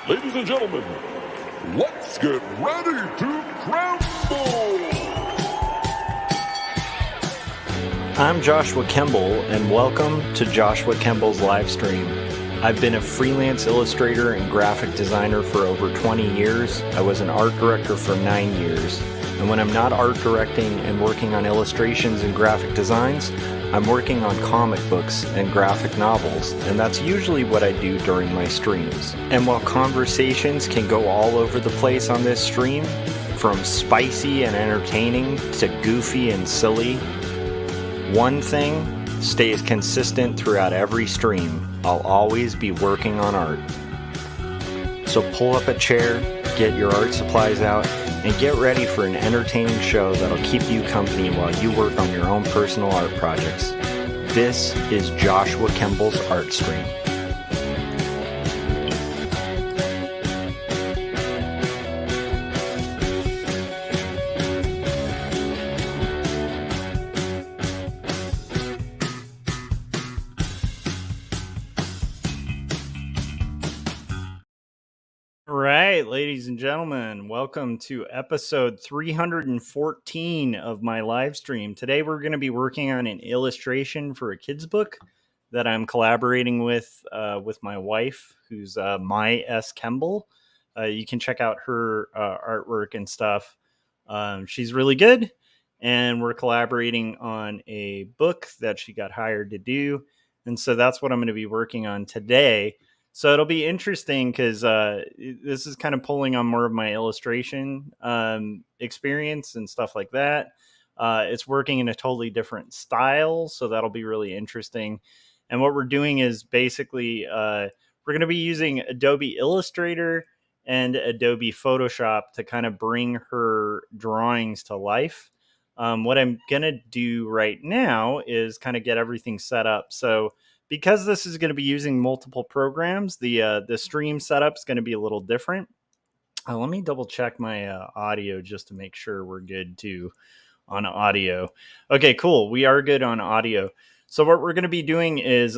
Ladies and gentlemen, let's get ready to crumble! I'm Joshua Kemble, and welcome to Joshua Kemble's Livestream. I've been a freelance illustrator and graphic designer for over 20 years. I was an art director for 9 years. And when I'm not art directing and working on illustrations and graphic designs, I'm working on comic books and graphic novels, and that's usually what I do during my streams. And while conversations can go all over the place on this stream, from spicy and entertaining to goofy and silly, one thing stays consistent throughout every stream. I'll always be working on art. So pull up a chair, get your art supplies out, and get ready for an entertaining show that'll keep you company while you work on your own personal art projects. This is Joshua Kemble's Art Stream. Ladies and gentlemen, welcome to episode 314 of my live stream. Today we're going to be working on an illustration for a kid's book that I'm collaborating with my wife, who's My S. Kemble. You can check out her artwork and stuff. She's really good, and we're collaborating on a book that she got hired to do, and so that's what I'm going to be working on today. So it'll be interesting because this is kind of pulling on more of my illustration experience and stuff like that. It's working in a totally different style, so that'll be really interesting. And what we're doing is basically we're going to be using Adobe Illustrator and Adobe Photoshop to kind of bring her drawings to life. What I'm going to do right now is kind of get everything set up. So because this is going to be using multiple programs, the stream setup is going to be a little different. Let me double check my audio just to make sure we're good too on audio. Okay, cool. We are good on audio. So what we're going to be doing is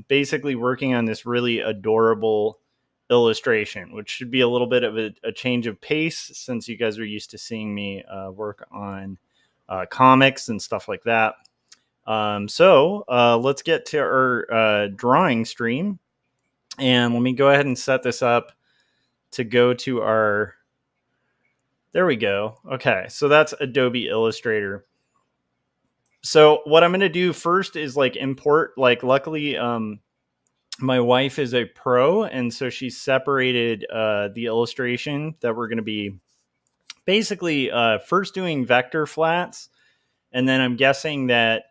basically working on this really adorable illustration, which should be a little bit of a change of pace since you guys are used to seeing me work on comics and stuff like that. So let's get to our drawing stream, and let me go ahead and set this up to go to our, there we go. Okay, so that's Adobe Illustrator. So what I'm going to do first is import, luckily my wife is a pro, and so she separated the illustration that we're going to be basically first doing vector flats, and then I'm guessing that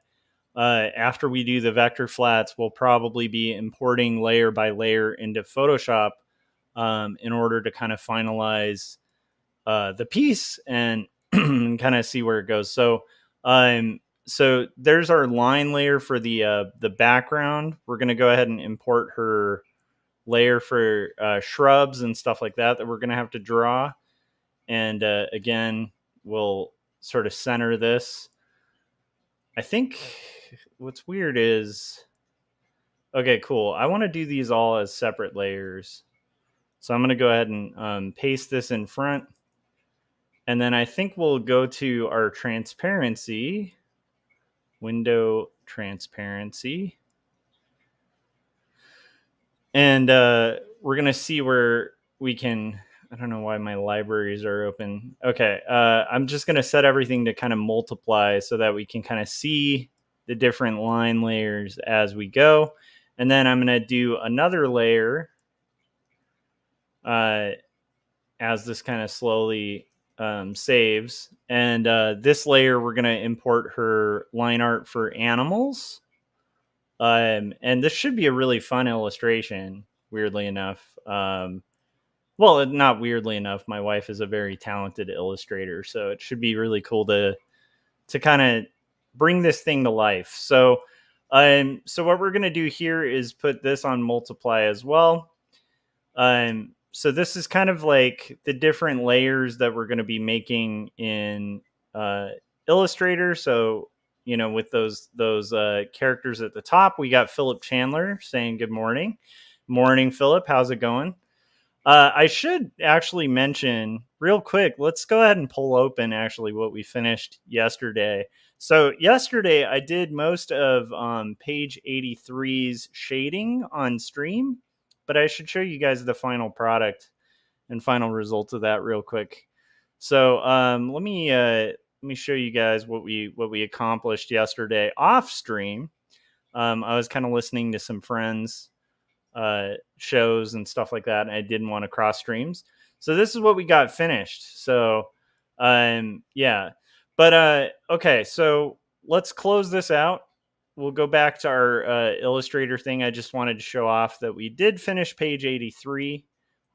after we do the vector flats, we'll probably be importing layer by layer into Photoshop in order to kind of finalize the piece and kind of see where it goes. So there's our line layer for the background. We're going to go ahead and import her layer for shrubs and stuff like that we're going to have to draw. And again, we'll sort of center this. I think what's weird is, okay, cool. I want to do these all as separate layers. So I'm going to go ahead and paste this in front. And then I think we'll go to our transparency, window transparency. And we're going to see where we can, I don't know why my libraries are open. Okay, I'm just going to set everything to kind of multiply so that we can kind of see the different line layers as we go. And then I'm going to do another layer as this kind of slowly saves. And this layer, we're going to import her line art for animals. And this should be a really fun illustration, weirdly enough. Well, not weirdly enough, my wife is a very talented illustrator, so it should be really cool to kind of bring this thing to life. So what we're going to do here is put this on multiply as well. So this is kind of like the different layers that we're going to be making in Illustrator. So, you know, with those characters at the top, we got Philip Chandler saying good morning. Morning, Philip. How's it going? I should actually mention real quick. Let's go ahead and pull open actually what we finished yesterday. So yesterday I did most of page 83's shading on stream, but I should show you guys the final product and final results of that real quick. So let me show you guys what we accomplished yesterday off stream. I was kind of listening to some friends shows and stuff like that, and I didn't want to cross streams. So this is what we got finished. So yeah. But okay, so let's close this out. We'll go back to our Illustrator thing. I just wanted to show off that we did finish page 83.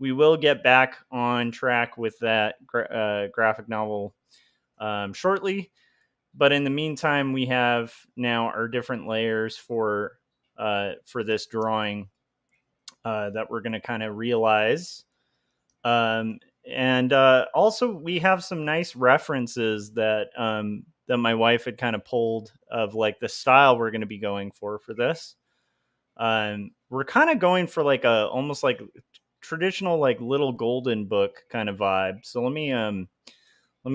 We will get back on track with that graphic novel shortly. But in the meantime, we have now our different layers for this drawing that we're going to kind of realize. And also, we have some nice references that that my wife had kind of pulled of like the style we're going to be going for this. We're kind of going for like a almost like traditional like little golden book kind of vibe. So let me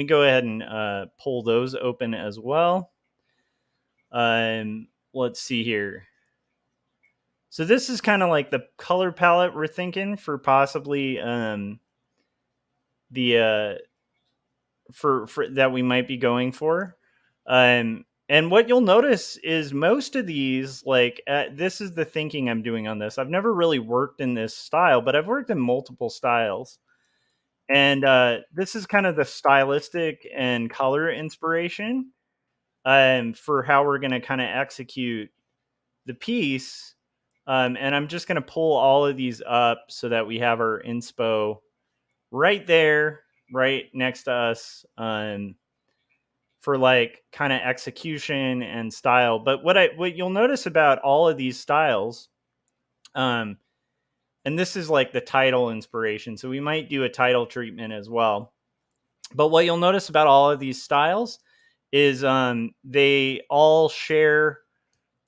go ahead and pull those open as well. Let's see here. So this is kind of like the color palette we're thinking for possibly the for that we might be going for. And what you'll notice is most of these, like this is the thinking I'm doing on this. I've never really worked in this style, but I've worked in multiple styles. And this is kind of the stylistic and color inspiration for how we're going to kind of execute the piece. And I'm just going to pull all of these up so that we have our inspo right there, right next to us for like kind of execution and style. But what you'll notice about all of these styles, and this is like the title inspiration, so we might do a title treatment as well. But what you'll notice about all of these styles is they all share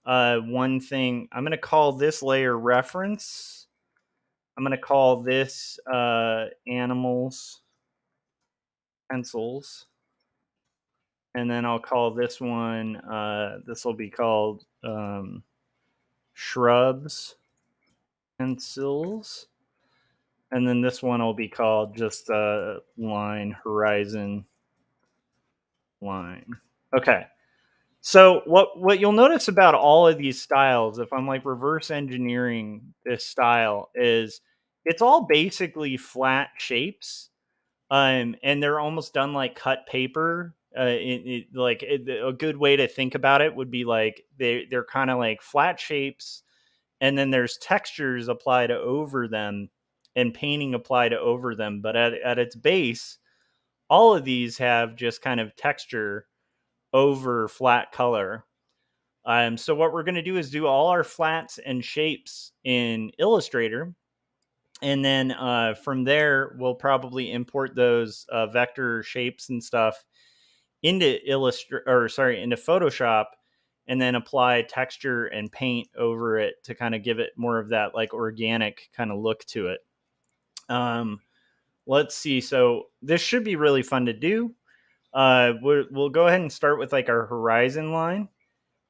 one thing. I'm going to call this layer reference. I'm going to call this animals, pencils. And then I'll call this one, this will be called shrubs, pencils. And then this one will be called just line, horizon, line. Okay. So what you'll notice about all of these styles, if I'm like reverse engineering this style, is it's all basically flat shapes, and they're almost done like cut paper. A good way to think about it would be like they're kind of like flat shapes, and then there's textures applied over them and painting applied over them. But at its base, all of these have just kind of texture over flat color. So what we're going to do is do all our flats and shapes in Illustrator. And then from there, we'll probably import those vector shapes and stuff into into Photoshop, and then apply texture and paint over it to kind of give it more of that like organic kind of look to it. Let's see. So this should be really fun to do. We'll go ahead and start with like our horizon line.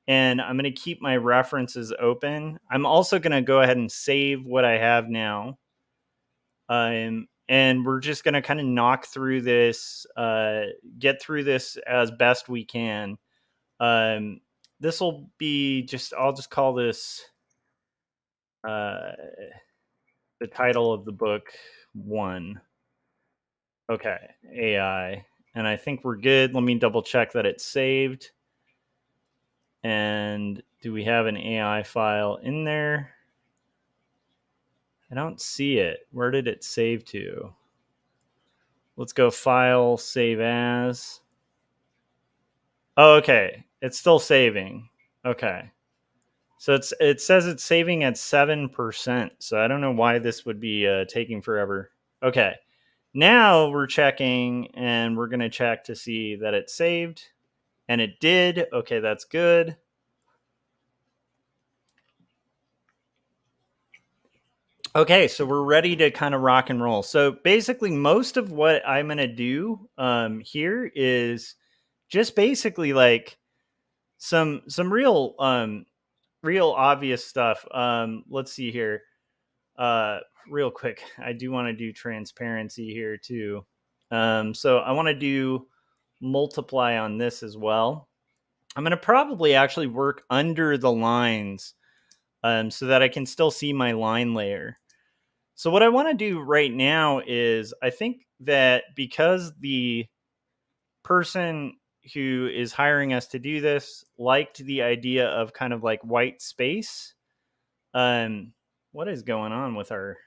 And I'm going to keep my references open. I'm also going to go ahead and save what I have now. And we're just going to kind of knock through this, get through this as best we can. This will be I'll just call this the title of the book 1. Okay, AI. And I think we're good. Let me double check that it's saved. And do we have an AI file in there? I don't see it. Where did it save to? Let's go file, save as. Oh, okay. It's still saving. Okay. So it says it's saving at 7%. So I don't know why this would be taking forever. Okay. Now we're checking, and we're going to check to see that it saved. And it did. Okay, that's good. Okay, so we're ready to kind of rock and roll. So basically, most of what I'm gonna do here is just basically like some real obvious stuff. Let's see here. Uh, Real quick, I do want to do transparency here too. So I want to do multiply on this as well. I'm gonna probably actually work under the lines so that I can still see my line layer. So what I want to do right now is I think that because the person who is hiring us to do this liked the idea of kind of like white space. Um what is going on with our,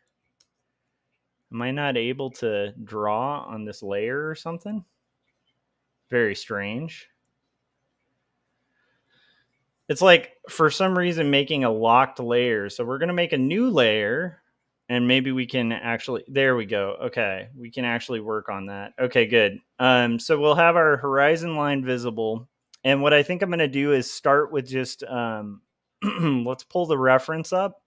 am I not able to draw on this layer or something? Very strange. It's like for some reason making a locked layer. So we're going to make a new layer and maybe we can actually, there we go. Okay. We can actually work on that. Okay, good. So we'll have our horizon line visible. And what I think I'm going to do is start with just, let's pull the reference up.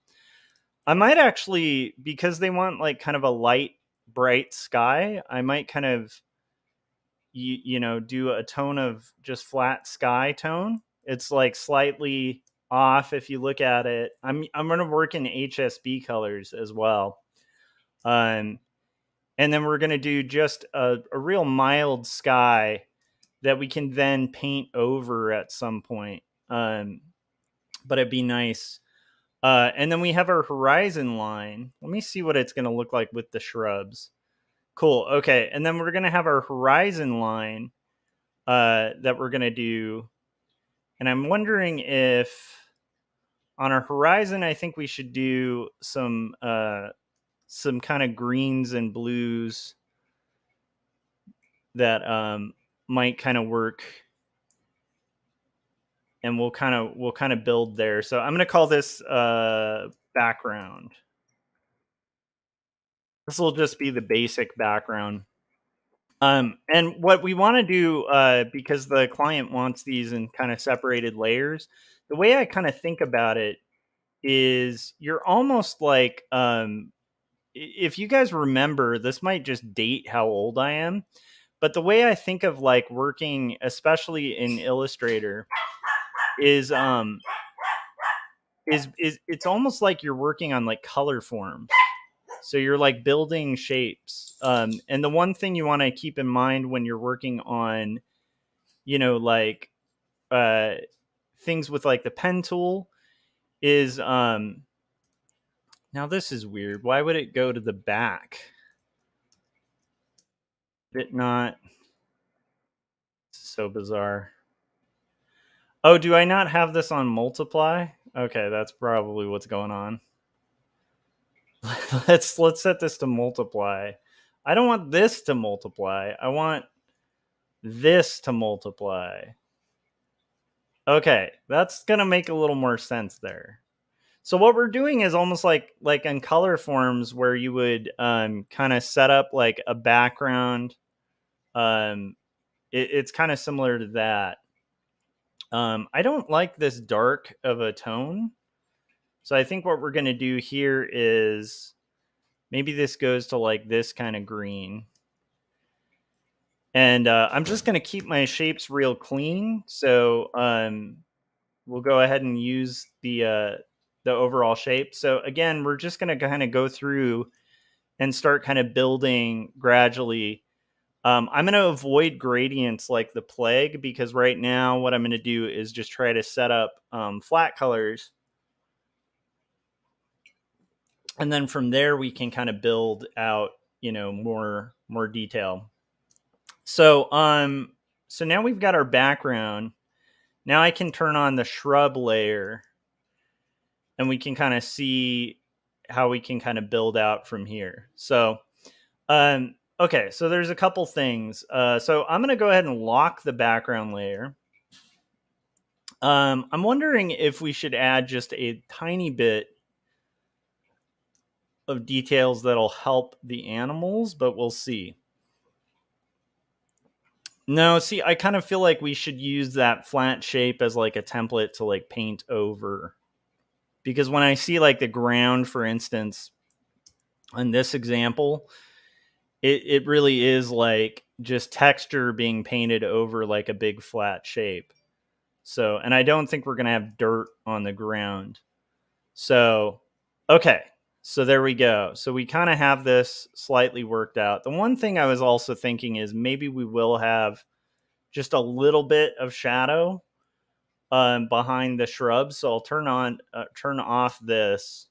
I might actually, because they want like kind of a light, bright sky, I might kind of, do a tone of just flat sky tone. It's like slightly off if you look at it. I'm going to work in HSB colors as well. Um, and then we're going to do just a real mild sky that we can then paint over at some point. But it'd be nice. And then we have our horizon line. Let me see what it's going to look like with the shrubs. Cool. Okay. And then we're going to have our horizon line that we're going to do. And I'm wondering if on our horizon, I think we should do some kind of greens and blues that might kind of work, and we'll kind of build there. So I'm going to call this background. This will just be the basic background. And what we want to do, because the client wants these in kind of separated layers, the way I kind of think about it is you're almost like, if you guys remember, this might just date how old I am, but the way I think of like working, especially in Illustrator, is it's almost like you're working on like color forms. So you're like building shapes. And the one thing you want to keep in mind when you're working on, like uh, things with like the pen tool is, now this is weird. Why would it go to the back? It not so bizarre. Oh, do I not have this on multiply? Okay, that's probably what's going on. let's set this to multiply. I don't want this to multiply. I want this to multiply. Okay, that's gonna make a little more sense there. So what we're doing is almost like in color forms where you would kind of set up like a background. It's kind of similar to that. I don't like this dark of a tone. So I think what we're going to do here is maybe this goes to like this kind of green. And I'm just going to keep my shapes real clean. So we'll go ahead and use the overall shape. So again, we're just going to kind of go through and start kind of building gradually. I'm going to avoid gradients like the plague, because right now what I'm going to do is just try to set up flat colors. And then from there, we can kind of build out, more detail. So, so now we've got our background. Now I can turn on the shrub layer and we can kind of see how we can kind of build out from here. So, okay, so there's a couple things. So I'm going to go ahead and lock the background layer. I'm wondering if we should add just a tiny bit of details that'll help the animals, but we'll see. No, see, I kind of feel like we should use that flat shape as like a template to like paint over. Because when I see like the ground, for instance, in this example, it really is like just texture being painted over like a big flat shape. So, and I don't think we're going to have dirt on the ground. So, okay. So there we go. So we kind of have this slightly worked out. The one thing I was also thinking is maybe we will have just a little bit of shadow behind the shrubs. So I'll turn off this,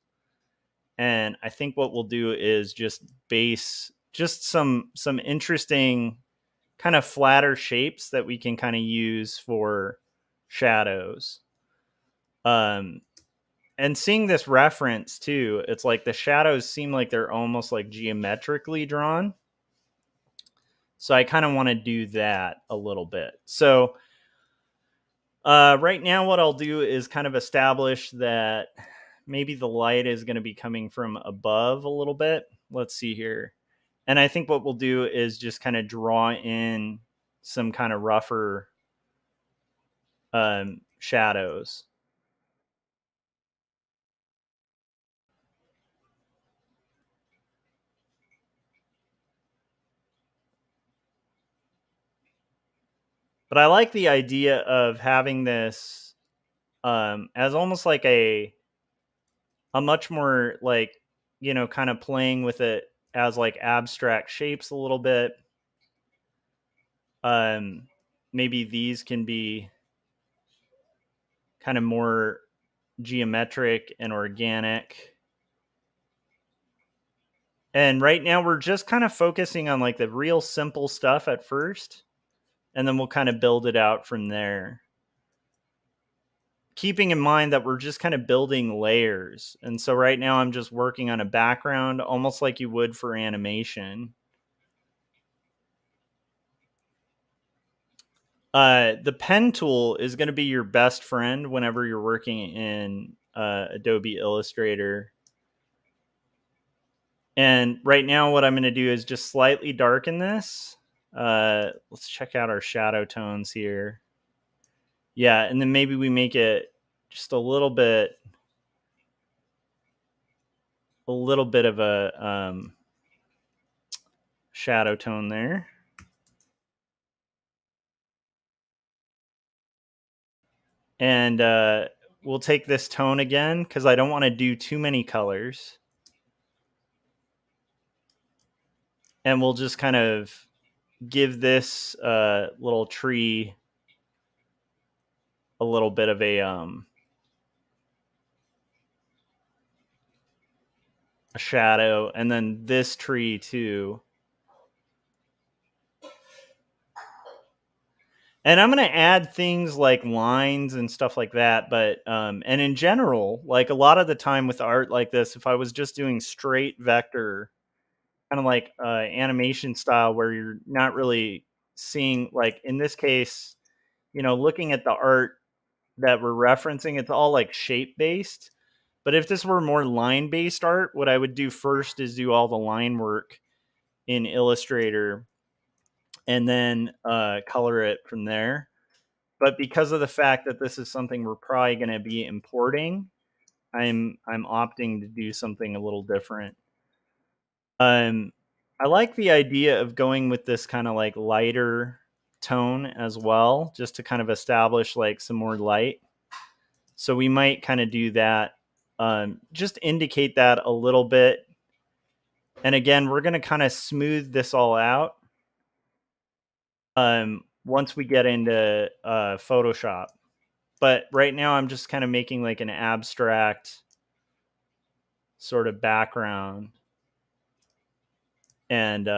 and I think what we'll do is just base just some interesting kind of flatter shapes that we can kind of use for shadows. Um, and seeing this reference too, it's like the shadows seem like they're almost like geometrically drawn. So I kind of want to do that a little bit. So right now, what I'll do is kind of establish that maybe the light is going to be coming from above a little bit. Let's see here. And I think what we'll do is just kind of draw in some kind of rougher shadows. But I like the idea of having this as almost like a much more like, kind of playing with it as like abstract shapes a little bit. Um, Maybe these can be kind of more geometric and organic. And right now we're just kind of focusing on like the real simple stuff at first, and then we'll kind of build it out from there. Keeping in mind that we're just kind of building layers. And so right now I'm just working on a background almost like you would for animation. The pen tool is going to be your best friend whenever you're working in Adobe Illustrator. And right now what I'm going to do is just slightly darken this. Let's check out our shadow tones here. Yeah, and then maybe we make it just a little bit of a shadow tone there. And we'll take this tone again because I don't want to do too many colors. And we'll just kind of give this little tree a little bit of a shadow, and then this tree too. And I'm going to add things like lines and stuff like that. But, and in general, like a lot of the time with art like this, if I was just doing straight vector, kind of like animation style, where you're not really seeing, like in this case, looking at the art that we're referencing, it's all like shape based. But if this were more line based art, what I would do first is do all the line work in Illustrator and then color it from there. But because of the fact that this is something we're probably going to be importing, I'm opting to do something a little different. I like the idea of going with this kind of like lighter tone as well, just to kind of establish like some more light. So we might kind of do that, just indicate that a little bit. And again, we're going to kind of smooth this all out once we get into Photoshop. But right now I'm just kind of making like an abstract sort of background and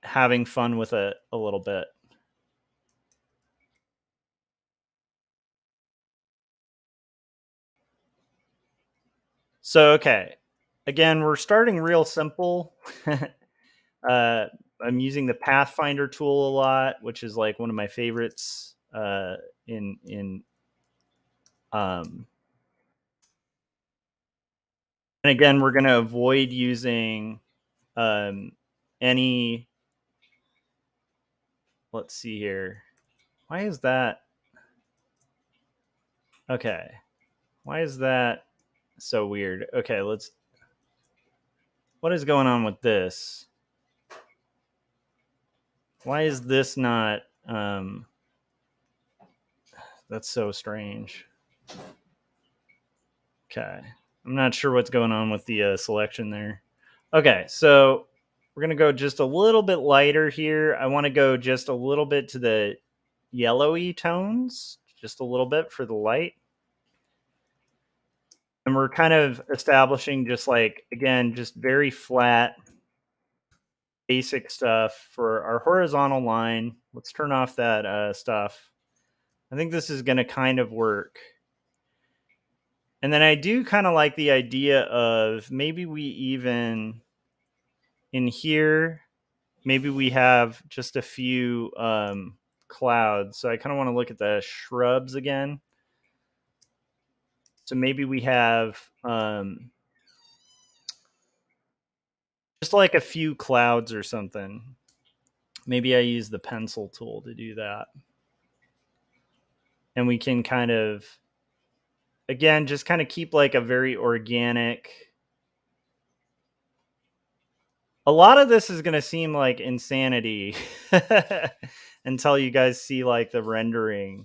having fun with it a little bit. So, okay. Again, we're starting real simple. I'm using the Pathfinder tool a lot, which is like one of my favorites in um and again, we're going to avoid using um any, let's see here. Why is that? Okay. Why is that so weird? Okay, let's What is going on with this? Why is this not... that's so strange. Okay. I'm not sure what's going on with the selection there. Okay, so we're going to go just a little bit lighter here. I want to go just a little bit to the yellowy tones, just a little bit for the light. And we're kind of establishing just like, again, just very flat, basic stuff for our horizontal line. Let's turn off that stuff. I think this is going to kind of work. And then I do kind of like the idea of maybe we even in here, maybe we have just a few clouds. So I kind of want to look at the shrubs again. So maybe we have just like a few clouds or something. Maybe I use the pencil tool to do that. And we can kind of, again, just kind of keep like a very organic. A lot of this is going to seem like insanity until you guys see like the rendering.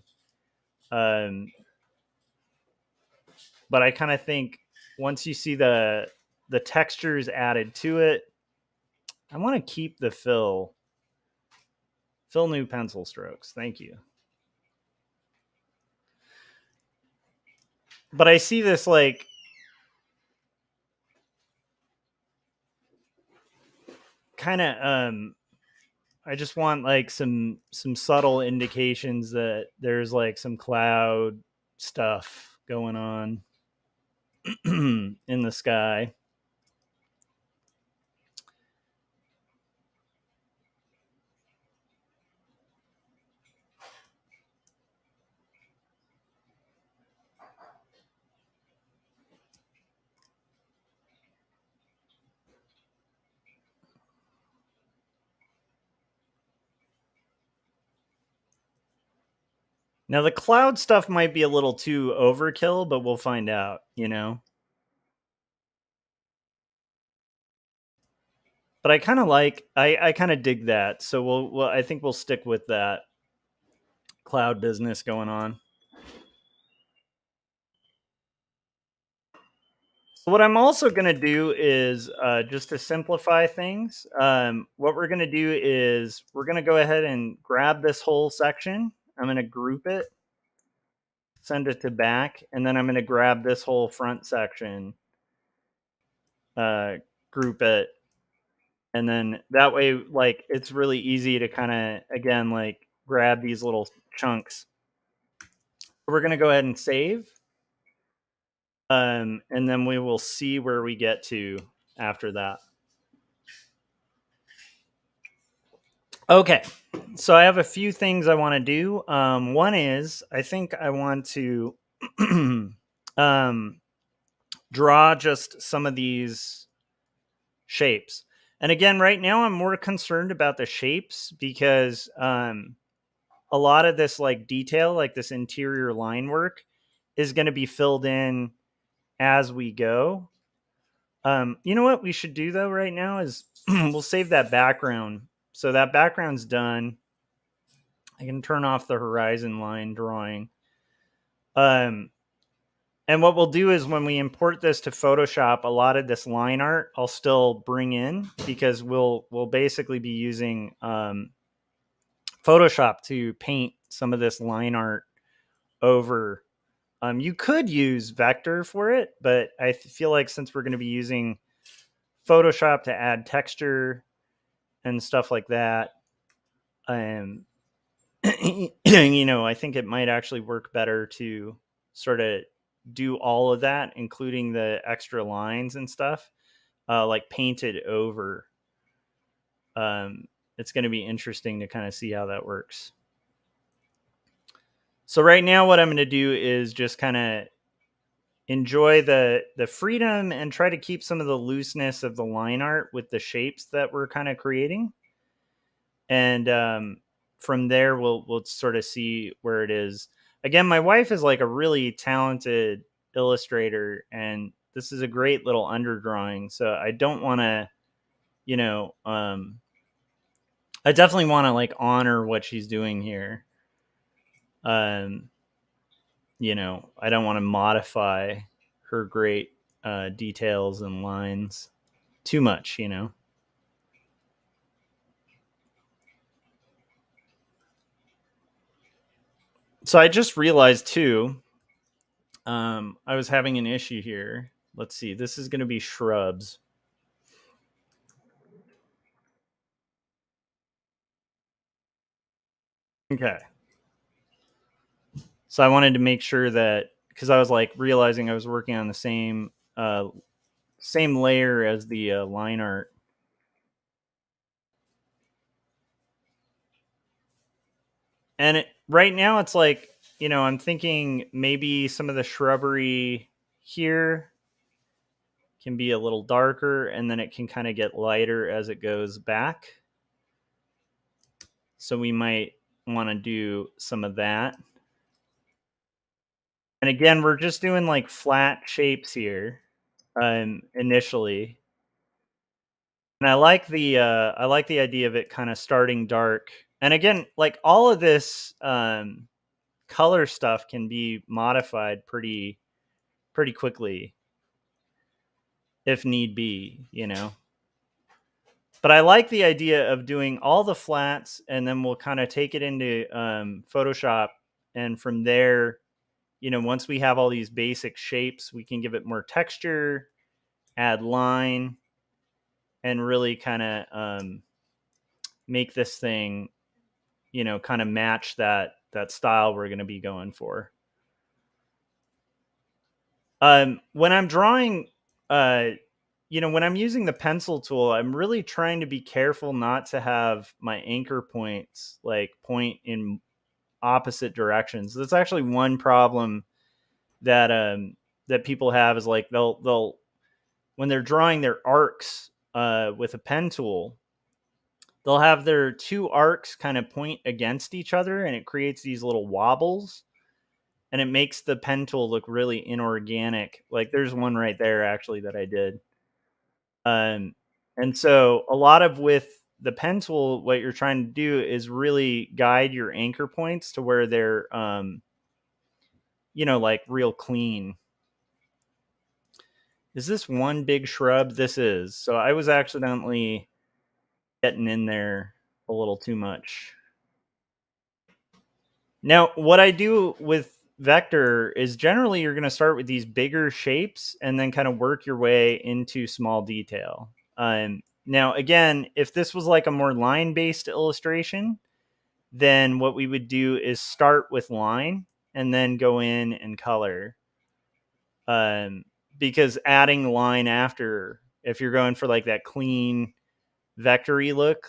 But I kind of think once you see the textures added to it, I want to keep the fill new pencil strokes. Thank you. But I see this like kind of I just want like some subtle indications that there's like some cloud stuff going on in the sky. Now the cloud stuff might be a little too overkill, but we'll find out, you know. But I kind of like I kind of dig that. So we'll I think we'll stick with that cloud business going on. What I'm also going to do is just to simplify things. What we're going to do is we're going to go ahead and grab this whole section. I'm going to group it, send it to back, and then I'm going to grab this whole front section, group it, and then that way, like, it's really easy to kind of, again, like, grab these little chunks. We're going to go ahead and save, and then we will see where we get to after that. Okay, so I have a few things I want to do. One is I think I want to draw just some of these shapes. And again, right now I'm more concerned about the shapes because a lot of this like detail, like this interior line work, is going to be filled in as we go. You know what we should do though right now is we'll save that background. So that background's done. I can turn off the horizon line drawing. And what we'll do is when we import this to Photoshop, a lot of this line art I'll still bring in because we'll basically be using Photoshop to paint some of this line art over. You could use vector for it, but I feel like since we're going to be using Photoshop to add texture and stuff like that, you know, I think it might actually work better to sort of do all of that, including the extra lines and stuff, like painted over. It's going to be interesting to kind of see how that works. So right now, what I'm going to do is just kind of enjoy the freedom and try to keep some of the looseness of the line art with the shapes that we're kind of creating. And from there, we'll sort of see where it is. Again, my wife is like a really talented illustrator, and this is a great little underdrawing. So I don't want to, I definitely want to like honor what she's doing here. Um, I don't want to modify her great details and lines too much. So I just realized too, I was having an issue here. Let's see. This is going to be shrubs. Okay. So I wanted to make sure that, because I was like realizing I was working on the same layer as the line art. And right now it's like, I'm thinking maybe some of the shrubbery here can be a little darker, and then it can kind of get lighter as it goes back. So we might want to do some of that. And again, we're just doing like flat shapes here initially. And I like the idea of it kind of starting dark. And again, like all of this color stuff can be modified pretty quickly if need be. But I like the idea of doing all the flats, and then we'll kind of take it into Photoshop, and from there, once we have all these basic shapes, we can give it more texture, add line, and really kind of make this thing, kind of match that style we're going to be going for. When I'm drawing, when I'm using the pencil tool, I'm really trying to be careful not to have my anchor points like point in opposite directions. That's actually one problem that people have, is like they'll when they're drawing their arcs with a pen tool, they'll have their two arcs kind of point against each other, and it creates these little wobbles, and it makes the pen tool look really inorganic. Like there's one right there actually that I did. And so a lot of with the pen tool, what you're trying to do is really guide your anchor points to where they're, like real clean. Is this one big shrub? This is. So I was accidentally getting in there a little too much. Now, what I do with vector is generally you're going to start with these bigger shapes and then kind of work your way into small detail. Now, again, if this was like a more line-based illustration, then what we would do is start with line and then go in and color. Because adding line after, if you're going for like that clean vectory look,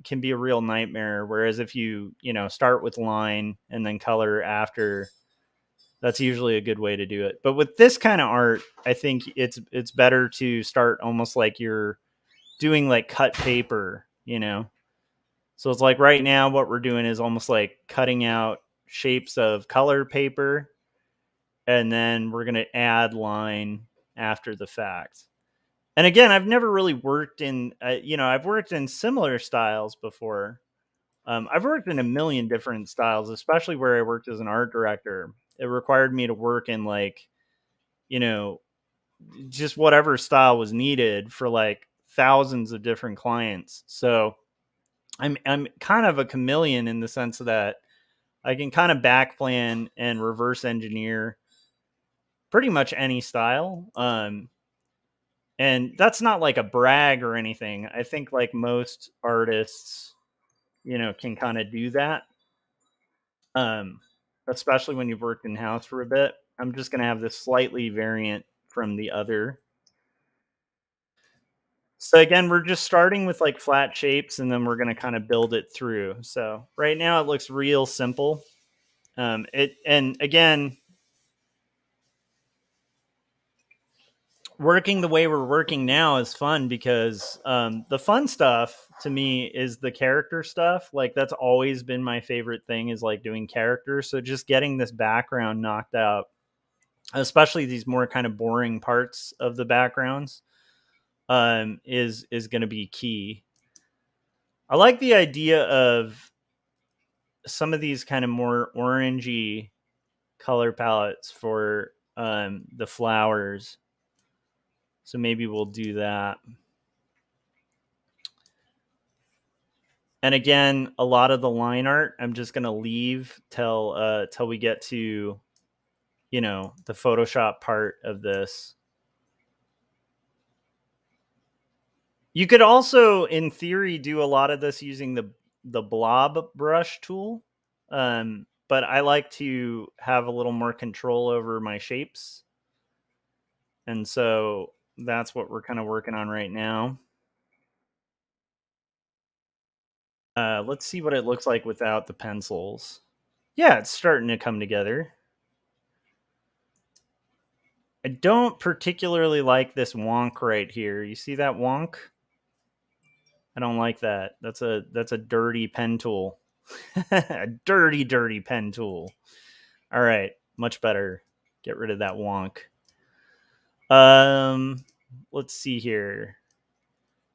can be a real nightmare. Whereas if you start with line and then color after, that's usually a good way to do it. But with this kind of art, I think it's better to start almost like you're doing like cut paper. So it's like right now what we're doing is almost like cutting out shapes of color paper, and then we're going to add line after the fact. And again, I've never really worked in, I've worked in similar styles before. I've worked in a million different styles, especially where I worked as an art director. It required me to work in like, you know, just whatever style was needed for like thousands of different clients. So I'm kind of a chameleon in the sense that I can kind of back plan and reverse engineer pretty much any style. And that's not like a brag or anything. I think like most artists, can kind of do that. Um, Especially when you've worked in house for a bit. I'm just going to have this slightly variant from the other. So again, we're just starting with like flat shapes, and then we're going to kind of build it through. So right now it looks real simple. And again, working the way we're working now is fun because the fun stuff to me is the character stuff. Like that's always been my favorite thing, is like doing characters. So just getting this background knocked out especially these more kind of boring parts of the backgrounds, is going to be key. I like the idea of some of these kind of more orangey color palettes for the flowers. So maybe we'll do that. And again, a lot of the line art I'm just gonna leave till we get to, you know, the Photoshop part of this. You could also, in theory, do a lot of this using the blob brush tool, but I like to have a little more control over my shapes, and so that's what we're kind of working on right now. Let's see what it looks like without the pencils. Yeah, it's starting to come together. I don't particularly like this wonk right here. You see that wonk? I don't like that. That's a dirty pen tool. A dirty pen tool. All right, much better. Get rid of that wonk. Let's see here.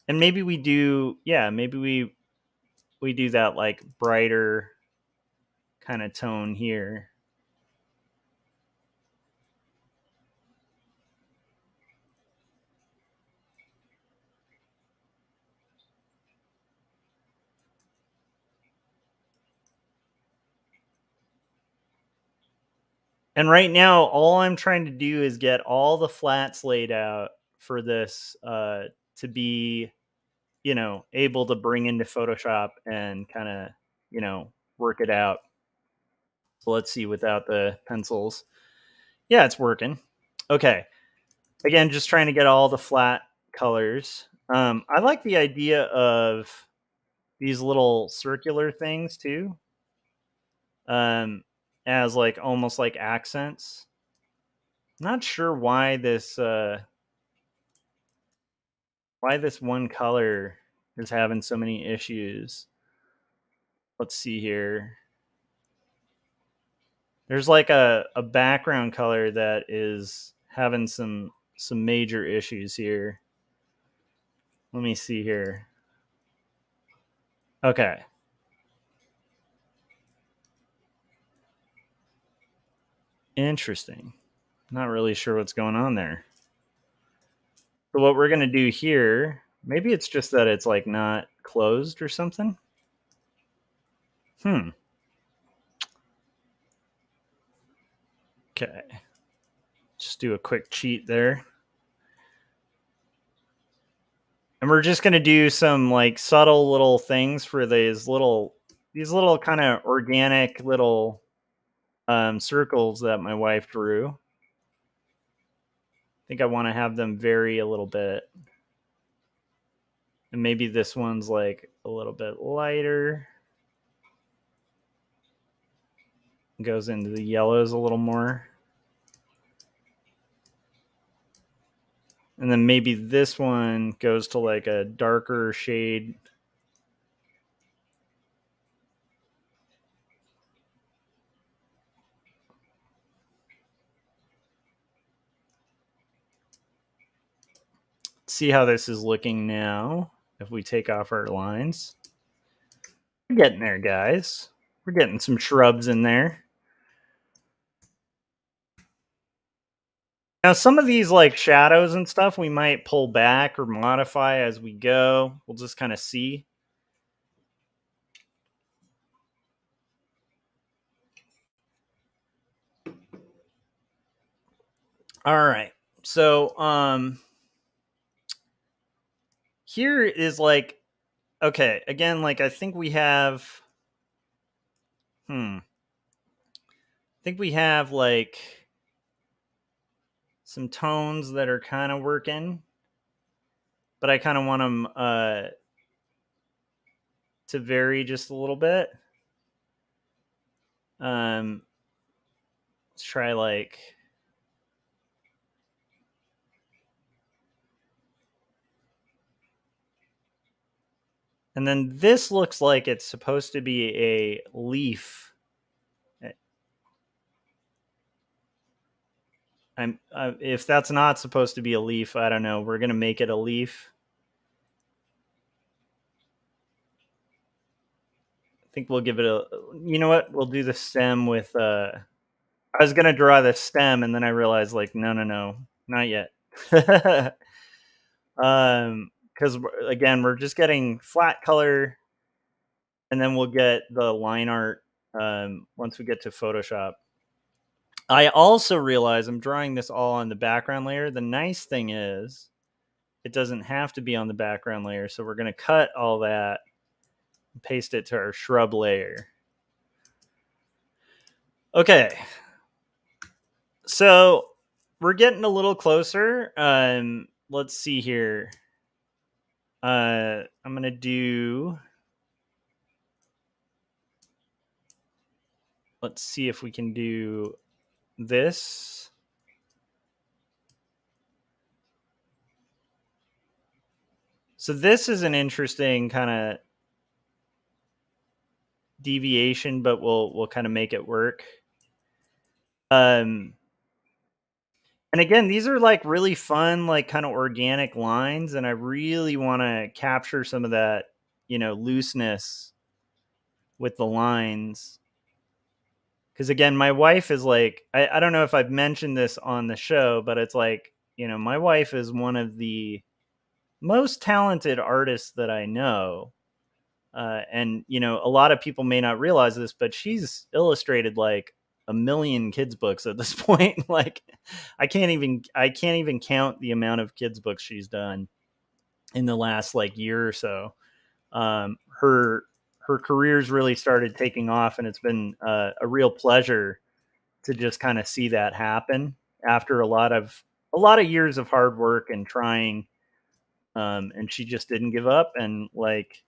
And maybe we do, yeah, maybe we do that like brighter kind of tone here. And right now, all I'm trying to do is get all the flats laid out for this to be, you know, able to bring into Photoshop and kind of, you know, work it out. So let's see without the pencils. Yeah, it's working. Okay. Again, just trying to get all the flat colors. I like the idea of these little circular things too, as like almost like accents. Not sure why this one color is having so many issues. Let's see here. There's like a background color that is having some major issues here. Let me see here. Okay. Interesting. Not really sure what's going on there. So what we're going to do here, maybe it's just that it's like not closed or something. Okay. Just do a quick cheat there. And we're just going to do some like subtle little things for these little kind of organic little circles that my wife drew. I think I want to have them vary a little bit. And maybe this one's like a little bit lighter. Goes into the yellows a little more. And then maybe this one goes to like a darker shade. See how this is looking now if we take off our lines. We're getting there, guys. We're getting some shrubs in there. Now, some of these like shadows and stuff we might pull back or modify as we go. We'll just kind of see. All right. So here is like, okay, again, like I think we have I think we have like some tones that are kind of working, but I kind of want them to vary just a little bit. Let's try like, and then this looks like it's supposed to be a leaf. If that's not supposed to be a leaf, I don't know. We're going to make it a leaf. I think we'll give it a, you know what? We'll do the stem with, I was going to draw the stem and then I realized like, no, not yet. Cause again, we're just getting flat color and then we'll get the line art, once we get to Photoshop. I also realize I'm drawing this all on the background layer. The nice thing is it doesn't have to be on the background layer. So we're going to cut all that and paste it to our shrub layer. Okay. So we're getting a little closer. Let's see here. I'm going to do, let's see if we can do this. So this is an interesting kind of deviation, but we'll kind of make it work. And again, these are like really fun, like kind of organic lines, and I really want to capture some of that, looseness with the lines. Because again, my wife is like, I don't know if I've mentioned this on the show, but it's like, my wife is one of the most talented artists that I know. And a lot of people may not realize this, but she's illustrated like a million kids books at this point. Like I can't even count the amount of kids books she's done in the last like year or so. Her career's really started taking off, and it's been a real pleasure to just kind of see that happen after a lot of years of hard work and trying. And she just didn't give up, and like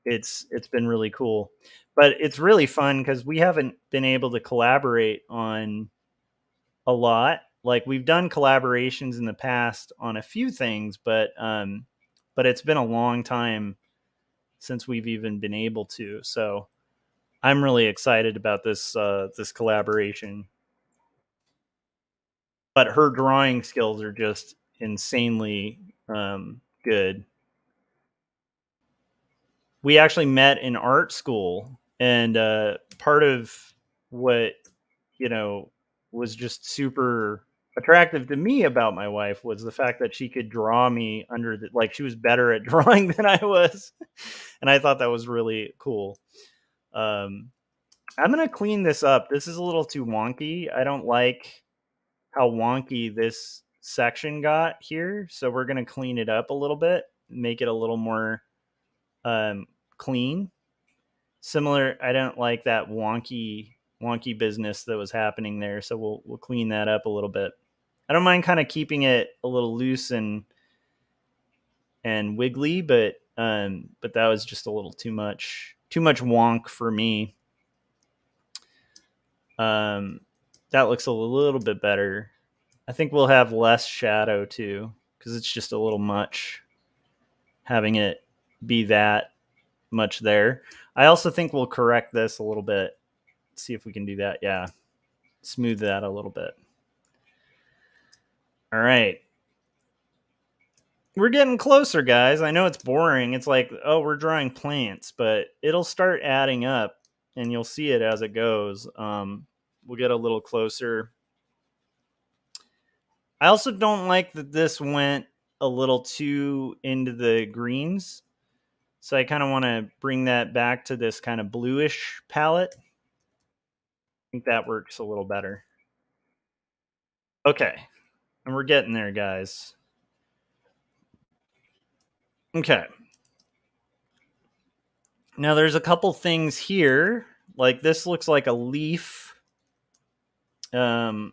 it's been really cool. But it's really fun because we haven't been able to collaborate on a lot. Like we've done collaborations in the past on a few things, but it's been a long time since we've even been able to. So I'm really excited about this collaboration. But her drawing skills are just insanely good. We actually met in art school, and part of what you know was just super attractive to me about my wife was the fact that she could draw me under the, like she was better at drawing than I was, and I thought that was really cool. um I'm gonna clean this up. This is a little too wonky. I don't like how wonky this section got here, so we're gonna clean it up a little bit, make it a little more um clean. Similar, I don't like that wonky business that was happening there, so we'll clean that up a little bit. I don't mind kind of keeping it a little loose and wiggly, but that was just a little too much wonk for me. um that looks a little bit better. I think we'll have less shadow too, because it's just a little much having it be that much there. I also think we'll correct this a little bit. See if we can do that. Yeah. Smooth that a little bit. All right. We're getting closer, guys. I know it's boring. It's like, oh, we're drawing plants, but it'll start adding up and you'll see it as it goes. We'll get a little closer. I also don't like that this went a little too into the greens. So I kind of want to bring that back to this kind of bluish palette. I think that works a little better. Okay. And we're getting there, guys. Okay. Now there's a couple things here. Like this looks like a leaf that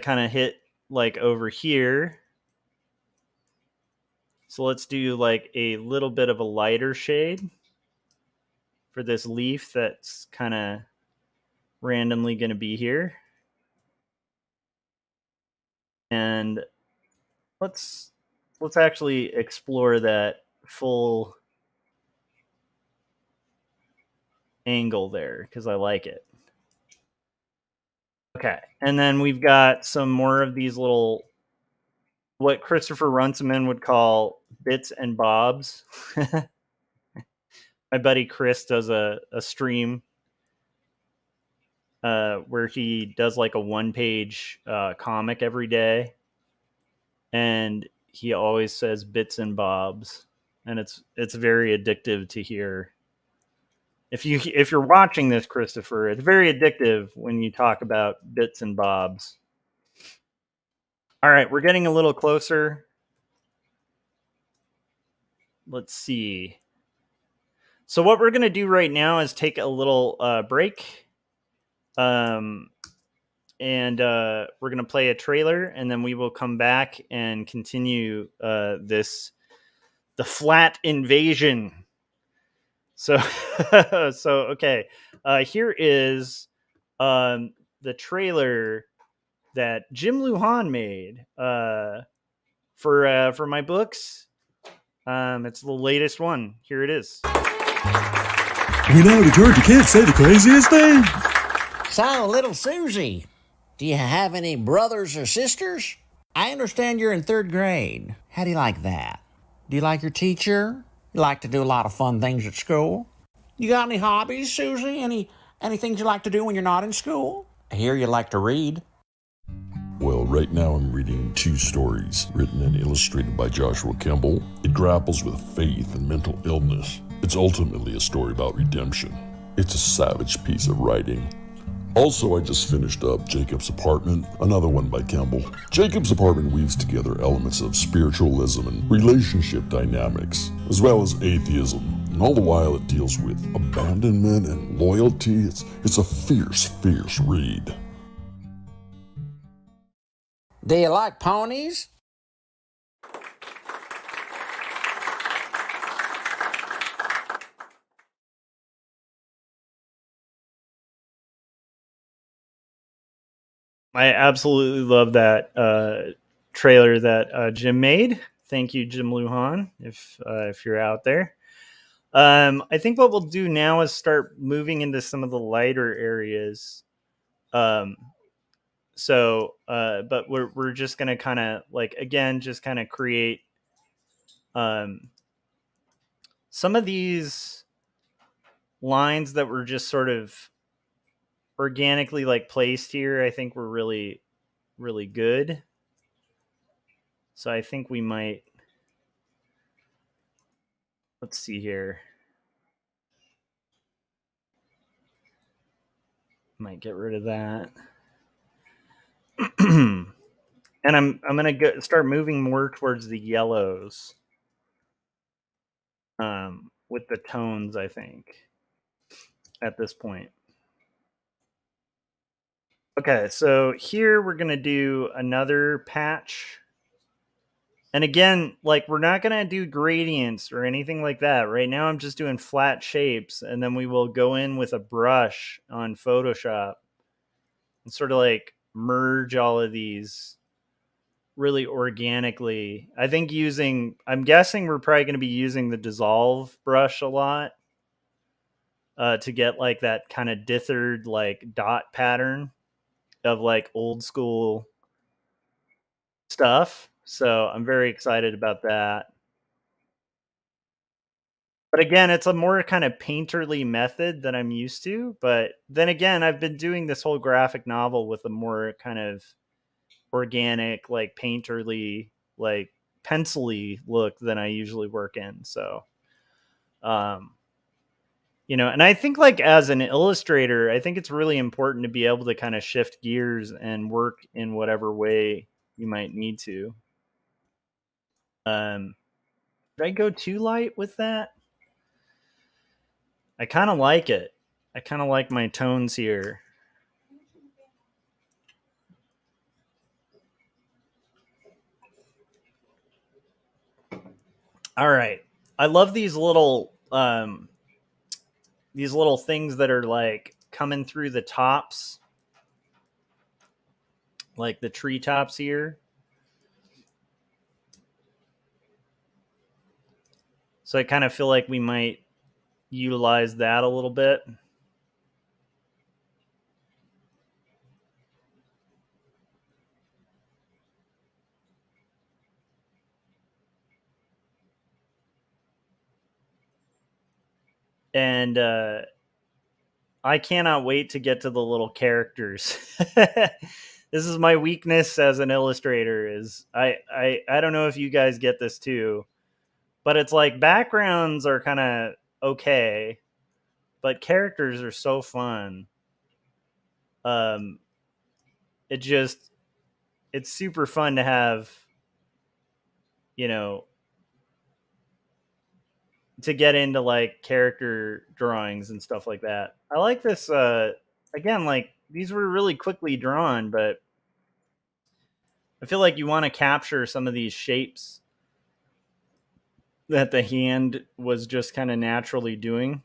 kind of hit like over here. So let's do like a little bit of a lighter shade for this leaf that's kind of randomly going to be here. And let's actually explore that full angle there because I like it. Okay. And then we've got some more of these little, what Christopher Runciman would call bits and bobs. My buddy Chris does a stream where he does like a 1-page comic every day. And he always says bits and bobs. And it's very addictive to hear. If you're watching this, Christopher, it's very addictive when you talk about bits and bobs. All right, we're getting a little closer. Let's see. So what we're going to do right now is take a little break. And we're going to play a trailer, and then we will come back and continue the flat invasion. So, okay. Here is the trailer that Jim Lujan made for my books. It's the latest one. Here it is. You know, the Georgia kids say the craziest thing. So, little Susie, do you have any brothers or sisters? I understand you're in 3rd grade. How do you like that? Do you like your teacher? You like to do a lot of fun things at school? You got any hobbies, Susie? Any things you like to do when you're not in school? I hear you like to read. Well, right now I'm reading 2 stories written and illustrated by Joshua Kemble. It grapples with faith and mental illness. It's ultimately a story about redemption. It's a savage piece of writing. Also, I just finished up Jacob's Apartment, another one by Kemble. Jacob's Apartment weaves together elements of spiritualism and relationship dynamics, as well as atheism, and all the while it deals with abandonment and loyalty. It's a fierce, fierce read. Do you like ponies? I absolutely love that trailer that Jim made. Thank you, Jim Lujan, if you're out there. I think what we'll do now is start moving into some of the lighter areas. But we're just gonna kind of like again just kind of create some of these lines that were just sort of organically like placed here. I think were really really good. So I think we might. Let's see here. Might get rid of that. And I'm gonna start moving more towards the yellows. With the tones, I think, at this point. Okay, so here we're gonna do another patch. And again, like we're not gonna do gradients or anything like that. Right now I'm just doing flat shapes, and then we will go in with a brush on Photoshop and sort of like merge all of these really organically. I think I'm guessing we're probably going to be using the dissolve brush a lot to get like that kind of dithered like dot pattern of like old school stuff. So I'm very excited about that. But again, it's a more kind of painterly method that I'm used to. But then again, I've been doing this whole graphic novel with a more kind of organic, like painterly, like pencil-y look than I usually work in. So, and I think like as an illustrator, I think it's really important to be able to kind of shift gears and work in whatever way you might need to. Did I go too light with that? I kind of like it. I kind of like my tones here. All right. I love these little things that are like coming through the tops, like the treetops here. So I kind of feel like we might utilize that a little bit. And I cannot wait to get to the little characters. This is my weakness as an illustrator. Is I don't know if you guys get this too, but it's like backgrounds are kind of okay, but characters are so fun. Um, it's super fun to have, you know, to get into like character drawings and stuff like that. I like this. Again, like these were really quickly drawn, but I feel like you want to capture some of these shapes that the hand was just kind of naturally doing.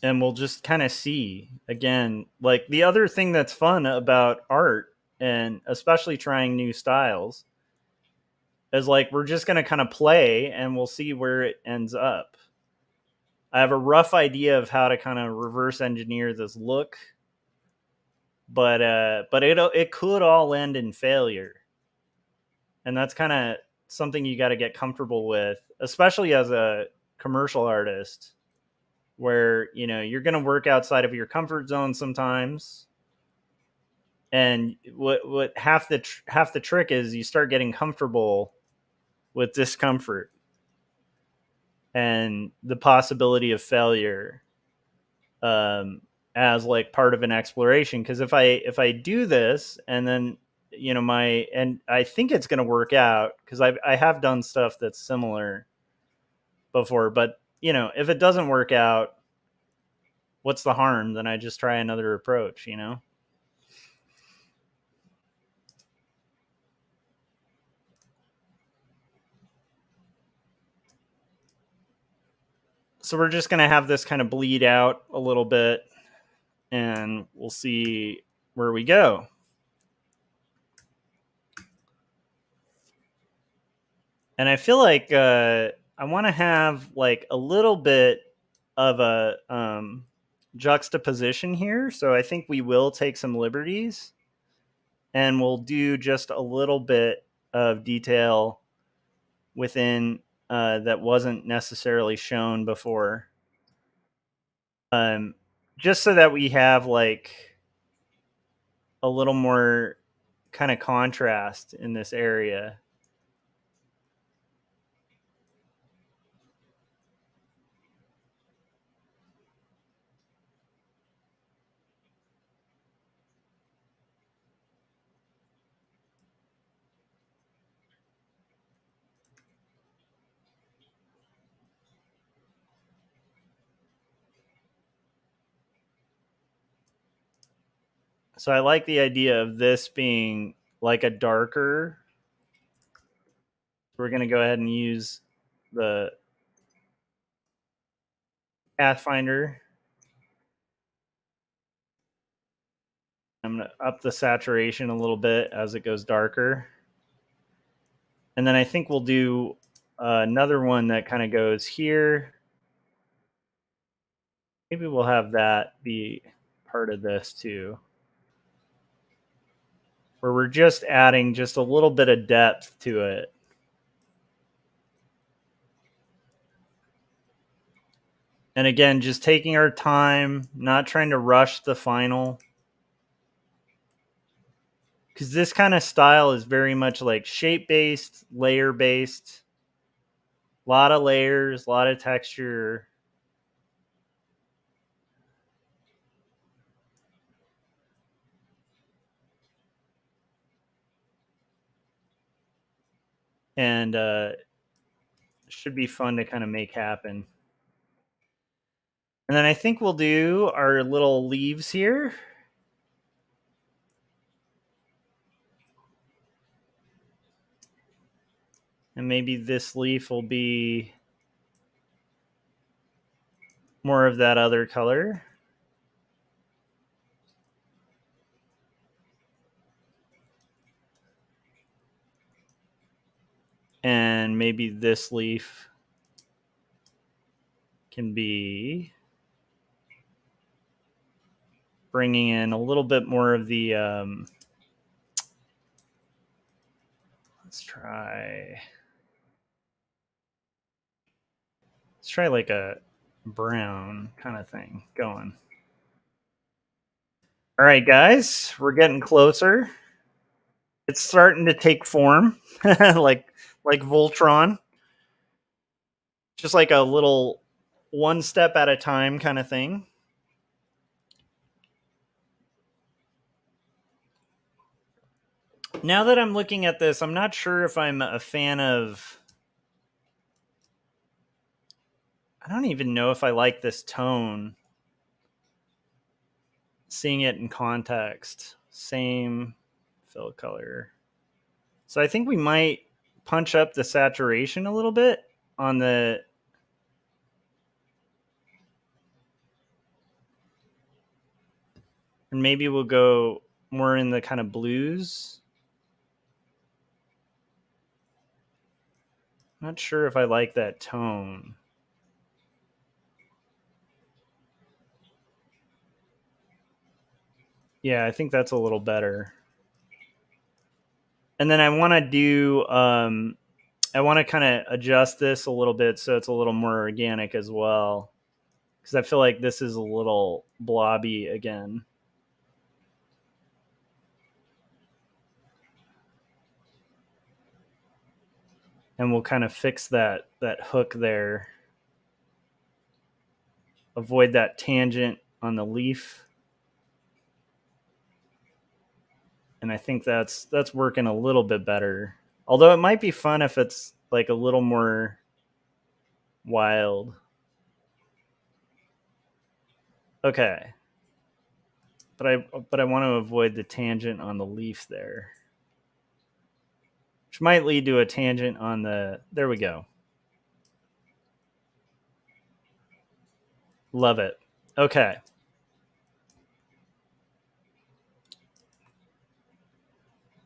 And we'll just kind of see again, like the other thing that's fun about art and especially trying new styles is like we're just going to kind of play and we'll see where it ends up. I have a rough idea of how to kind of reverse engineer this look, but it could all end in failure. And that's kind of something you got to get comfortable with, especially as a commercial artist, where you're going to work outside of your comfort zone sometimes. And what half the trick is, you start getting comfortable with discomfort and the possibility of failure, as like part of an exploration. Because if I do this and then and I think it's going to work out, because I have done stuff that's similar before, but if it doesn't work out, what's the harm? Then I just try another approach. So we're just going to have this kind of bleed out a little bit, and we'll see where we go. And I feel like I want to have like a little bit of a juxtaposition here. So I think we will take some liberties, and we'll do just a little bit of detail within that wasn't necessarily shown before. Just so that we have like a little more kind of contrast in this area. So I like the idea of this being like a darker. We're going to go ahead and use the Pathfinder. I'm going to up the saturation a little bit as it goes darker. And then I think we'll do another one that kind of goes here. Maybe we'll have that be part of this too, where we're just adding just a little bit of depth to it. And again, just taking our time, not trying to rush the final. Because this kind of style is very much like shape-based, layer-based. A lot of layers, a lot of texture. And should be fun to kind of make happen. And then I think we'll do our little leaves here. And maybe this leaf will be more of that other color. And maybe this leaf can be bringing in a little bit more of the, let's try. Let's try like a brown kind of thing going. All right, guys, we're getting closer. It's starting to take form, like Voltron. Just like a little one step at a time kind of thing. Now that I'm looking at this, I'm not sure if I'm a fan of... I don't even know if I like this tone. Seeing it in context. Same fill color. So I think we might punch up the saturation a little bit on the... And maybe we'll go more in the kind of blues. Not sure if I like that tone. Yeah, I think that's a little better. And then I want to do, I want to kind of adjust this a little bit so it's a little more organic as well. Because I feel like this is a little blobby again. And we'll kind of fix that hook there. Avoid that tangent on the leaf. And I think that's working a little bit better. Although it might be fun if it's like a little more wild. Okay. But I want to avoid the tangent on the leaf there. Which might lead to a tangent on the... There we go. Love it. Okay.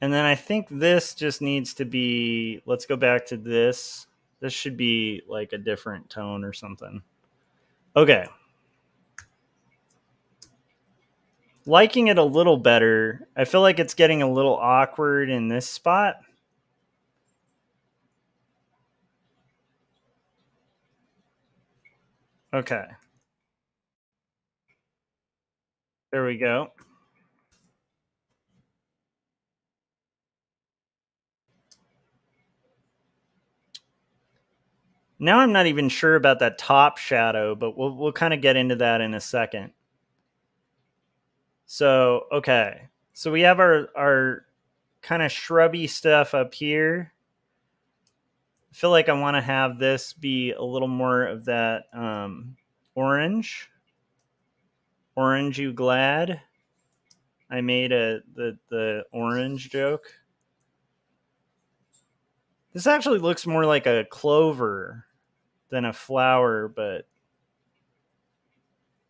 And then I think this just needs to be... Let's go back to this. This should be like a different tone or something. Okay. Liking it a little better. I feel like it's getting a little awkward in this spot. Okay. There we go. Now I'm not even sure about that top shadow, but we'll kind of get into that in a second. So, okay. So we have our kind of shrubby stuff up here. I feel like I want to have this be a little more of that orange. Orange, you glad? I made the orange joke. This actually looks more like a clover than a flower, but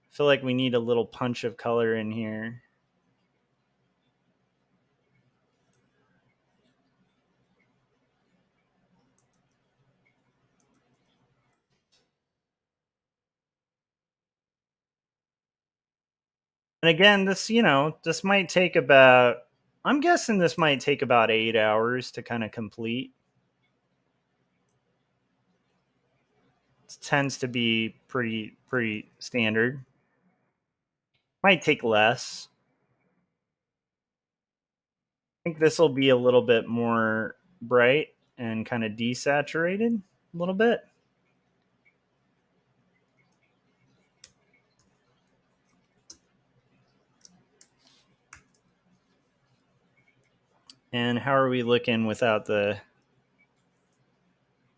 I feel like we need a little punch of color in here. And again, this, this might take about... I'm guessing this might take about 8 hours to kind of complete. It tends to be pretty standard. Might take less. I think this will be a little bit more bright and kind of desaturated a little bit. And how are we looking without the...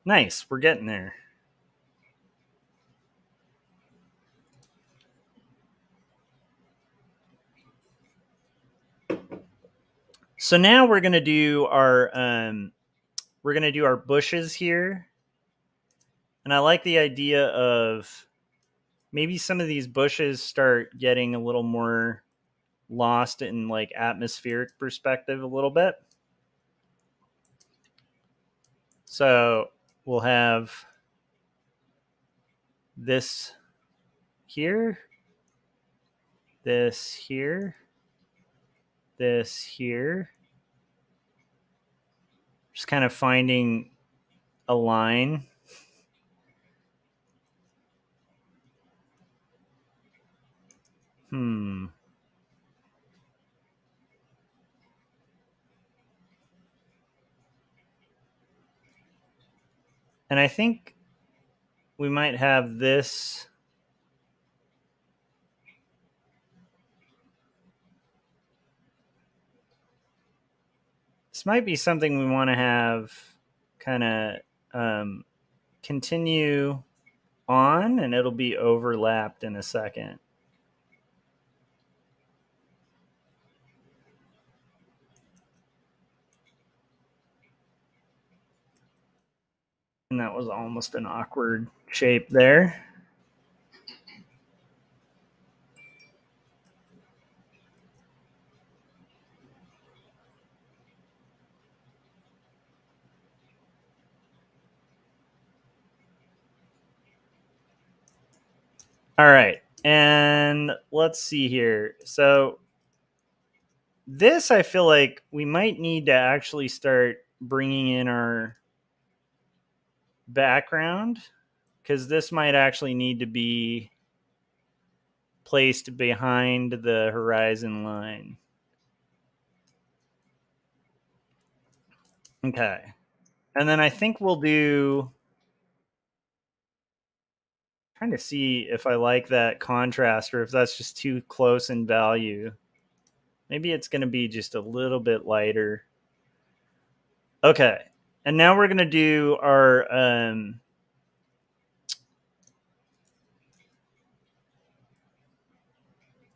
Nice, we're getting there. So now we're gonna do our bushes here, and I like the idea of maybe some of these bushes start getting a little more lost in like atmospheric perspective a little bit. So we'll have this here, this here, this here. Just kind of finding a line. And I think we might have this. This might be something we want to have kind of continue on, and it'll be overlapped in a second. And that was almost an awkward shape there. All right. And let's see here. So this, I feel like we might need to actually start bringing in our background, because this might actually need to be placed behind the horizon line. Okay. And then I think we'll do, trying to see if I like that contrast or if that's just too close in value. Maybe it's going to be just a little bit lighter. Okay. And now we're going to do our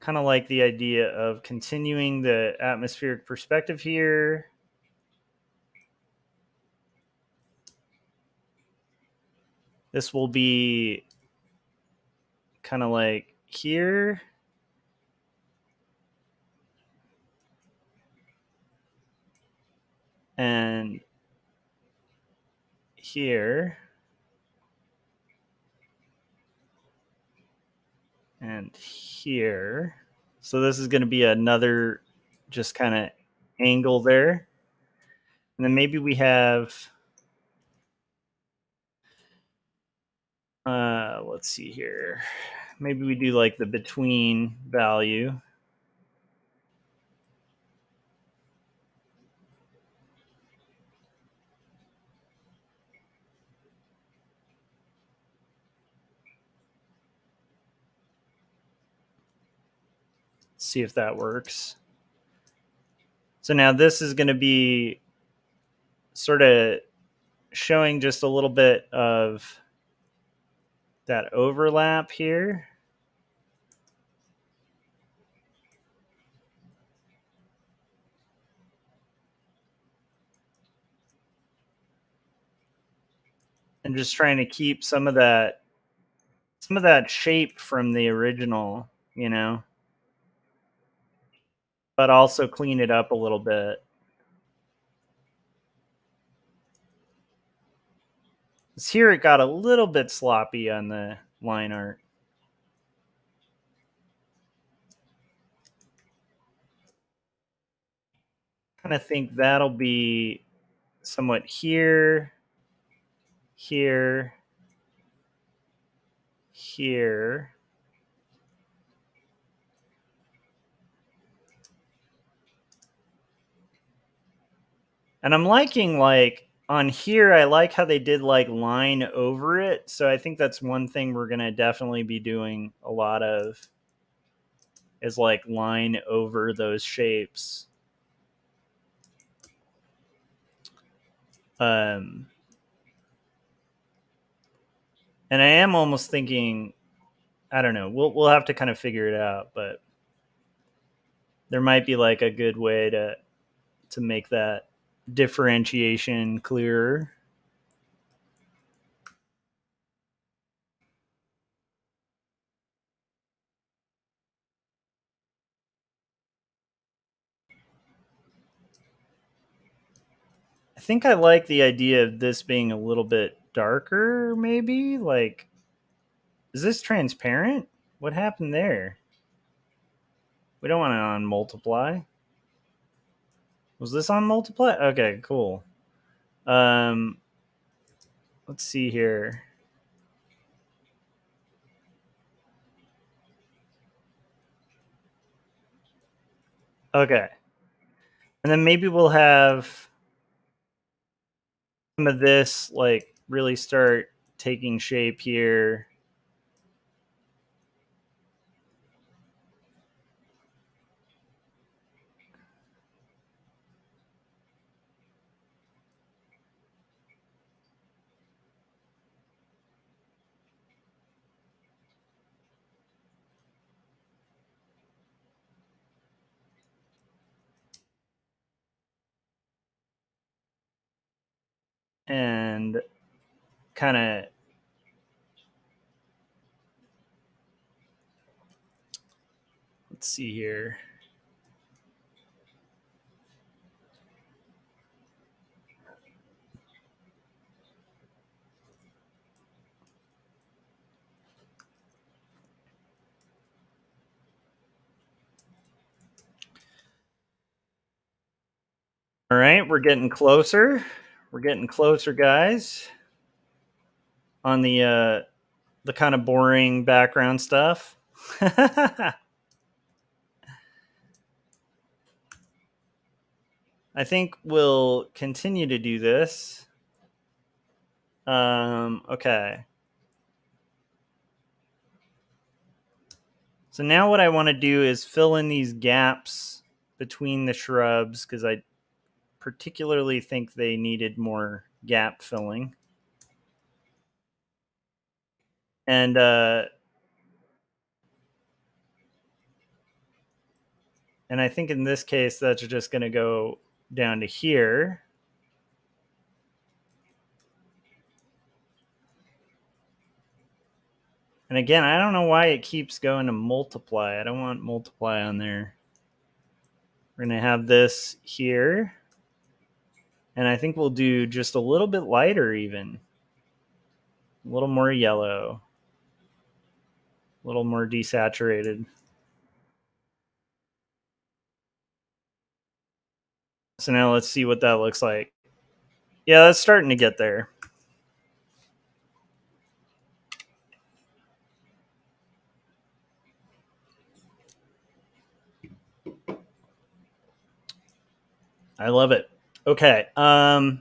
kind of like the idea of continuing the atmospheric perspective here. This will be kind of like here. And here. And here. So this is going to be another just kind of angle there. And then maybe we have, let's see here. Maybe we do like the between value. See if that works. So now this is going to be sort of showing just a little bit of that overlap here. And just trying to keep some of that shape from the original, you know, but also clean it up a little bit. Here it got a little bit sloppy on the line art. Kind of think that'll be somewhat here, here, here. And I'm liking, like, on here, I like how they did like line over it. So I think that's one thing we're going to definitely be doing a lot of, is like line over those shapes. And I am almost thinking, I don't know, we'll have to kind of figure it out, but there might be like a good way to make that differentiation clearer. I think I like the idea of this being a little bit darker, maybe. Like, is this transparent? What happened there? We don't want it on multiply. Was this on multiply? Okay, cool. Let's see here. Okay. And then maybe we'll have some of this like really start taking shape here. And kind of let's see here. All right, we're getting closer. We're getting closer, guys. On the kind of boring background stuff. I think we'll continue to do this. Okay. So now what I want to do is fill in these gaps between the shrubs because I particularly think they needed more gap filling. And I think in this case, that's just going to go down to here. And again, I don't know why it keeps going to multiply. I don't want multiply on there. We're going to have this here. And I think we'll do just a little bit lighter even. A little more yellow. A little more desaturated. So now let's see what that looks like. Yeah, that's starting to get there. I love it. Okay. Now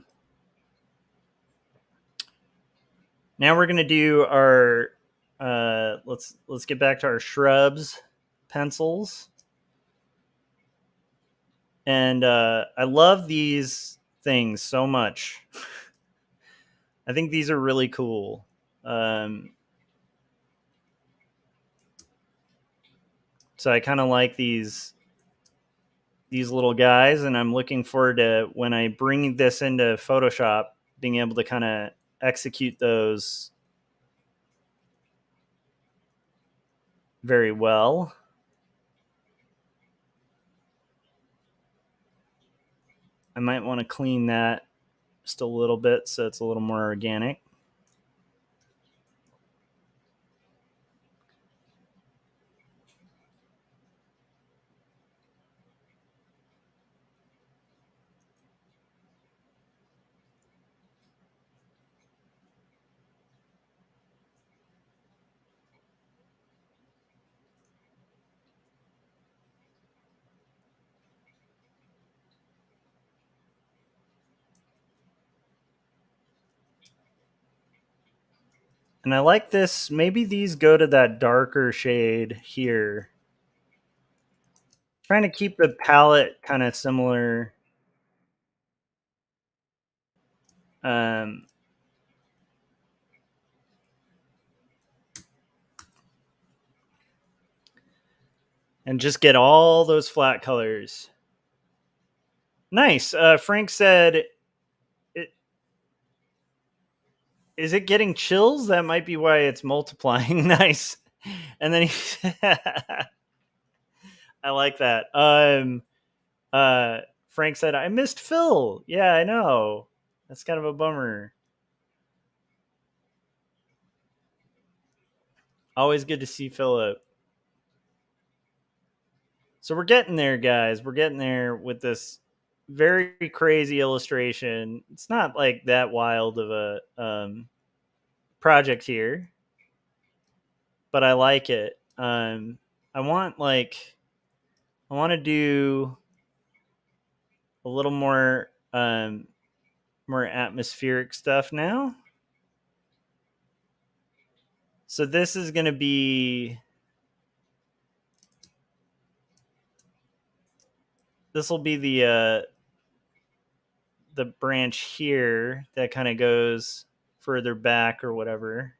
we're gonna do our let's get back to our shrubs pencils. And I love these things so much. I think these are really cool. So I kind of like these little guys, and I'm looking forward to when I bring this into Photoshop, being able to kind of execute those very well. I might want to clean that just a little bit so it's a little more organic. And I like this. Maybe these go to that darker shade here. Trying to keep the palette kind of similar. And just get all those flat colors. Nice. Frank said, is it getting chills? That might be why it's multiplying. Nice. And then he I like that. Frank said, I missed Phil. Yeah, I know. That's kind of a bummer. Always good to see Philip. So we're getting there, guys. We're getting there with this very crazy illustration. It's not like that wild of a project here, but I like it. I want to do a little more more atmospheric stuff now. So this is going to be, this will be the branch here that kind of goes further back or whatever.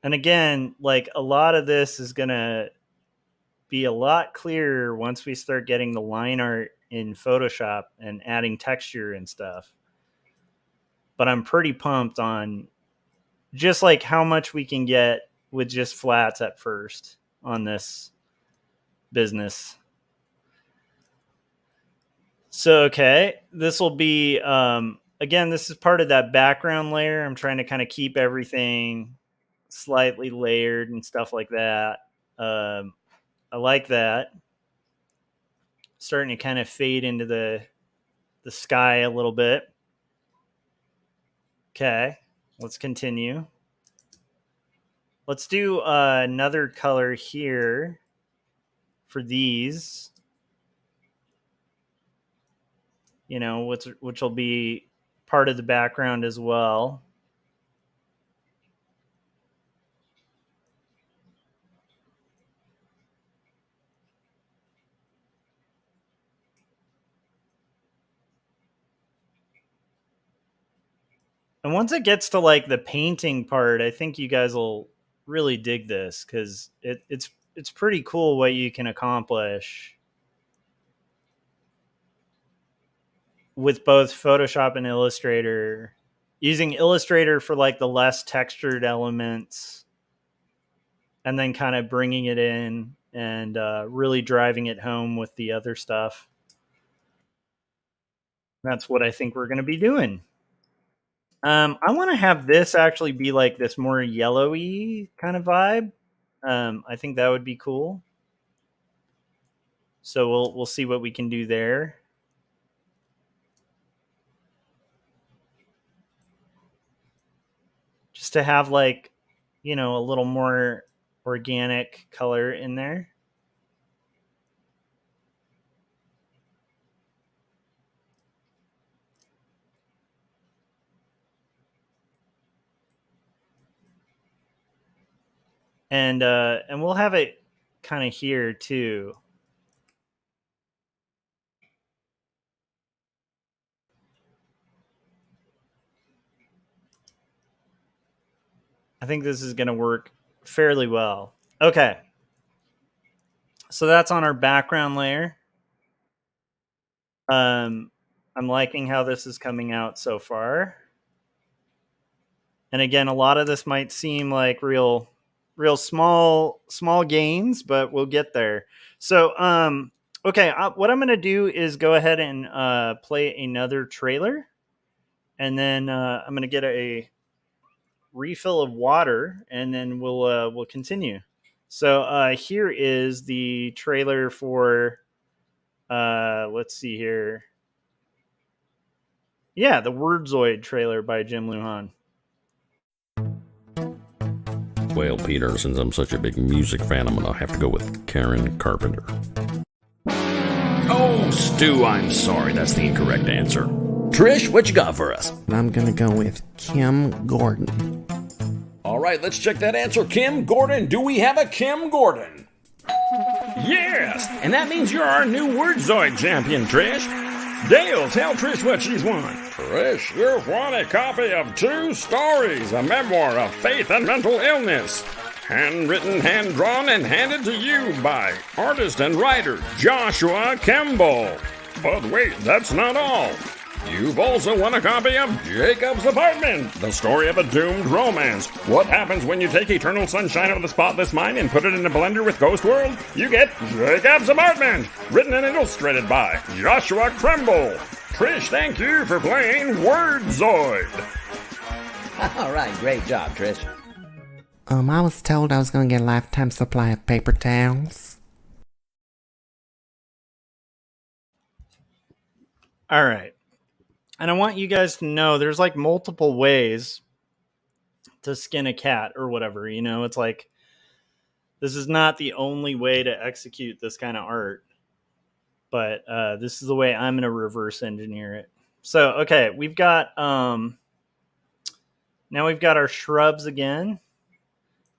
And again, like a lot of this is going to be a lot clearer once we start getting the line art in Photoshop and adding texture and stuff. But I'm pretty pumped on just like how much we can get with just flats at first on this business. So, okay, this will be, again, this is part of that background layer. I'm trying to kind of keep everything slightly layered and stuff like that. I like that. Starting to kind of fade into the sky a little bit. Okay, let's continue. Let's do another color here for these. You know, which will be part of the background as well. And once it gets to like the painting part, I think you guys will really dig this because it's pretty cool what you can accomplish with both Photoshop and Illustrator. Using Illustrator for like the less textured elements and then kind of bringing it in and really driving it home with the other stuff. That's what I think we're going to be doing. I want to have this actually be like this more yellowy kind of vibe. I think that would be cool. So we'll see what we can do there. Just to have like, you know, a little more organic color in there. And we'll have it kind of here too. I think this is going to work fairly well. Okay. So that's on our background layer. I'm liking how this is coming out so far. And again, a lot of this might seem like real small gains, but we'll get there. So, okay, what I'm going to do is go ahead and play another trailer. And then I'm going to get a refill of water, and then we'll continue. So here is the trailer for, let's see here. Yeah, the Wordzoid trailer by Jim Lujan. Well, Peter, since I'm such a big music fan, I'm gonna have to go with Karen Carpenter. Oh, Stu, I'm sorry. That's the incorrect answer. Trish, what you got for us? I'm gonna go with Kim Gordon. All right, let's check that answer. Kim Gordon. Do we have a Kim Gordon? Yes, and that means you're our new Wordzoid champion, Trish. Dale, tell Trish what she's won. Trish, you've won a copy of 2 stories, a memoir of faith and mental illness. Handwritten, hand-drawn, and handed to you by artist and writer Joshua Kemble. But wait, that's not all. You've also won a copy of Jacob's Apartment, the story of a doomed romance. What happens when you take Eternal Sunshine of the Spotless Mind and put it in a blender with Ghost World? You get Jacob's Apartment, written and illustrated by Joshua Kemble. Trish, thank you for playing Wordzoid. All right, great job, Trish. I was told I was gonna get a lifetime supply of paper towels. All right. And I want you guys to know there's like multiple ways to skin a cat or whatever. You know, it's like this is not the only way to execute this kind of art, but this is the way I'm going to reverse engineer it. So, okay, we've got now we've got our shrubs again,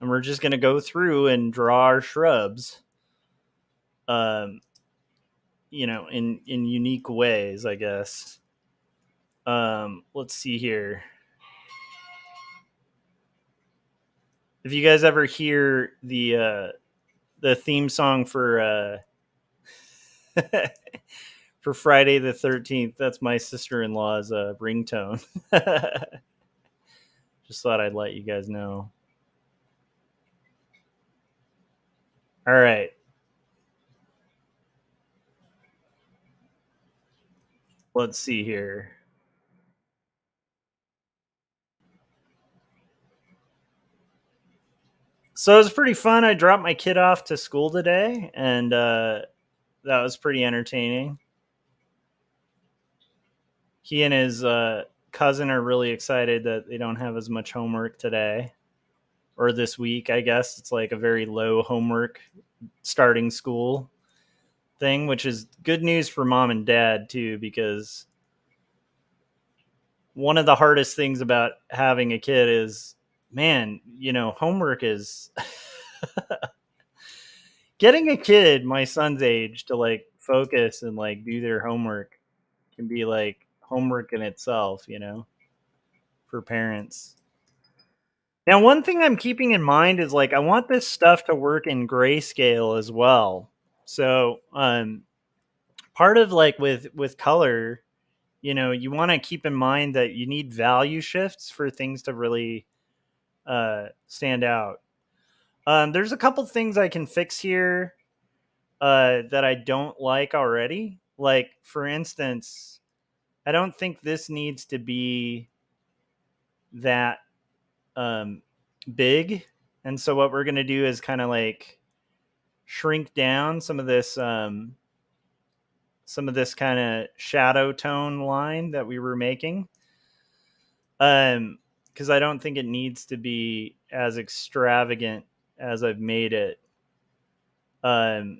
and we're just going to go through and draw our shrubs, you know, in unique ways, I guess. Let's see here. If you guys ever hear the theme song for for Friday the 13th, that's my sister-in-law's ringtone. Just thought I'd let you guys know. All right. Let's see here. So it was pretty fun. I dropped my kid off to school today, and that was pretty entertaining. He and his cousin are really excited that they don't have as much homework today or this week. I guess it's like a very low homework starting school thing, which is good news for mom and dad too, because one of the hardest things about having a kid is, man, you know, homework is getting a kid my son's age to like focus and like do their homework can be like homework in itself, you know, for parents. Now, one thing I'm keeping in mind is like I want this stuff to work in grayscale as well. So, part of like with color, you know, you want to keep in mind that you need value shifts for things to really stand out. There's a couple things I can fix here that I don't like already. Like, for instance, I don't think this needs to be that big. And so what we're going to do is kind of like shrink down some of this kind of shadow tone line that we were making. Because I don't think it needs to be as extravagant as I've made it. I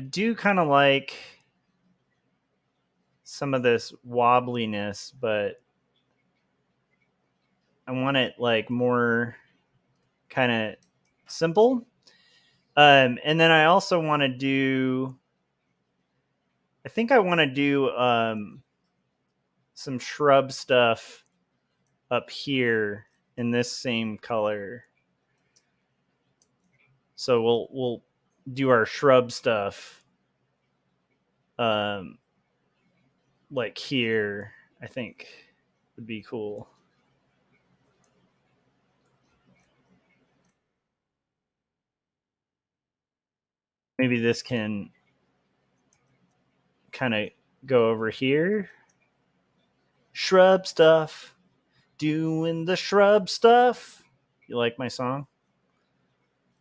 do kind of like some of this wobbliness, but I want it like more kind of simple. And then I also want to do, I think I want to do some shrub stuff up here in this same color. So we'll do our shrub stuff like here, I think would be cool. Maybe this can kind of go over here. Shrub stuff. Doing the shrub stuff. You like my song?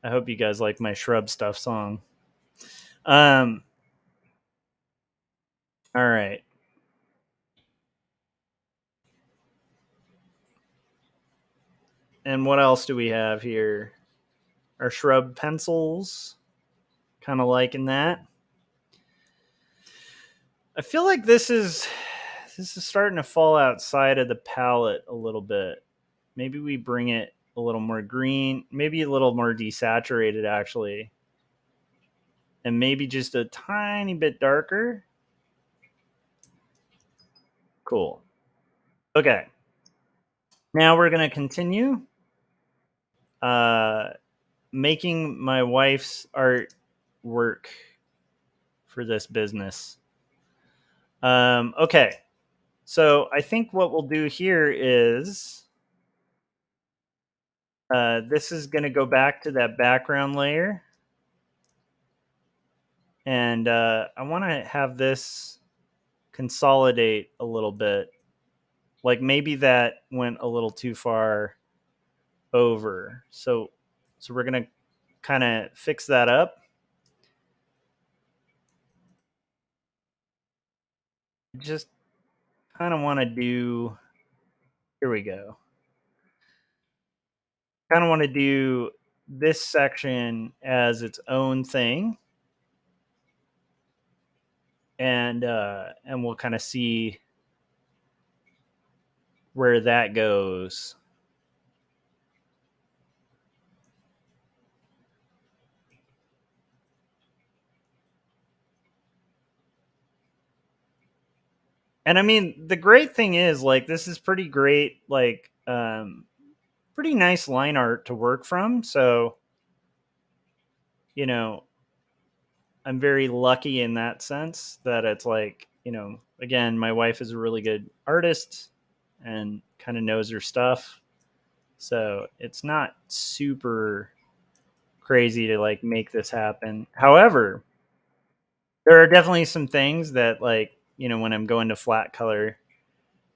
I hope you guys like my shrub stuff song. All right. And what else do we have here? Our shrub pencils. Kind of liking that. I feel like this is starting to fall outside of the palette a little bit. Maybe we bring it a little more green, maybe a little more desaturated actually. And maybe just a tiny bit darker. Cool. Okay. Now we're going to continue making my wife's art work for this business. Okay. So I think what we'll do here is this is going to go back to that background layer. And I want to have this consolidate a little bit. Like maybe that went a little too far over. So we're going to kind of fix that up. Just kind of want to do, here we go. Kind of want to do this section as its own thing. And we'll kind of see where that goes. And I mean, the great thing is, like, this is pretty great, like, pretty nice line art to work from. So, you know, I'm very lucky in that sense that it's like, you know, again, my wife is a really good artist and kind of knows her stuff. So it's not super crazy to like make this happen. However, there are definitely some things that, like, you know, when I'm going to flat color,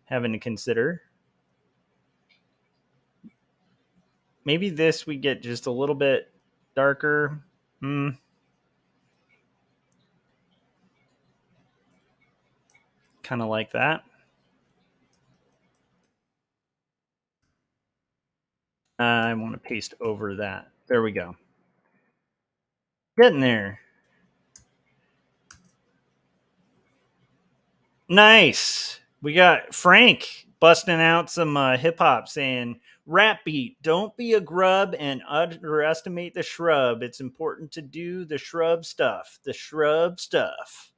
having to consider. Maybe this we get just a little bit darker. Kind of like that. I want to paste over that. There we go. Getting there. Nice. We got Frank busting out some hip hop saying, rap beat, don't be a grub and underestimate the shrub. It's important to do the shrub stuff. The shrub stuff.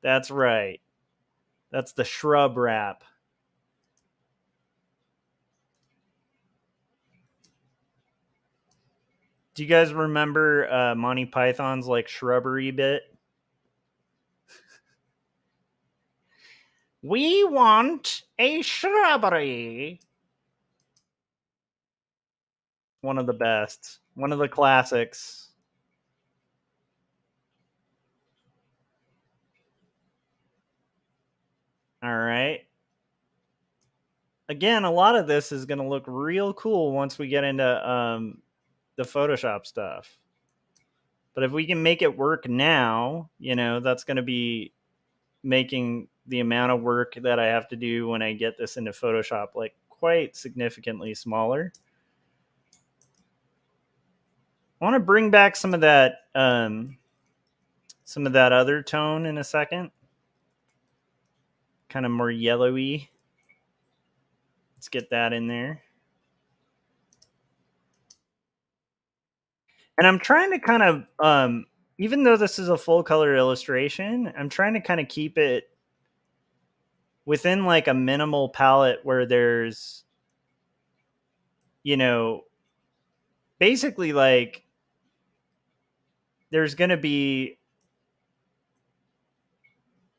That's right. That's the shrub rap. Do you guys remember Monty Python's like shrubbery bit? We want a shrubbery. One of the best. One of the classics. All right. Again, a lot of this is going to look real cool once we get into the Photoshop stuff. But if we can make it work now, you know, that's going to be making the amount of work that I have to do when I get this into Photoshop like quite significantly smaller. I want to bring back some of that other tone in a second. Kind of more yellowy. Let's get that in there. And I'm trying to kind of, even though this is a full color illustration, I'm trying to kind of keep it within like a minimal palette where there's, you know, basically like there's going to be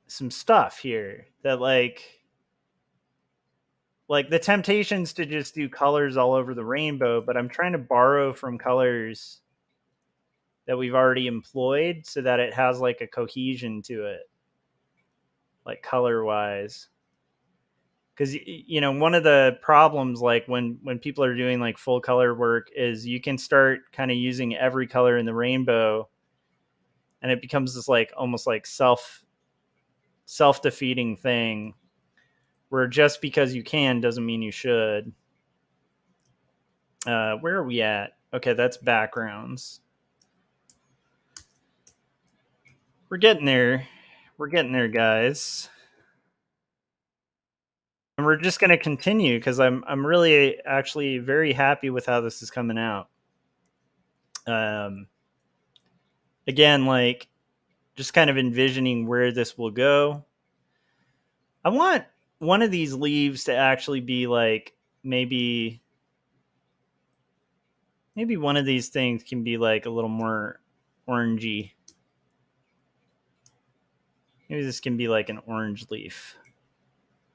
some stuff here that like the temptations to just do colors all over the rainbow, but I'm trying to borrow from colors that we've already employed so that it has like a cohesion to it, like color wise. Because, you know, one of the problems, like when people are doing like full color work, is you can start kind of using every color in the rainbow and it becomes this like almost like self-defeating thing where just because you can doesn't mean you should. Where are we at? Okay, that's backgrounds. We're getting there. We're getting there, guys. And we're just going to continue because I'm really actually very happy with how this is coming out. Again, like just kind of envisioning where this will go. I want one of these leaves to actually be like maybe one of these things can be like a little more orangey. Maybe this can be like an orange leaf.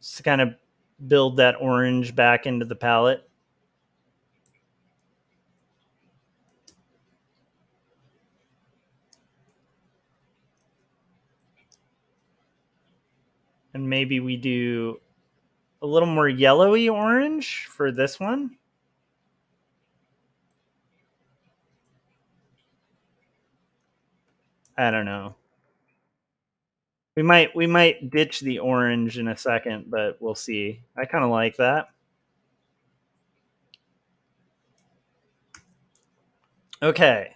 Just to kind of build that orange back into the palette. And maybe we do a little more yellowy orange for this one. I don't know. We might ditch the orange in a second, but we'll see. I kind of like that. Okay.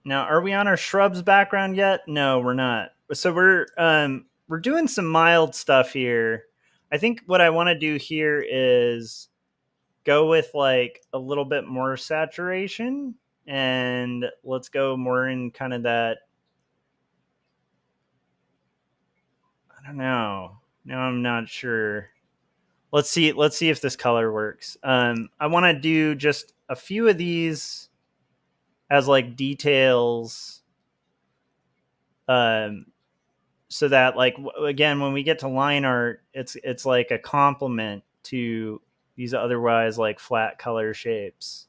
Now, are we on our shrubs background yet? No, we're not. So we're doing some mild stuff here. I think what I want to do here is go with like a little bit more saturation, and let's go more in kind of that. I don't know. Now I'm not sure. Let's see if this color works. I want to do just a few of these as like details, so that like again when we get to line art, it's like a complement to these otherwise like flat color shapes.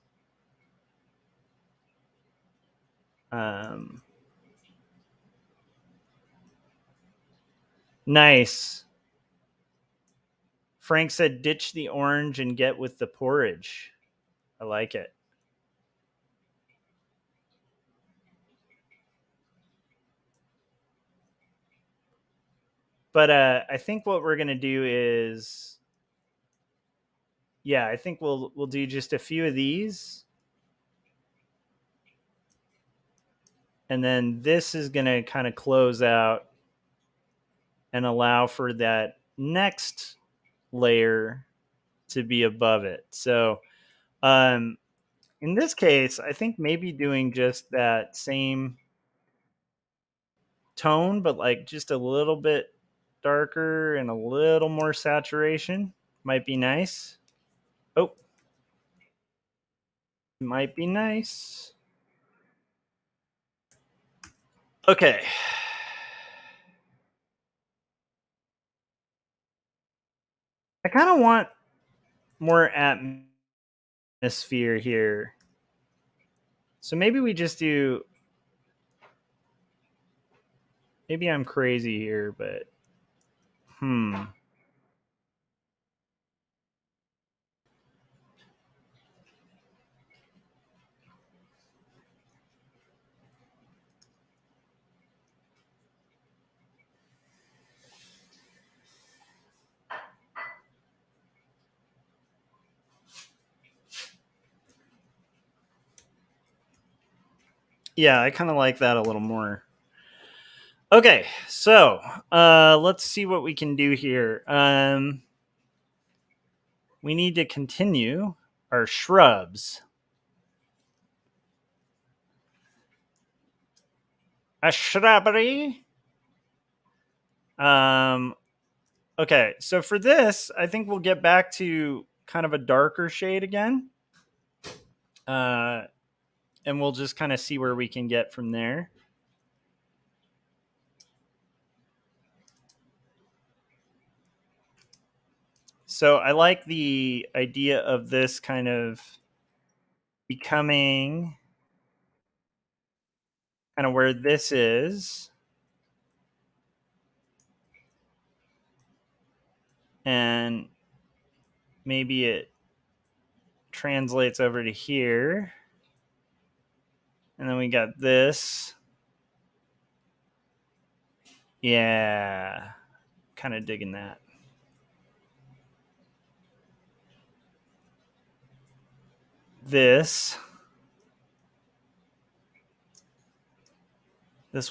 Nice. Frank said ditch the orange and get with the porridge. I like it. But I think what we're gonna do is, yeah, I think we'll do just a few of these, and then this is gonna kind of close out and allow for that next layer to be above it. So in this case, I think maybe doing just that same tone, but like just a little bit darker and a little more saturation might be nice. Oh, might be nice. Okay. I kind of want more atmosphere here. So maybe we just do. Maybe I'm crazy here, but yeah, I kind of like that a little more. Okay, so let's see what we can do here. We need to continue our shrubs. A shrubbery. Okay, so for this, I think we'll get back to kind of a darker shade again. And we'll just kind of see where we can get from there. So I like the idea of this kind of becoming kind of where this is. And maybe it translates over to here. And then we got this. Yeah, kind of digging that. This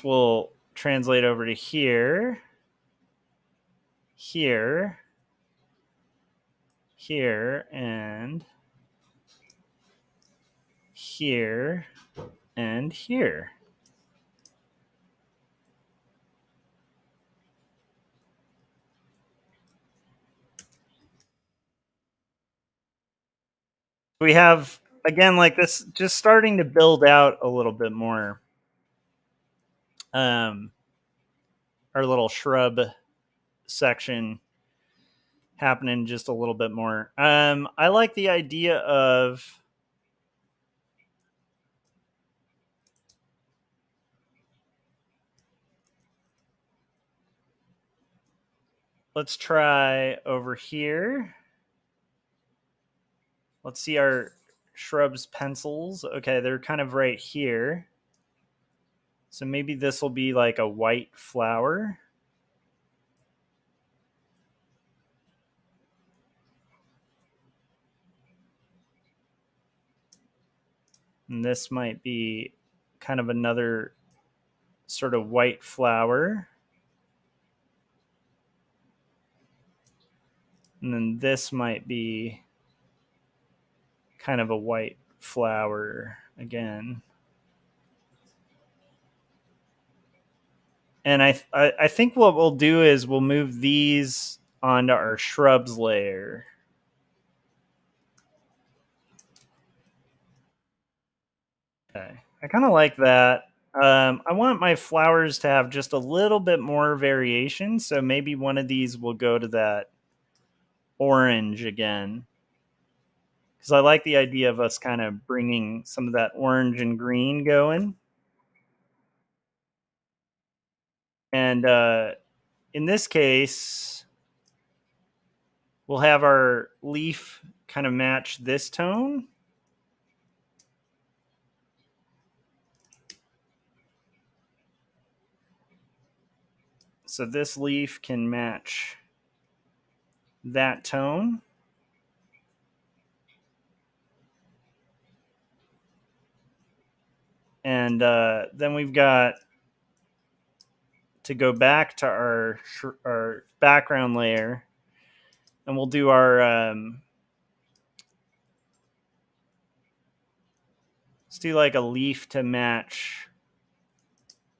will translate over to here, here, here, and here, and here. We have, again, like this, just starting to build out a little bit more. our little shrub section happening just a little bit more. I like the idea of let's try over here. Let's see our shrubs pencils. Okay, they're kind of right here. So maybe this will be like a white flower. And this might be kind of another sort of white flower. And then this might be kind of a white flower again. And I think what we'll do is we'll move these onto our shrubs layer. Okay, I kind of like that. I want my flowers to have just a little bit more variation, so maybe one of these will go to that orange again. Because I like the idea of us kind of bringing some of that orange and green going. And in this case, we'll have our leaf kind of match this tone. So this leaf can match that tone. And then we've got to go back to our background layer, and we'll do our let's do like a leaf to match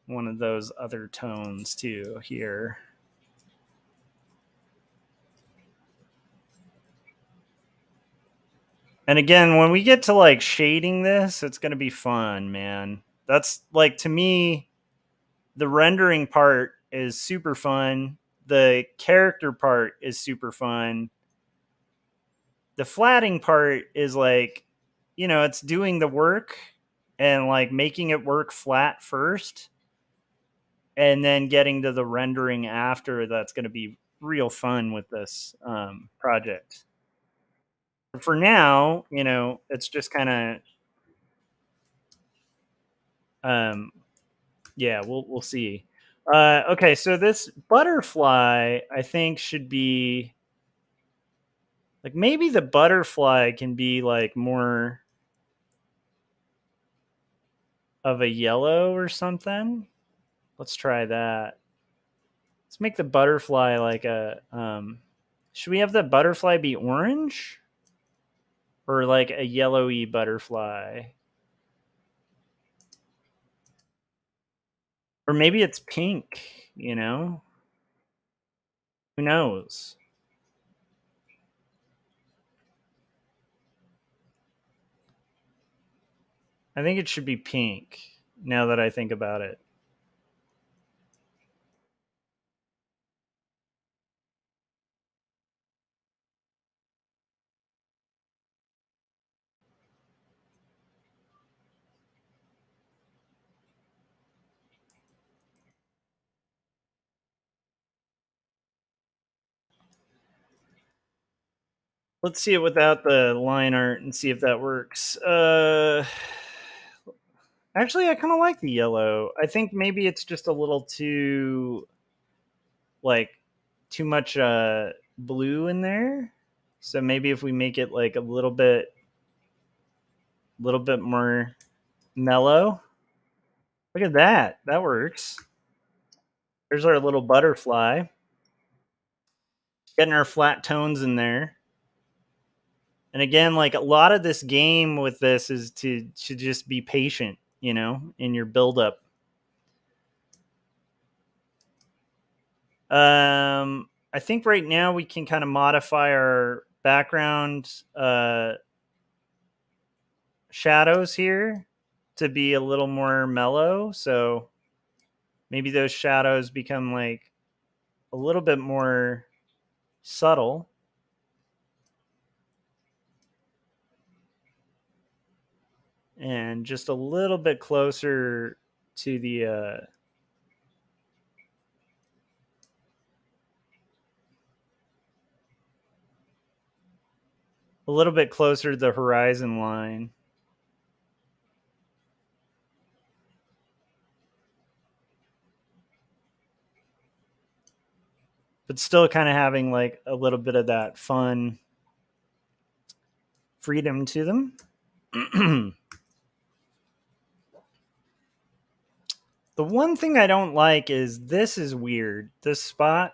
one of those other tones too here. And again, when we get to like shading this, it's going to be fun, man. That's like, to me, the rendering part is super fun. The character part is super fun. The flatting part is like, you know, it's doing the work and like making it work flat first and then getting to the rendering after. That's going to be real fun with this project. For now, you know, it's just kind of yeah, we'll see. Okay, so this butterfly I think should be like, maybe the butterfly can be like more of a yellow or something. Let's try that. Let's make the butterfly like a should we have the butterfly be orange? Or like a yellowy butterfly? Or maybe it's pink, you know? Who knows? I think it should be pink now that I think about it. Let's see it without the line art and see if that works. Actually, I kind of like the yellow. I think maybe it's just a little too, like, too much blue in there. So maybe if we make it like a little bit more mellow. Look at that. That works. There's our little butterfly. Getting our flat tones in there. And again, like, a lot of this game with this is to just be patient, you know, in your buildup. I think right now we can kind of modify our background shadows here to be a little more mellow. So maybe those shadows become like a little bit more subtle. And just a little bit closer to the a little bit closer to the horizon line. But still kind of having like a little bit of that fun freedom to them. The one thing I don't like is this is weird. This spot,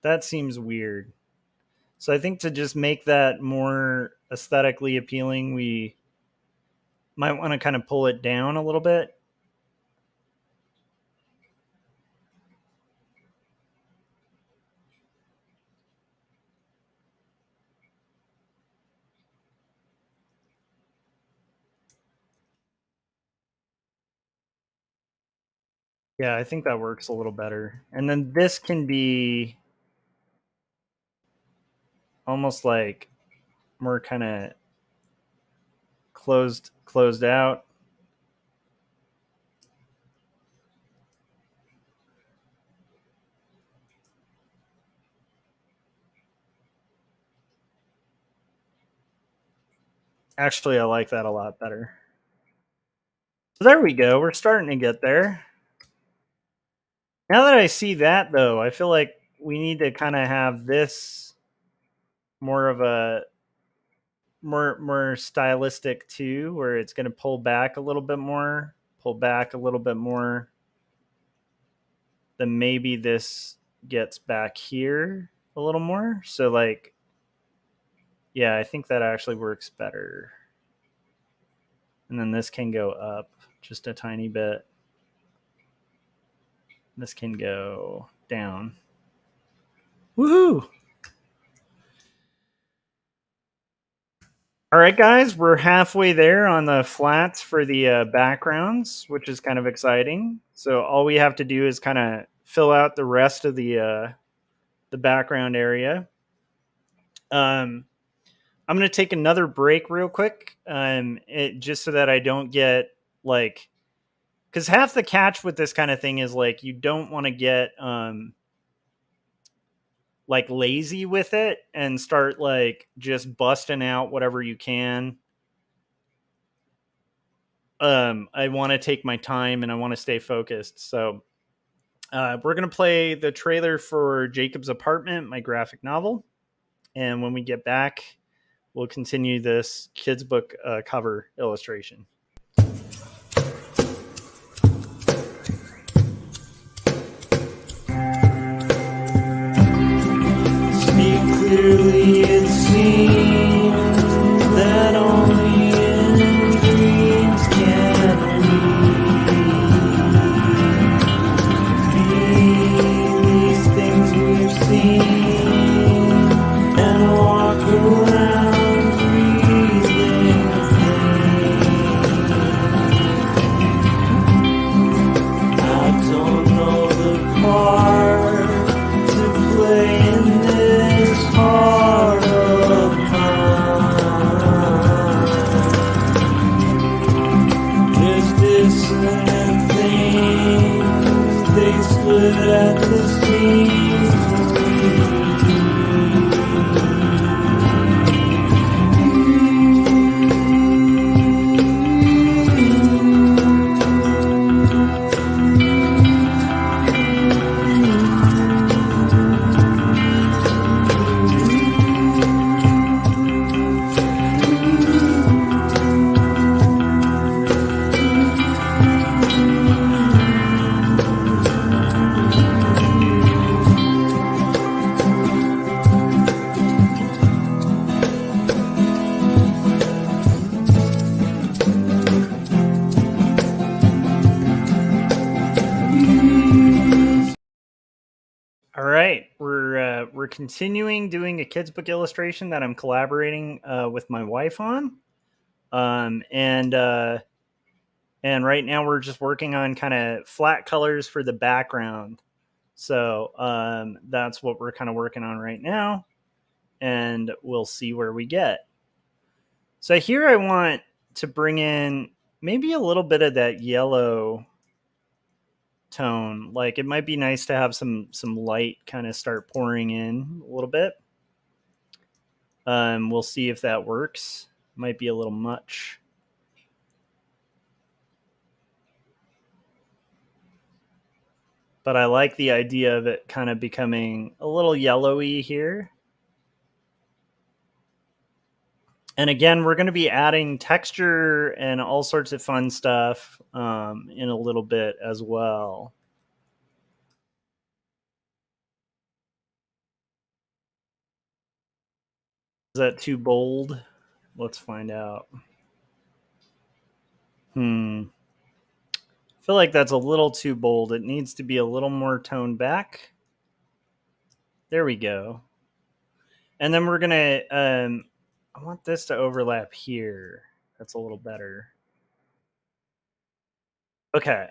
that seems weird. So I think to just make that more aesthetically appealing, we might want to kind of pull it down a little bit. Yeah, I think that works a little better. And then this can be almost like more kind of closed out. Actually, I like that a lot better. So there we go. We're starting to get there. Now that I see that, though, I feel like we need to kind of have this more of a more stylistic too, where it's going to pull back a little bit more, then maybe this gets back here a little more. So like, yeah, I think that actually works better. And then this can go up just a tiny bit. This can go down. Woohoo! All right, guys, we're halfway there on the flats for the backgrounds, which is kind of exciting. So all we have to do is kind of fill out the rest of the background area. I'm going to take another break real quick, just so that I don't get like, because half the catch with this kind of thing is like you don't want to get like lazy with it and start like just busting out whatever you can. I want to take my time and I want to stay focused. So we're going to play the trailer for Jacob's Apartment, my graphic novel. And when we get back, we'll continue this kids book cover illustration. Speak clearly, it seems that only in dreams can we these things we've seen and walk around breathing I don't know the part to play in this heart of mine. There's dissonant things, they split at the seams. All right, we're continuing doing a kids book illustration that I'm collaborating with my wife on, and And right now we're just working on kind of flat colors for the background. So that's what we're kind of working on right now. And we'll see where we get. So here I want to bring in maybe a little bit of that yellow tone. Like it might be nice to have some light kind of start pouring in a little bit. We'll see if that works. Might be a little much. But I like the idea of it kind of becoming a little yellowy here. And again, we're going to be adding texture and all sorts of fun stuff in a little bit as well. Is that too bold? Let's find out. I feel like that's a little too bold. It needs to be a little more toned back. There we go. And then we're going to, I want this to overlap here. That's a little better. Okay.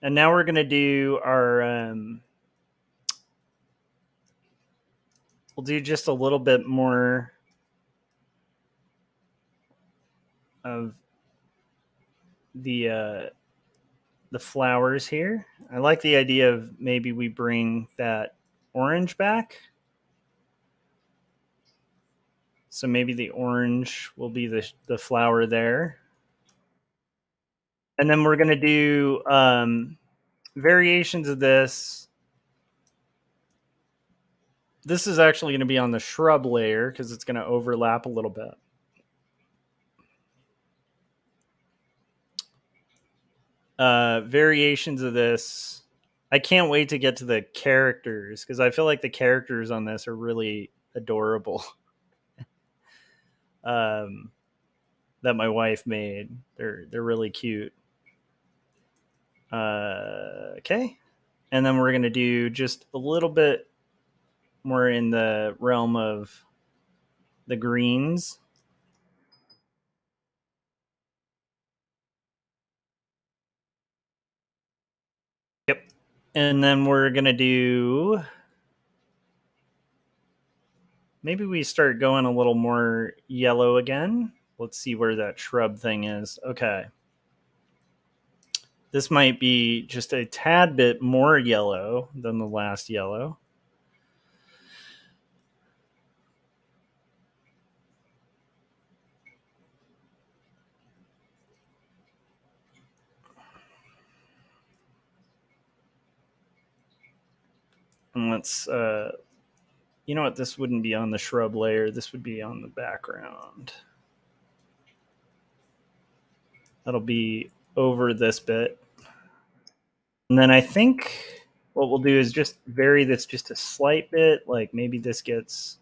And now we're going to do our, we'll do just a little bit more of the flowers here. I like the idea of maybe we bring that orange back. So maybe the orange will be the flower there. And then we're going to do variations of this. This is actually going to be on the shrub layer because it's going to overlap a little bit. Variations of this. I can't wait to get to the characters because I feel like the characters on this are really adorable. That my wife made. They're really cute. Okay. And then we're going to do just a little bit more in the realm of the greens. Yep. And then we're going to do, maybe we start going a little more yellow again. Let's see where that shrub thing is. Okay. This might be just a tad bit more yellow than the last yellow. And let's, you know what? This wouldn't be on the shrub layer. This would be on the background. That'll be over this bit. And then I think what we'll do is just vary this just a slight bit. Like maybe this gets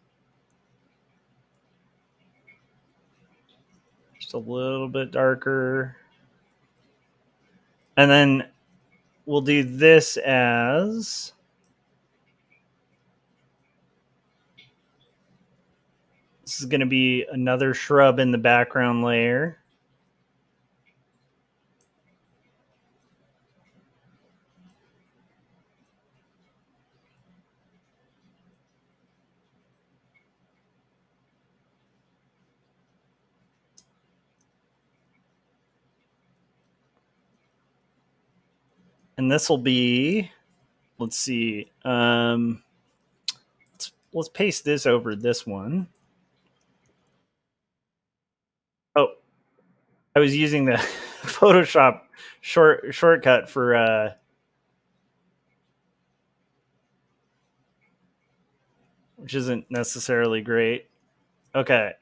just a little bit darker. And then we'll do this as this is going to be another shrub in the background layer. And this will be, let's see, let's paste this over this one. Oh, I was using the Photoshop shortcut for which isn't necessarily great. Okay.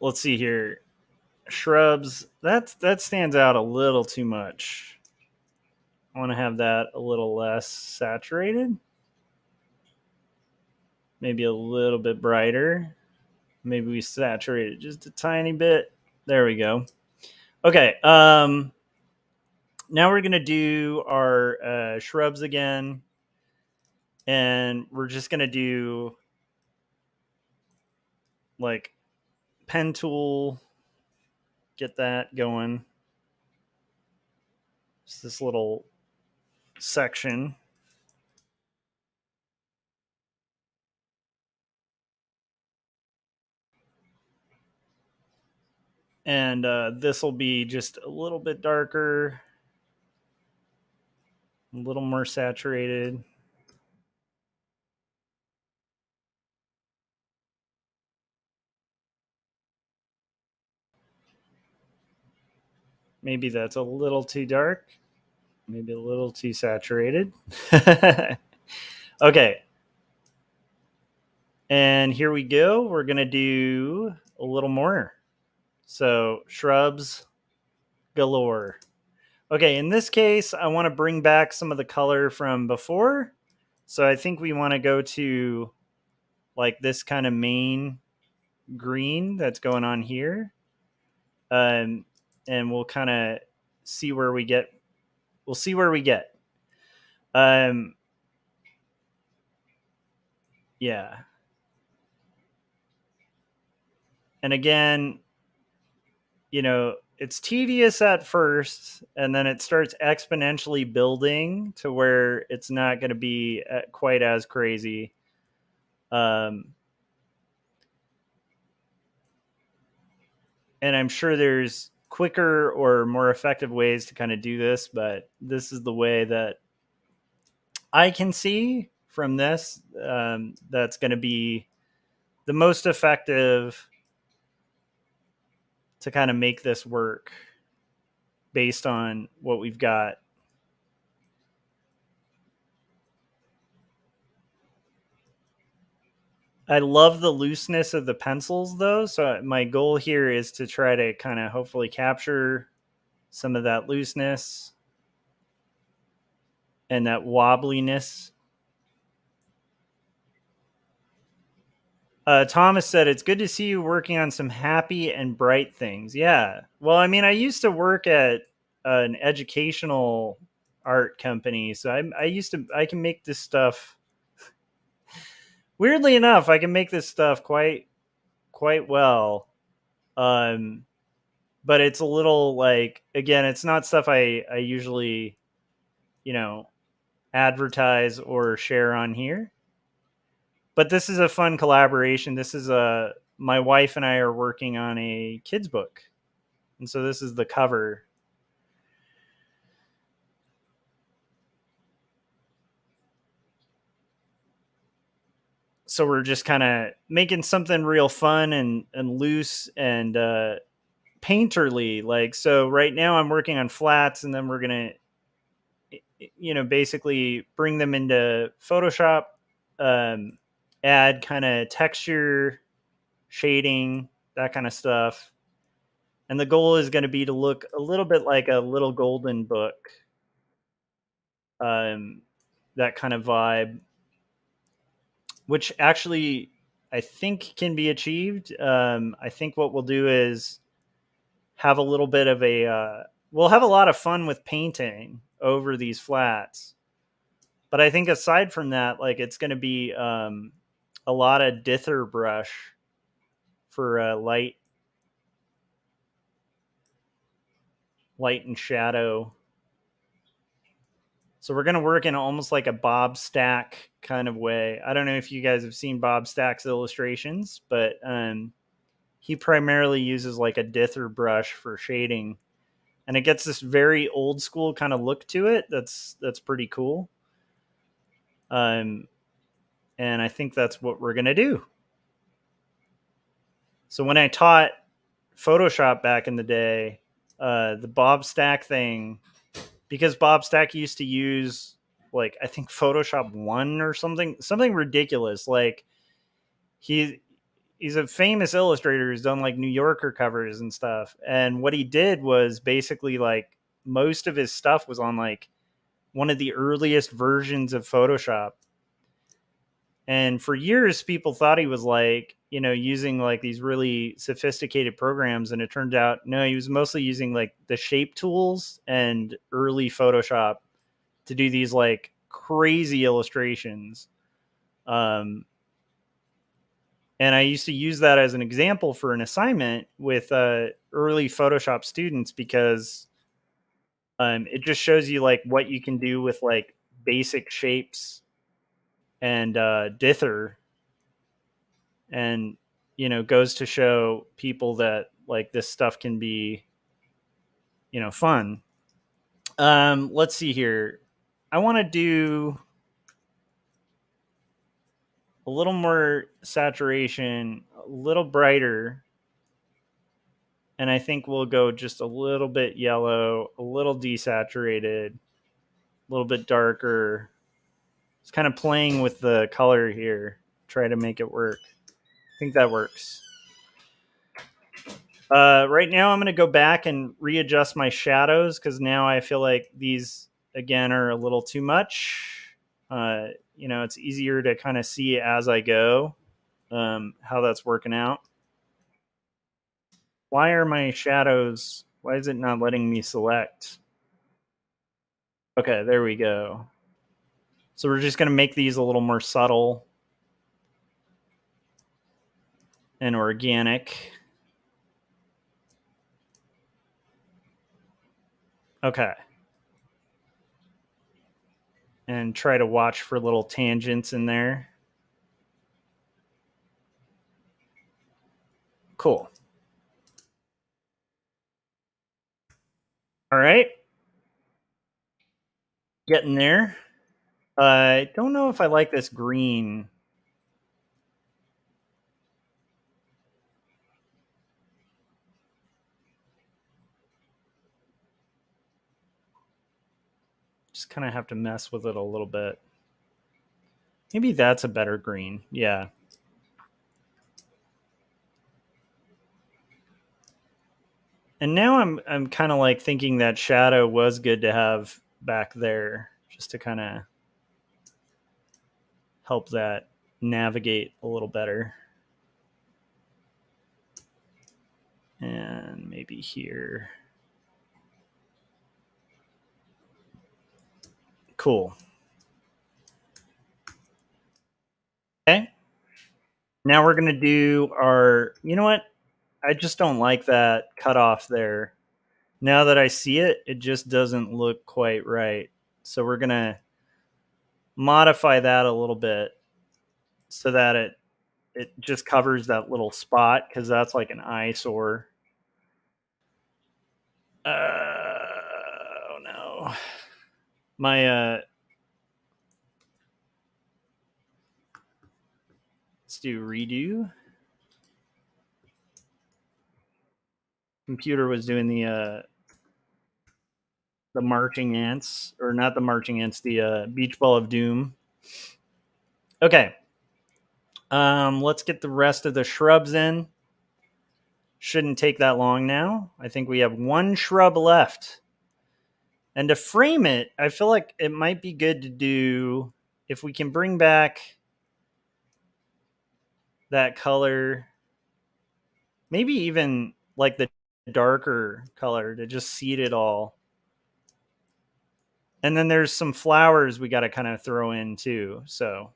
Let's see here. Shrubs, that stands out a little too much. I want to have that a little less saturated. Maybe a little bit brighter. Maybe we saturate it just a tiny bit. There we go. Okay. Now we're going to do our shrubs again. And we're just going to do like pen tool get that going. Just this little section. And this will be just a little bit darker, a little more saturated. Maybe that's a little too dark. Maybe a little too saturated. Okay. And here we go. We're going to do a little more. So shrubs galore. Okay, in this case, I want to bring back some of the color from before. So I think we want to go to like this kind of main green that's going on here. And we'll kind of see where we get. We'll see where we get. Yeah. And again, you know, it's tedious at first, and then it starts exponentially building to where it's not going to be quite as crazy. And I'm sure there's quicker or more effective ways to kind of do this, but this is the way that I can see from this that's going to be the most effective to kind of make this work based on what we've got. I love the looseness of the pencils though. So my goal here is to try to kind of hopefully capture some of that looseness and that wobbliness. Thomas said, it's good to see you working on some happy and bright things. Yeah. Well, I mean, I used to work at an educational art company. So I can make this stuff. Weirdly enough, I can make this stuff quite well. But it's a little like, again, it's not stuff I usually, you know, advertise or share on here. But this is a fun collaboration. This is my wife and I are working on a kids book. And so this is the cover. So we're just kind of making something real fun and loose and painterly. Like, so right now I'm working on flats, and then we're going to, you know, basically bring them into Photoshop, add kind of texture, shading, that kind of stuff. And the goal is going to be to look a little bit like a little golden book. That kind of vibe, which actually I think can be achieved. I think what we'll do is have a little bit of a, we'll have a lot of fun with painting over these flats. But I think aside from that, like it's going to be a lot of dither brush for light and shadow. So we're going to work in almost like a Bob Stack kind of way. I don't know if you guys have seen Bob Stack's illustrations, but he primarily uses like a dither brush for shading. And it gets this very old school kind of look to it. That's pretty cool. And I think that's what we're going to do. So when I taught Photoshop back in the day, the Bob Stack thing, because Bob Stack used to use like, I think Photoshop 1 or something ridiculous. Like he's a famous illustrator who's done like New Yorker covers and stuff. And what he did was basically like most of his stuff was on like one of the earliest versions of Photoshop. And for years, people thought he was like, you know, using like these really sophisticated programs. And it turned out, no, he was mostly using like the shape tools and early Photoshop to do these like crazy illustrations. And And I used to use that as an example for an assignment with early Photoshop students because it just shows you like what you can do with like basic shapes and dither, and goes to show people that like this stuff can be fun. Let's see here. I want to do a little more saturation, a little brighter, and I think we'll go just a little bit yellow, a little desaturated, a little bit darker. It's kind of playing with the color here, try to make it work. I think that works. Right now I'm going to go back and readjust my shadows because now I feel like these again are a little too much. It's easier to kind of see as I go how that's working out. Why are my shadows, why is it not letting me select? Okay, there we go. So we're just going to make these a little more subtle and organic. Okay. And try to watch for little tangents in there. Cool. All right. Getting there. I don't know if I like this green. Just kind of have to mess with it a little bit. Maybe that's a better green. Yeah. And now I'm kind of like thinking that shadow was good to have back there just to kind of help that navigate a little better. And maybe here. Cool. Okay. Now we're going to do our, you know what? I just don't like that cutoff there. Now that I see it, it just doesn't look quite right. So we're going to modify that a little bit so that it just covers that little spot because that's like an eyesore. Oh no. My let's do redo. Computer was doing the marching ants, or not the marching ants, the beach ball of doom. Okay. Let's get the rest of the shrubs in. Shouldn't take that long now. I think we have one shrub left. And to frame it, I feel like it might be good to do, if we can bring back that color, maybe even like the darker color to just seed it all. And then there's some flowers we got to kind of throw in too. So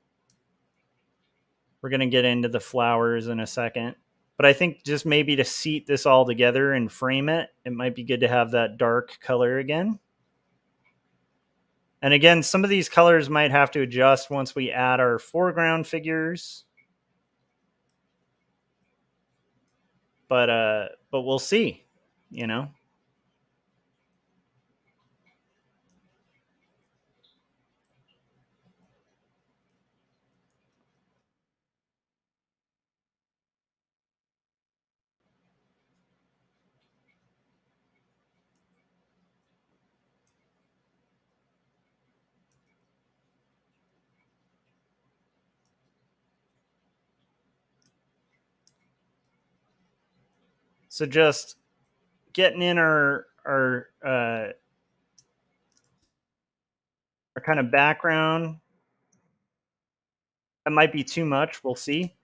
we're going to get into the flowers in a second. But I think just maybe to seat this all together and frame it, it might be good to have that dark color again. And again, some of these colors might have to adjust once we add our foreground figures. But we'll see, you know. So just getting in our kind of background. That might be too much. We'll see.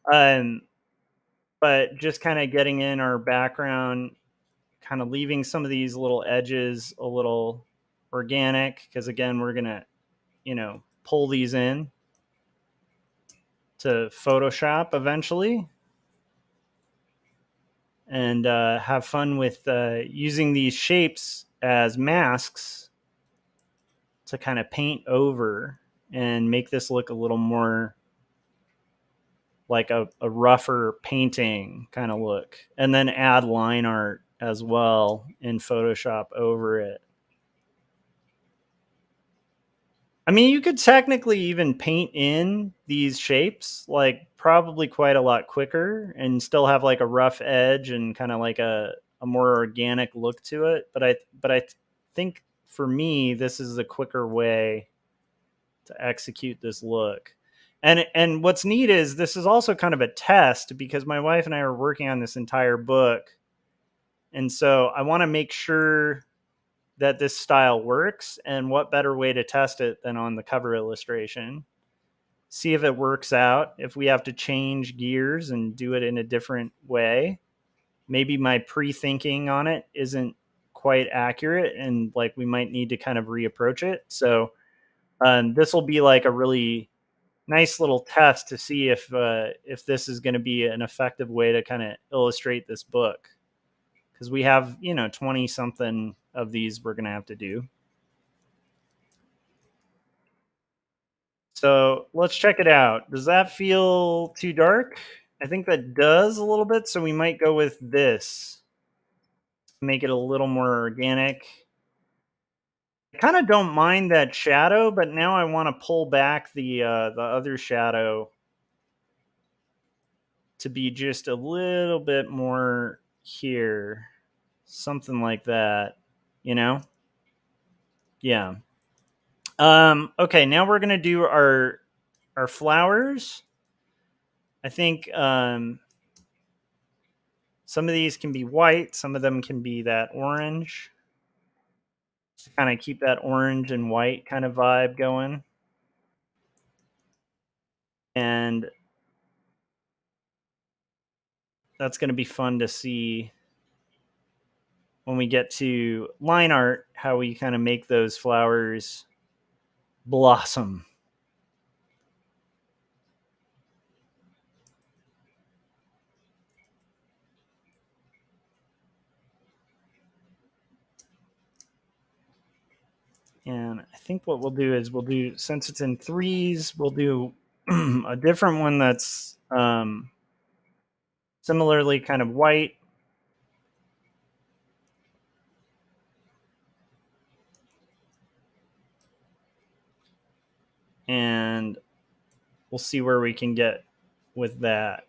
But just kind of getting in our background, kind of leaving some of these little edges a little organic, because again, we're gonna, pull these in to Photoshop eventually and have fun with using these shapes as masks to kind of paint over and make this look a little more like a rougher painting kind of look, and then add line art as well in Photoshop over it. I mean, you could technically even paint in these shapes like probably quite a lot quicker and still have like a rough edge and kind of like a more organic look to it. But I think for me, this is a quicker way to execute this look. And what's neat is this is also kind of a test because my wife and I are working on this entire book. And so I want to make sure that this style works, and what better way to test it than on the cover illustration. See if it works out. If we have to change gears and do it in a different way, maybe my pre-thinking on it isn't quite accurate and like we might need to kind of reapproach it. So this will be like a really nice little test to see if this is going to be an effective way to kind of illustrate this book, because we have 20 something of these we're going to have to do. So let's check it out. Does that feel too dark? I think that does a little bit, so we might go with this. Make it a little more organic. I kind of don't mind that shadow, but now I want to pull back the other shadow to be just a little bit more here. Something like that, Yeah. Okay, now we're gonna do our flowers. I think some of these can be white, some of them can be that orange. Just kind of keep that orange and white kind of vibe going. And that's going to be fun to see when we get to line art, how we kind of make those flowers blossom. And I think what we'll do is since it's in threes, we'll do a different one that's similarly kind of white. And we'll see where we can get with that.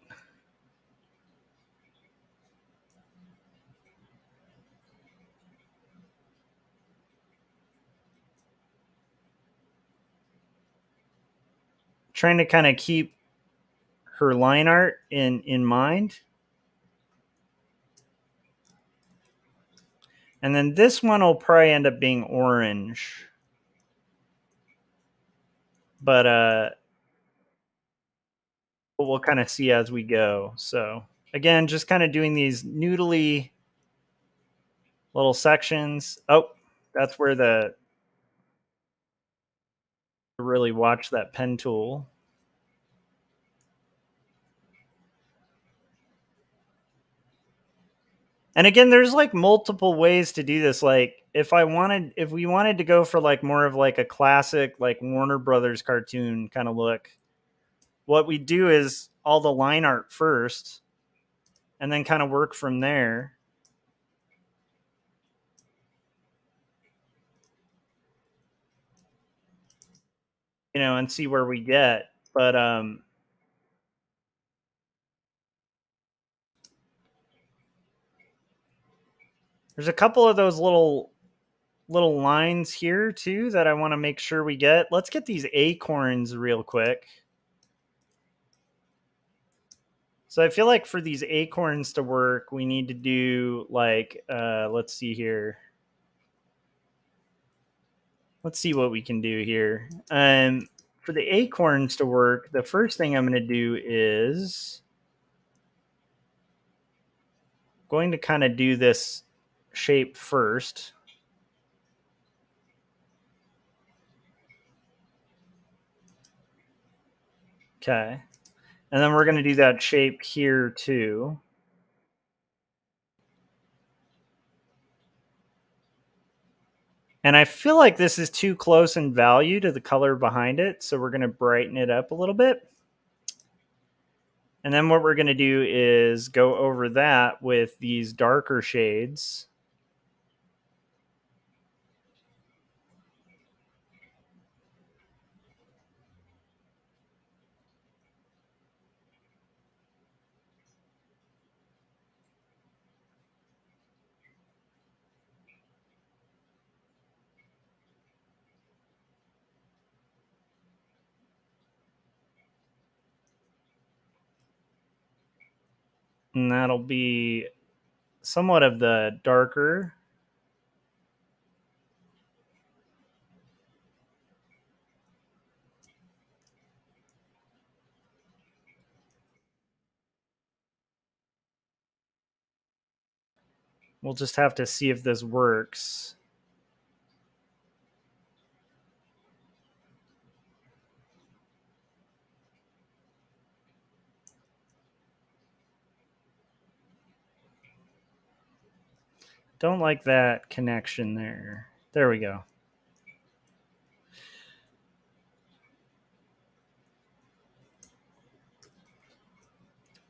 Trying to kind of keep her line art in mind. And then this one will probably end up being orange. But we'll kind of see as we go. So again, just kind of doing these noodly little sections. Oh, that's where the really watch that pen tool. And again, there's like multiple ways to do this. Like if we wanted to go for like more of like a classic like Warner Brothers cartoon kind of look, what we do is all the line art first and then kind of work from there. And see where we get. But there's a couple of those little lines here too that I want to make sure we get. Let's get these acorns real quick. So I feel like for these acorns to work, we need to do like, let's see here. Let's see what we can do here. For the acorns to work, the first thing I'm going to do is going to kind of do this shape first. Okay. And then we're going to do that shape here too. And I feel like this is too close in value to the color behind it, so we're going to brighten it up a little bit. And then what we're going to do is go over that with these darker shades. And that'll be somewhat of the darker. We'll just have to see if this works. Don't like that connection there. There we go.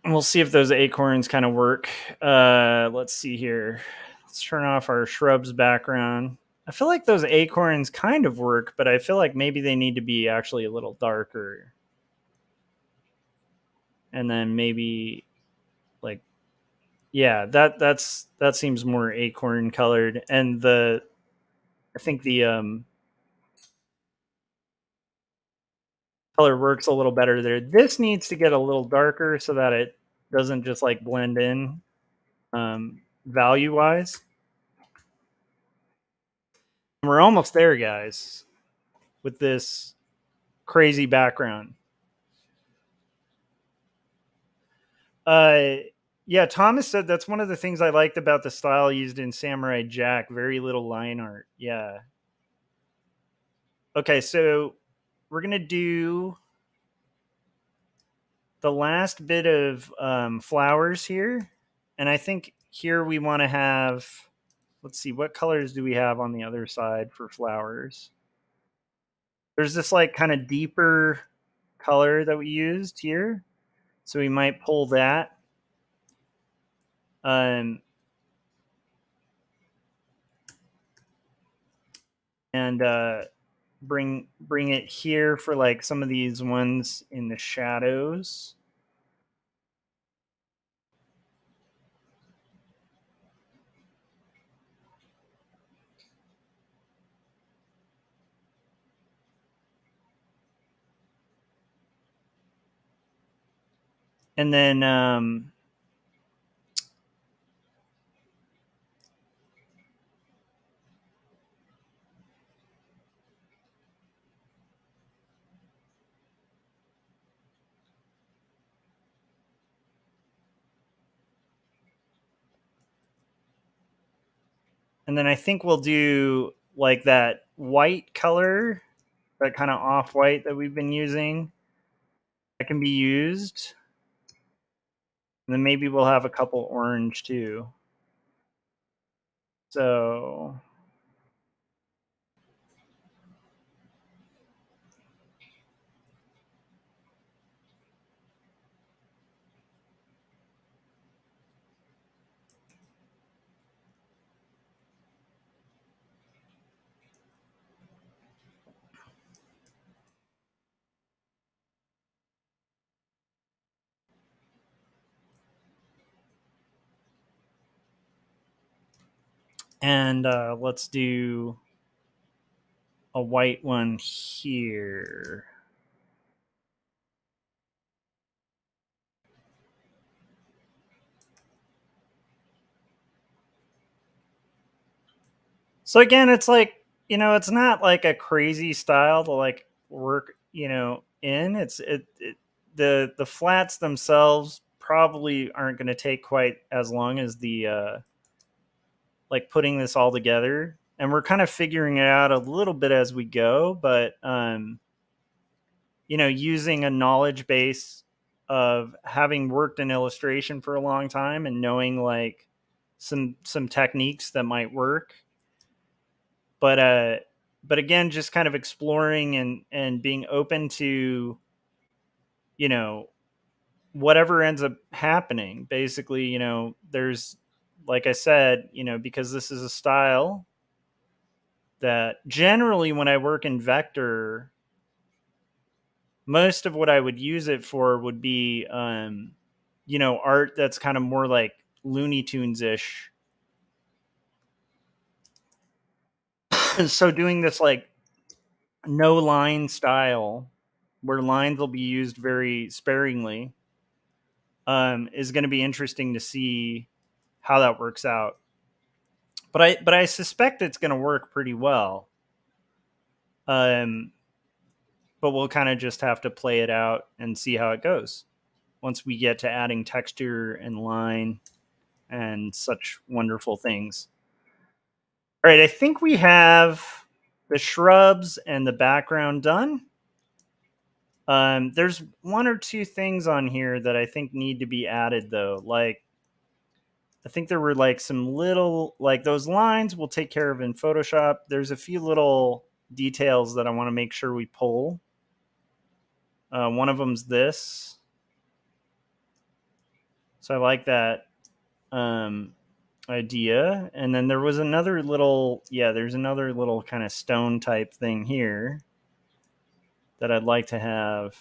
And we'll see if those acorns kind of work. Let's see here. Let's turn off our shrubs background. I feel like those acorns kind of work, but I feel like maybe they need to be actually a little darker. And then maybe like, yeah, that seems more acorn colored. And I think the color works a little better there. This needs to get a little darker so that it doesn't just like blend in value wise. We're almost there, guys, with this crazy background. Yeah, Thomas said that's one of the things I liked about the style used in Samurai Jack. Very little line art. Yeah. Okay, so we're going to do the last bit of flowers here. And I think here we want to have, let's see, what colors do we have on the other side for flowers? There's this like kind of deeper color that we used here. So we might pull that. And bring it here for like some of these ones in the shadows. And then I think we'll do like that white color, that kind of off-white that we've been using. That can be used. And then maybe we'll have a couple orange too. So and let's do a white one here. So again, it's like, it's not like a crazy style to like work, in. The flats themselves probably aren't going to take quite as long as the like putting this all together. And we're kind of figuring it out a little bit as we go, but using a knowledge base of having worked in illustration for a long time and knowing like some techniques that might work. But again, just kind of exploring and being open to, you know, whatever ends up happening. Basically, you know, there's, like I said, you know, because this is a style that generally when I work in vector, most of what I would use it for would be, you know, art that's kind of more like Looney Tunes-ish. So doing this like no line style where lines will be used very sparingly is going to be interesting to see how that works out. But I suspect it's going to work pretty well. But we'll kind of just have to play it out and see how it goes once we get to adding texture and line and such wonderful things. All right, I think we have the shrubs and the background done. There's one or two things on here that I think need to be added, though. Like, I think there were like some little, like those lines we'll take care of in Photoshop. There's a few little details that I want to make sure we pull. One of them's this. So I like that idea. And then there was another little, there's another little kind of stone type thing here that I'd like to have.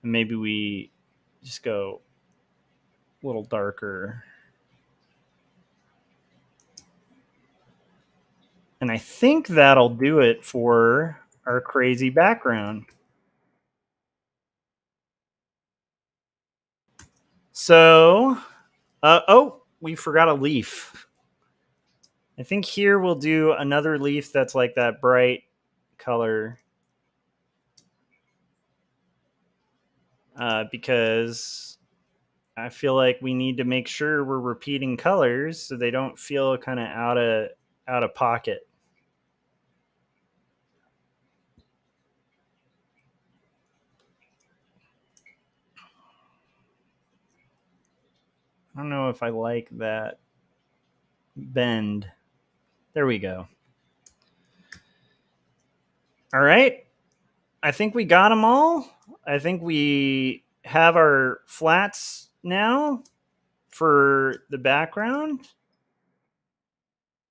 Maybe we just go a little darker. And I think that'll do it for our crazy background. So, oh, we forgot a leaf. I think here we'll do another leaf that's like that bright color. Because I feel like we need to make sure we're repeating colors so they don't feel kind of out of pocket. I don't know if I like that bend. There we go. All right. I think we got them all. I think we have our flats now for the background.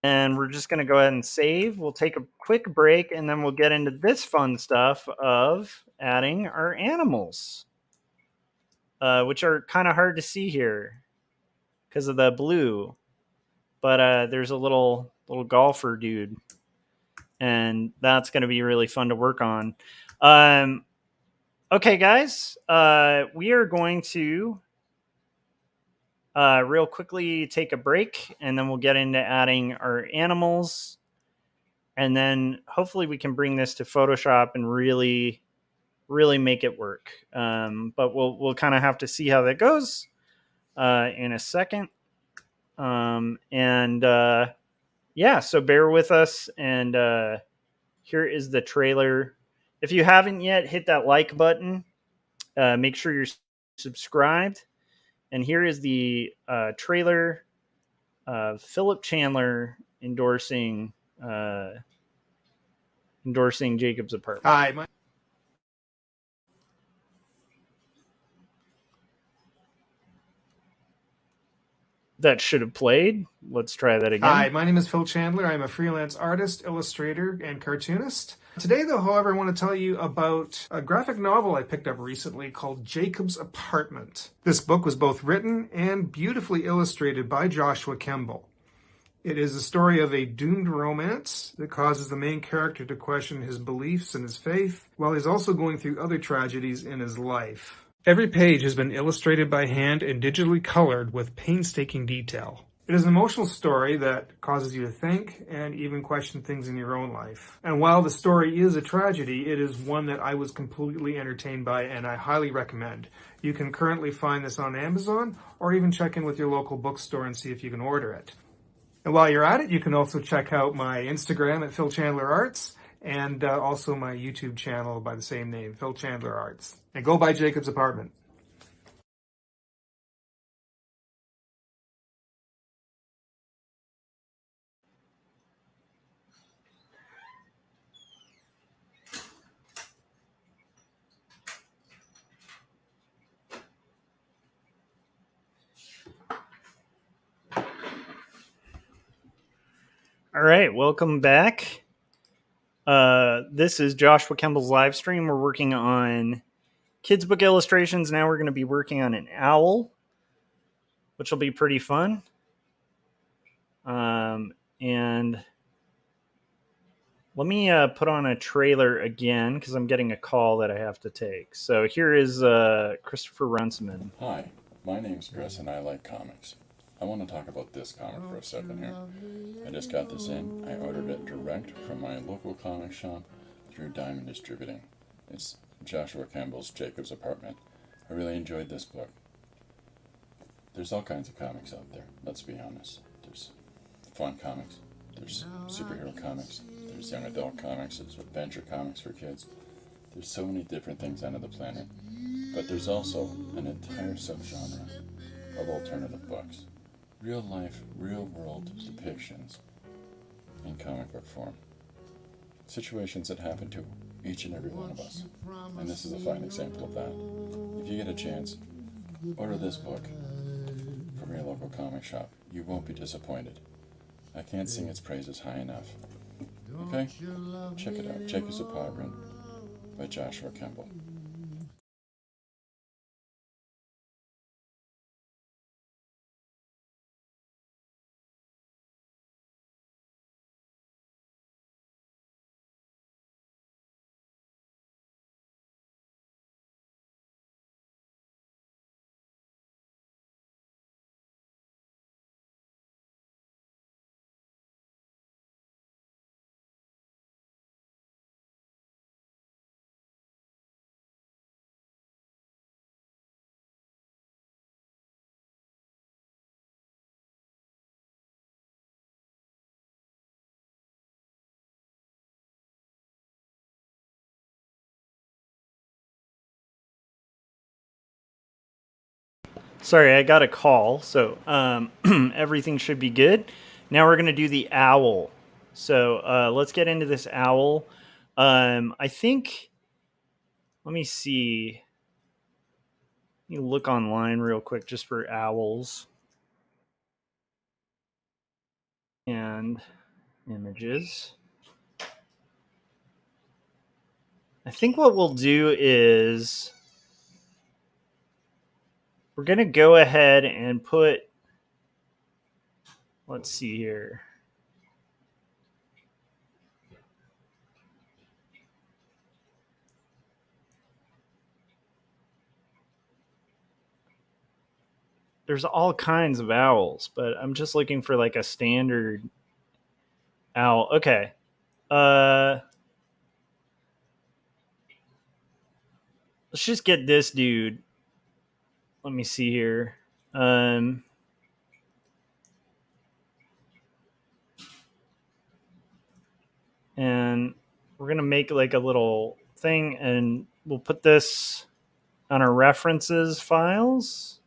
And we're just going to go ahead and save. We'll take a quick break and then we'll get into this fun stuff of adding our animals, which are kind of hard to see here because of the blue. But there's a little golfer dude, and that's going to be really fun to work on. Okay, guys, we are going to real quickly take a break, and then we'll get into adding our animals, and then hopefully we can bring this to Photoshop and really make it work. But we'll kind of have to see how that goes in a second. So bear with us, and here is the trailer. If you haven't yet, hit that like button. Make sure you're subscribed. And here is the trailer of Philip Chandler endorsing Jacob's Apartment. Hi, That should have played. Let's try that again. Hi, my name is Phil Chandler. I'm a freelance artist, illustrator, and cartoonist. Today, though, however, I want to tell you about a graphic novel I picked up recently called Jacob's Apartment. This book was both written and beautifully illustrated by Joshua Kemble. It is the story of a doomed romance that causes the main character to question his beliefs and his faith, while he's also going through other tragedies in his life. Every page has been illustrated by hand and digitally colored with painstaking detail. It is an emotional story that causes you to think and even question things in your own life. And while the story is a tragedy, it is one that I was completely entertained by and I highly recommend. You can currently find this on Amazon or even check in with your local bookstore and see if you can order it. And while you're at it, you can also check out my Instagram at Phil Chandler Arts and also my YouTube channel by the same name, Phil Chandler Arts. And go buy Jacob's Apartment. All right, welcome back. This is Joshua Kemble's live stream. We're working on kids' book illustrations. Now we're going to be working on an owl, which will be pretty fun. And let me put on a trailer again because I'm getting a call that I have to take. So here is Christopher Runciman. Hi, my name's Chris and I like comics. I want to talk about this comic for a second here. I just got this in. I ordered it direct from my local comic shop through Diamond Distributing. It's Joshua Kemble's Jacob's Apartment. I really enjoyed this book. There's all kinds of comics out there, let's be honest. There's fun comics, there's superhero comics, there's young adult comics, there's adventure comics for kids. There's so many different things under the planet. But there's also an entire subgenre of alternative books. Real life, real world depictions in comic book form. Situations that happen to each and every one of us. And this is a fine example of that. If you get a chance, order this book from your local comic shop. You won't be disappointed. I can't sing its praises high enough. Okay? Check it out. Jacob's Apartment by Joshua Kemble. Sorry, I got a call, so everything should be good. Now we're going to do the owl. So let's get into this owl. I think, let me see. Let me look online real quick just for owls. And images. I think what we'll do is we're going to go ahead and put, let's see here. There's all kinds of owls, but I'm just looking for like a standard owl. Okay. Let's just get this dude. Let me see here. And we're going to make like a little thing, and we'll put this on our references files.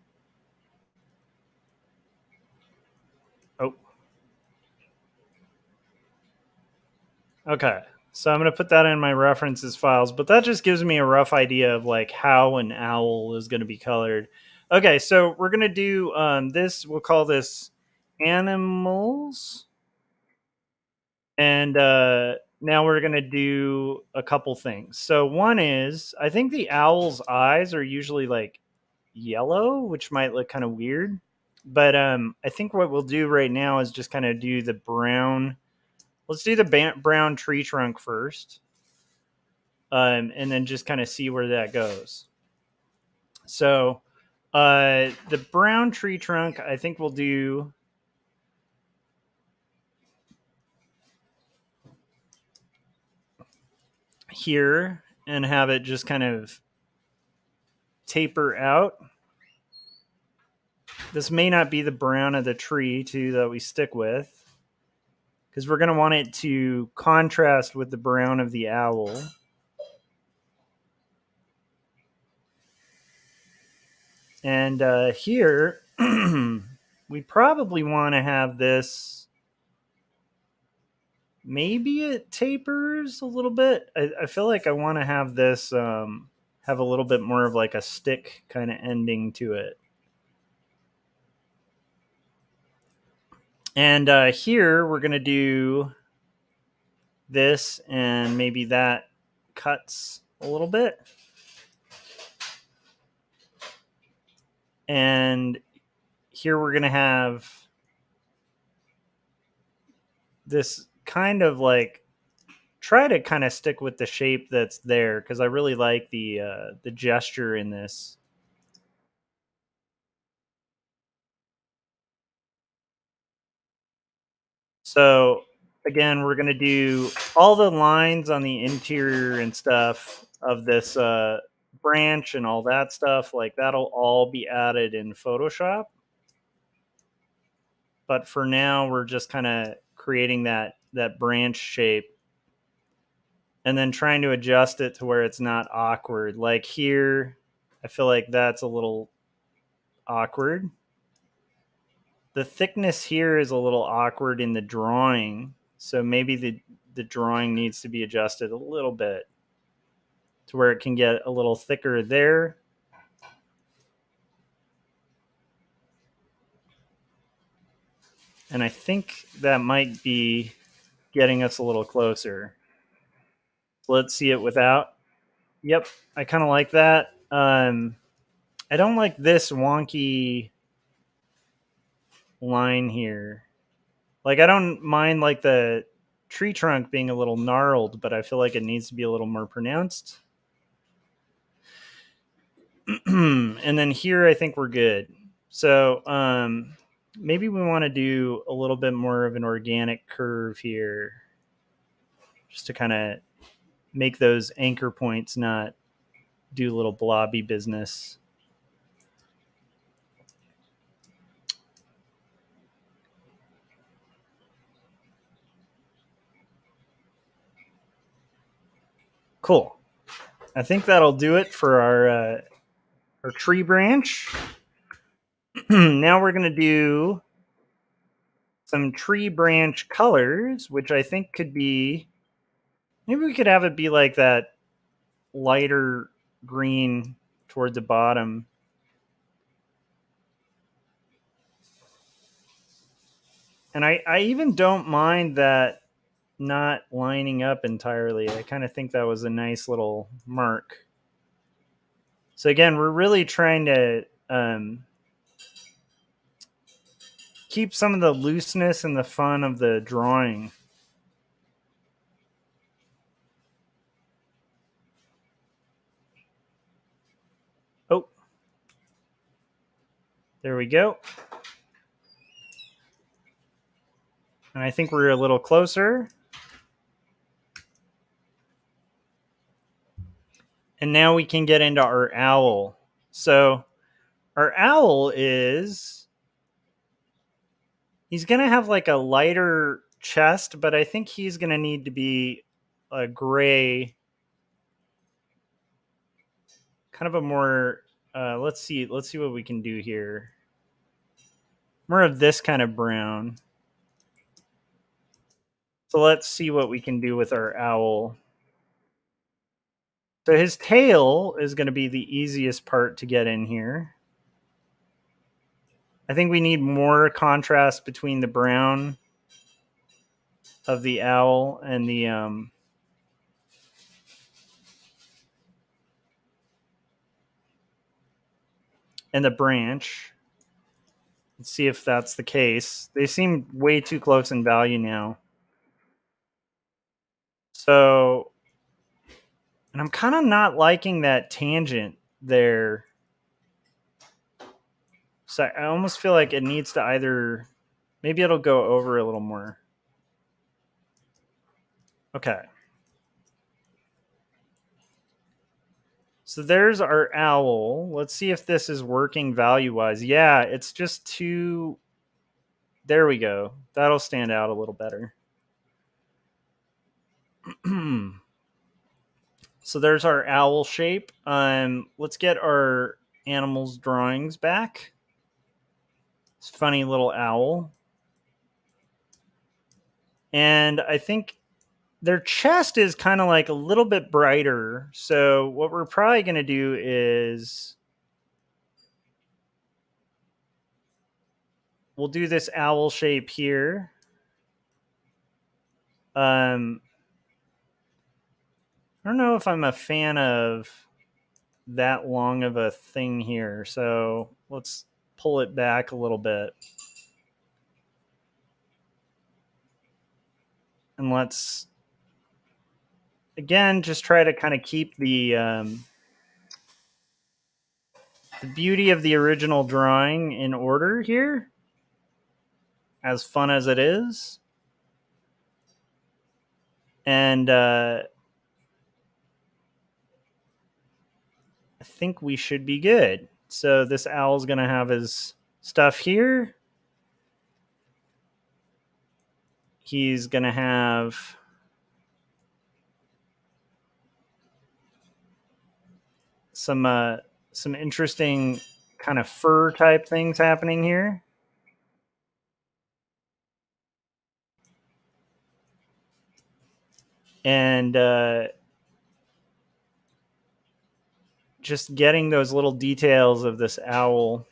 Oh. Okay. So I'm going to put that in my references files, but that just gives me a rough idea of like how an owl is going to be colored. Okay, so we're going to do this. We'll call this animals. And now we're going to do a couple things. So one is, I think the owl's eyes are usually like yellow, which might look kind of weird. But I think what we'll do right now is just kind of do the brown. Let's do the brown tree trunk first. And then just kind of see where that goes. So the brown tree trunk, I think we'll do here and have it just kind of taper out. This may not be the brown of the tree too that we stick with, because we're going to want it to contrast with the brown of the owl. And here, we probably want to have this, maybe it tapers a little bit. I feel like I want to have this have a little bit more of like a stick kind of ending to it. And here we're going to do this, and maybe that cuts a little bit. And here we're going to have this kind of like, try to kind of stick with the shape that's there, because I really like the gesture in this. So again, we're going to do all the lines on the interior and stuff of this branch and all that stuff. Like that'll all be added in Photoshop. But for now, we're just kind of creating that branch shape and then trying to adjust it to where it's not awkward. Like here, I feel like that's a little awkward. The thickness here is a little awkward in the drawing. So maybe the drawing needs to be adjusted a little bit to where it can get a little thicker there. And I think that might be getting us a little closer. Let's see it without. Yep, I kind of like that. I don't like this wonky line here. Like, I don't mind like the tree trunk being a little gnarled, but I feel like it needs to be a little more pronounced. And then here, I think we're good. So maybe we want to do a little bit more of an organic curve here, just to kind of make those anchor points not do little blobby business. Cool. I think that'll do it for our tree branch. Now we're going to do some tree branch colors, which I think could be, maybe we could have it be like that lighter green toward the bottom. And I even don't mind that not lining up entirely. I kind of think that was a nice little mark. So again, we're really trying to keep some of the looseness and the fun of the drawing. Oh, there we go. And I think we're a little closer. And now we can get into our owl. So our owl is, he's going to have like a lighter chest, but I think he's going to need to be a gray, kind of a more, let's see what we can do here. More of this kind of brown. So let's see what we can do with our owl. So his tail is going to be the easiest part to get in here. I think we need more contrast between the brown of the owl and the branch. Let's see if that's the case. They seem way too close in value now. So, and I'm kind of not liking that tangent there. So I almost feel like it needs to either, maybe it'll go over a little more. Okay. So there's our owl. Let's see if this is working value-wise. Yeah, it's just too, there we go. That'll stand out a little better. So there's our owl shape. Let's get our animals drawings back. This funny little owl. And I think their chest is kind of like a little bit brighter. So what we're probably going to do is we'll do this owl shape here. I don't know if I'm a fan of that long of a thing here. So let's pull it back a little bit. And let's, again, just try to kind of keep the beauty of the original drawing in order here, as fun as it is. And I think we should be good. So this owl's going to have his stuff here. He's going to have some interesting kind of fur type things happening here. And just getting those little details of this owl.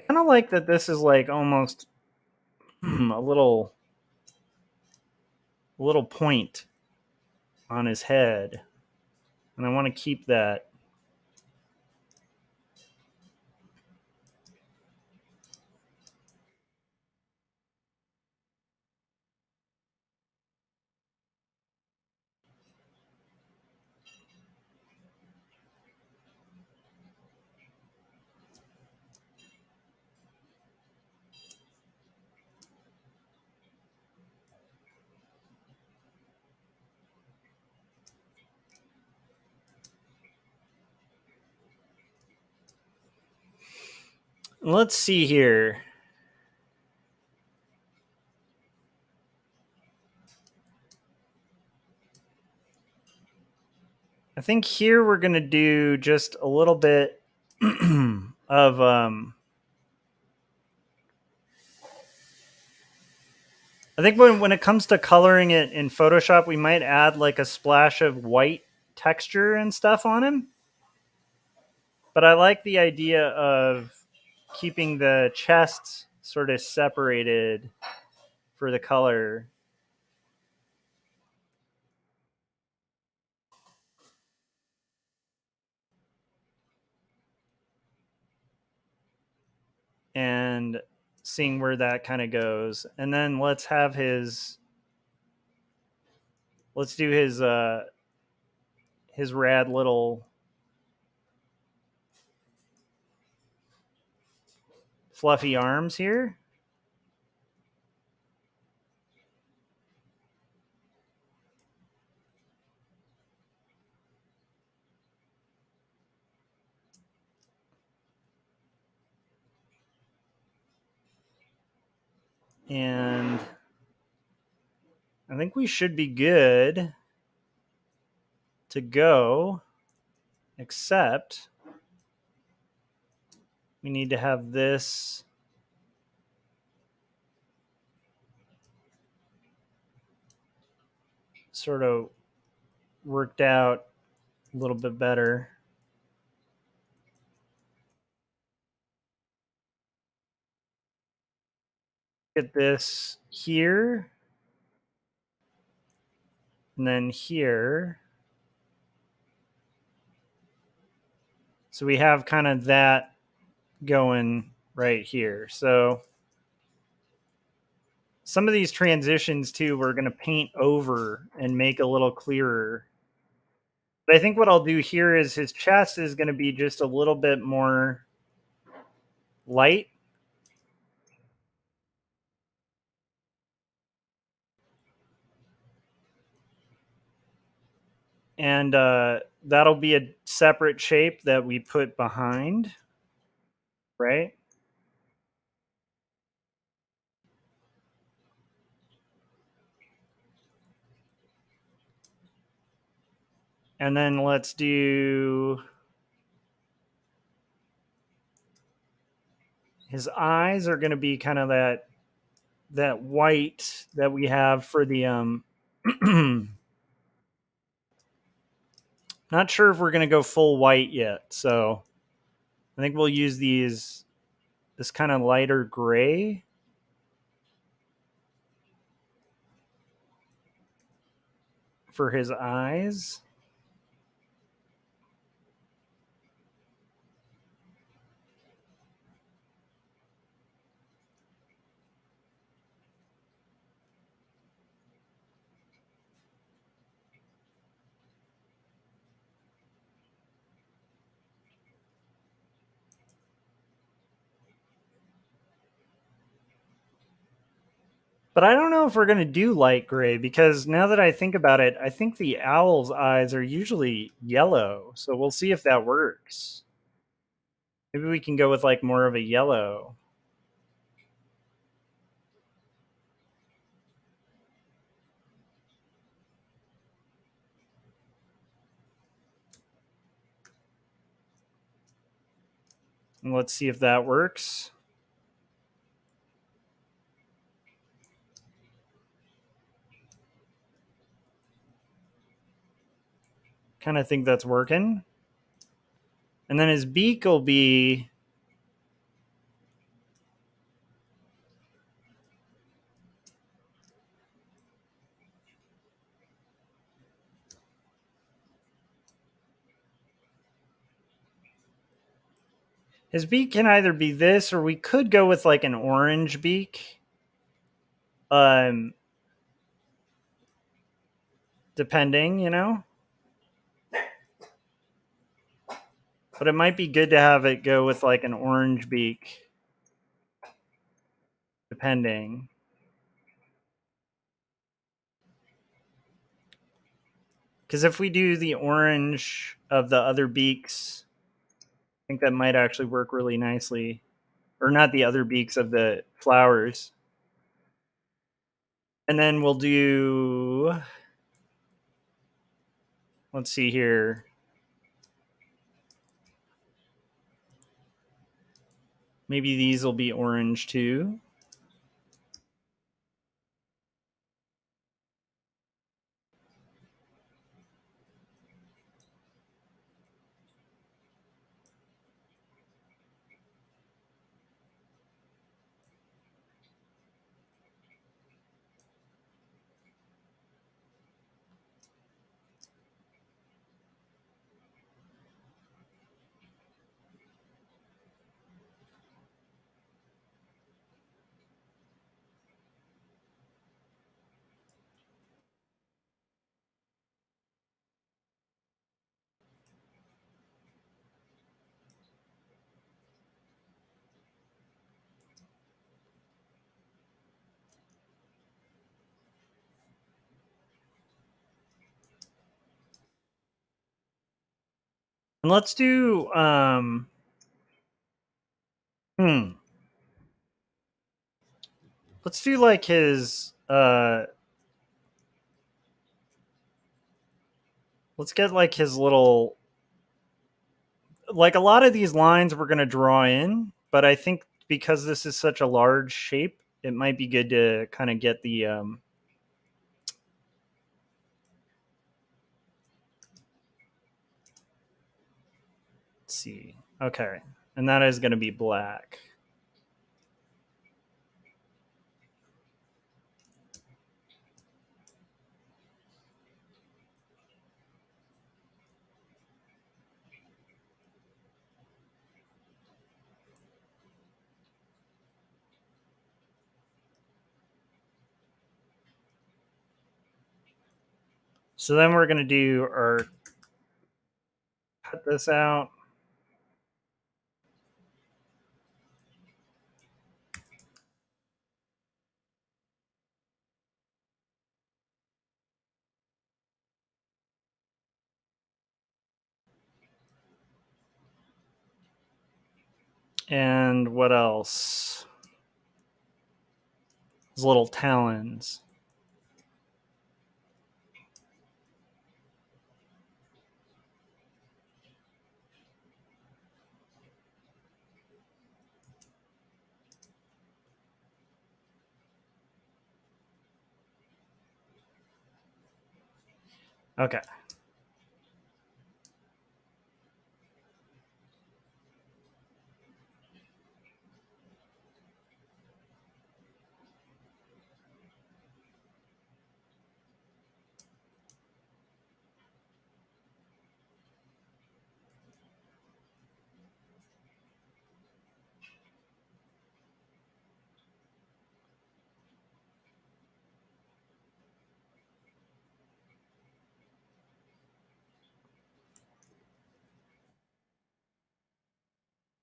Kind of like that this is like almost a little point on his head. And I want to keep that. Let's see here. I think here we're going to do just a little bit of I think when it comes to coloring it in Photoshop, we might add like a splash of white texture and stuff on him. But I like the idea of keeping the chest sort of separated for the color. And seeing where that kind of goes. And then let's do his rad little fluffy arms here. And I think we should be good to go, except we need to have this sort of worked out a little bit better. Get this here, and then here. So we have kind of that going right here. So some of these transitions too, we're going to paint over and make a little clearer. But I think what I'll do here is his chest is going to be just a little bit more light. And that'll be a separate shape that we put behind, right? And then let's do his eyes are going to be kind of that white that we have for the not sure if we're going to go full white yet. So I think we'll use this kind of lighter gray for his eyes. But I don't know if we're going to do light gray because now that I think about it, I think the owl's eyes are usually yellow. So we'll see if that works. Maybe we can go with like more of a yellow. And let's see if that works. Kind of think that's working. And then his beak will be his beak can either be this or we could go with like an orange beak. Depending, you know. But it might be good to have it go with like an orange beak. Depending. Because if we do the orange of the other beaks, I think that might actually work really nicely. Or not the other beaks of the flowers. And then we'll do, let's see here. Maybe these will be orange too. And let's do let's do like his let's get like his little, like a lot of these lines we're going to draw in, but I think because this is such a large shape, it might be good to kind of get the let's see. Okay. And that is going to be black. So then we're going to do our, cut this out. And what else? His little talons. Okay.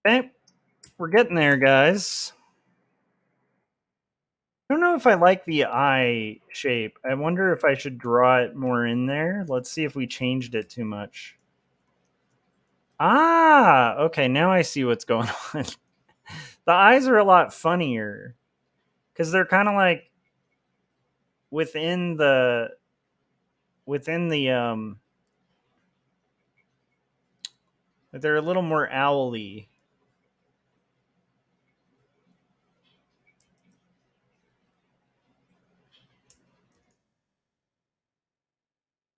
Okay. We're getting there, guys. I don't know if I like the eye shape. I wonder if I should draw it more in there. Let's see if we changed it too much. Ah, okay. Now I see what's going on. The eyes are a lot funnier because they're kind of like within the they're a little more owly.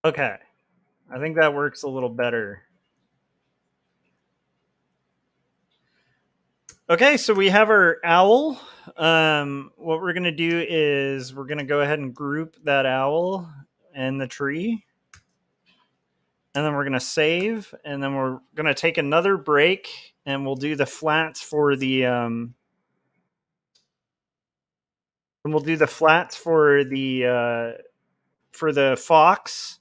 Okay. I think that works a little better. Okay, so we have our owl. What we're going to do is we're going to go ahead and group that owl and the tree. And then we're going to save. And then we're going to take another break. And we'll do the flats for the... and we'll do the flats for the fox.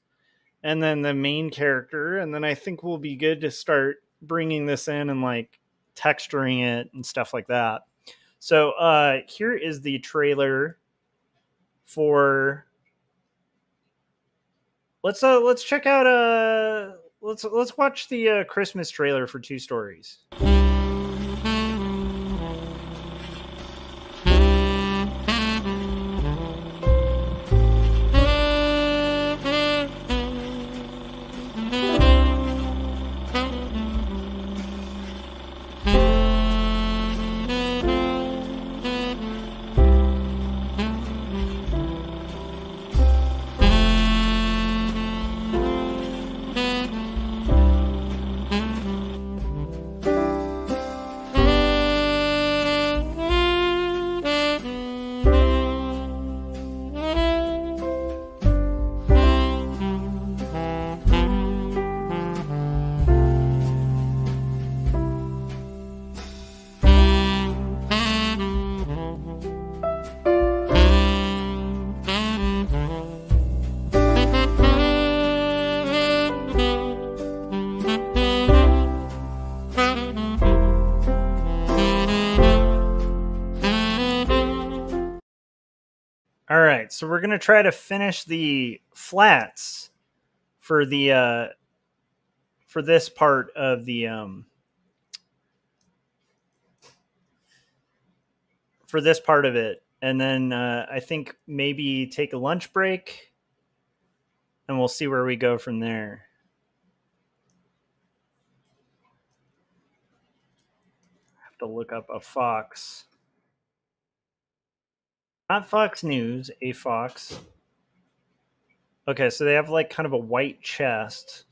And then the main character. And then I think we'll be good to start bringing this in and like texturing it and stuff like that. So here is the trailer for. Let's check out let's watch the Christmas trailer for Two Stories. All right, so we're gonna try to finish the flats for the for this part of the for this part of it, and then I think maybe take a lunch break, and we'll see where we go from there. I have to look up a fox. Not Fox News, a fox. Okay, so they have like kind of a white chest.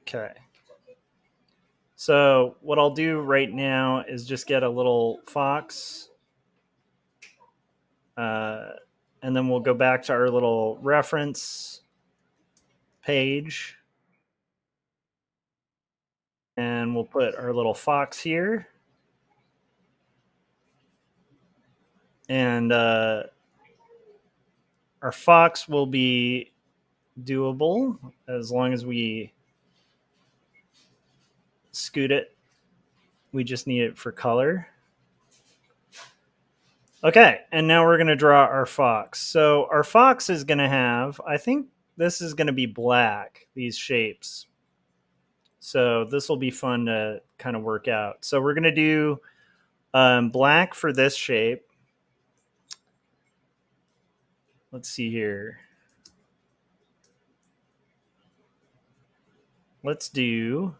Okay. So what I'll do right now is just get a little fox. And then we'll go back to our little reference page. And we'll put our little fox here. And our fox will be doable as long as we scoot it. We just need it for color. Okay, and now we're going to draw our fox. So our fox is going to have, I think this is going to be black, these shapes. So this will be fun to kind of work out. So we're going to do black for this shape. Let's see here. Let's do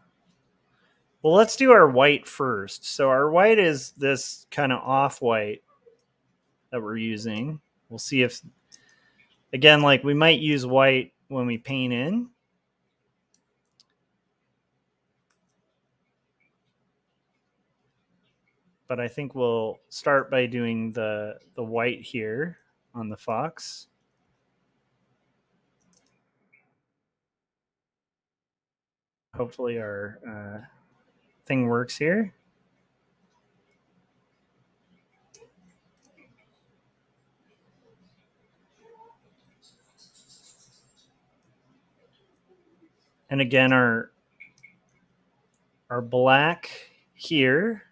our white first. So our white is this kind of off-white that we're using. We'll see if, again, like we might use white when we paint in. But I think we'll start by doing the white here on the fox. Hopefully our thing works here. And again, our black here.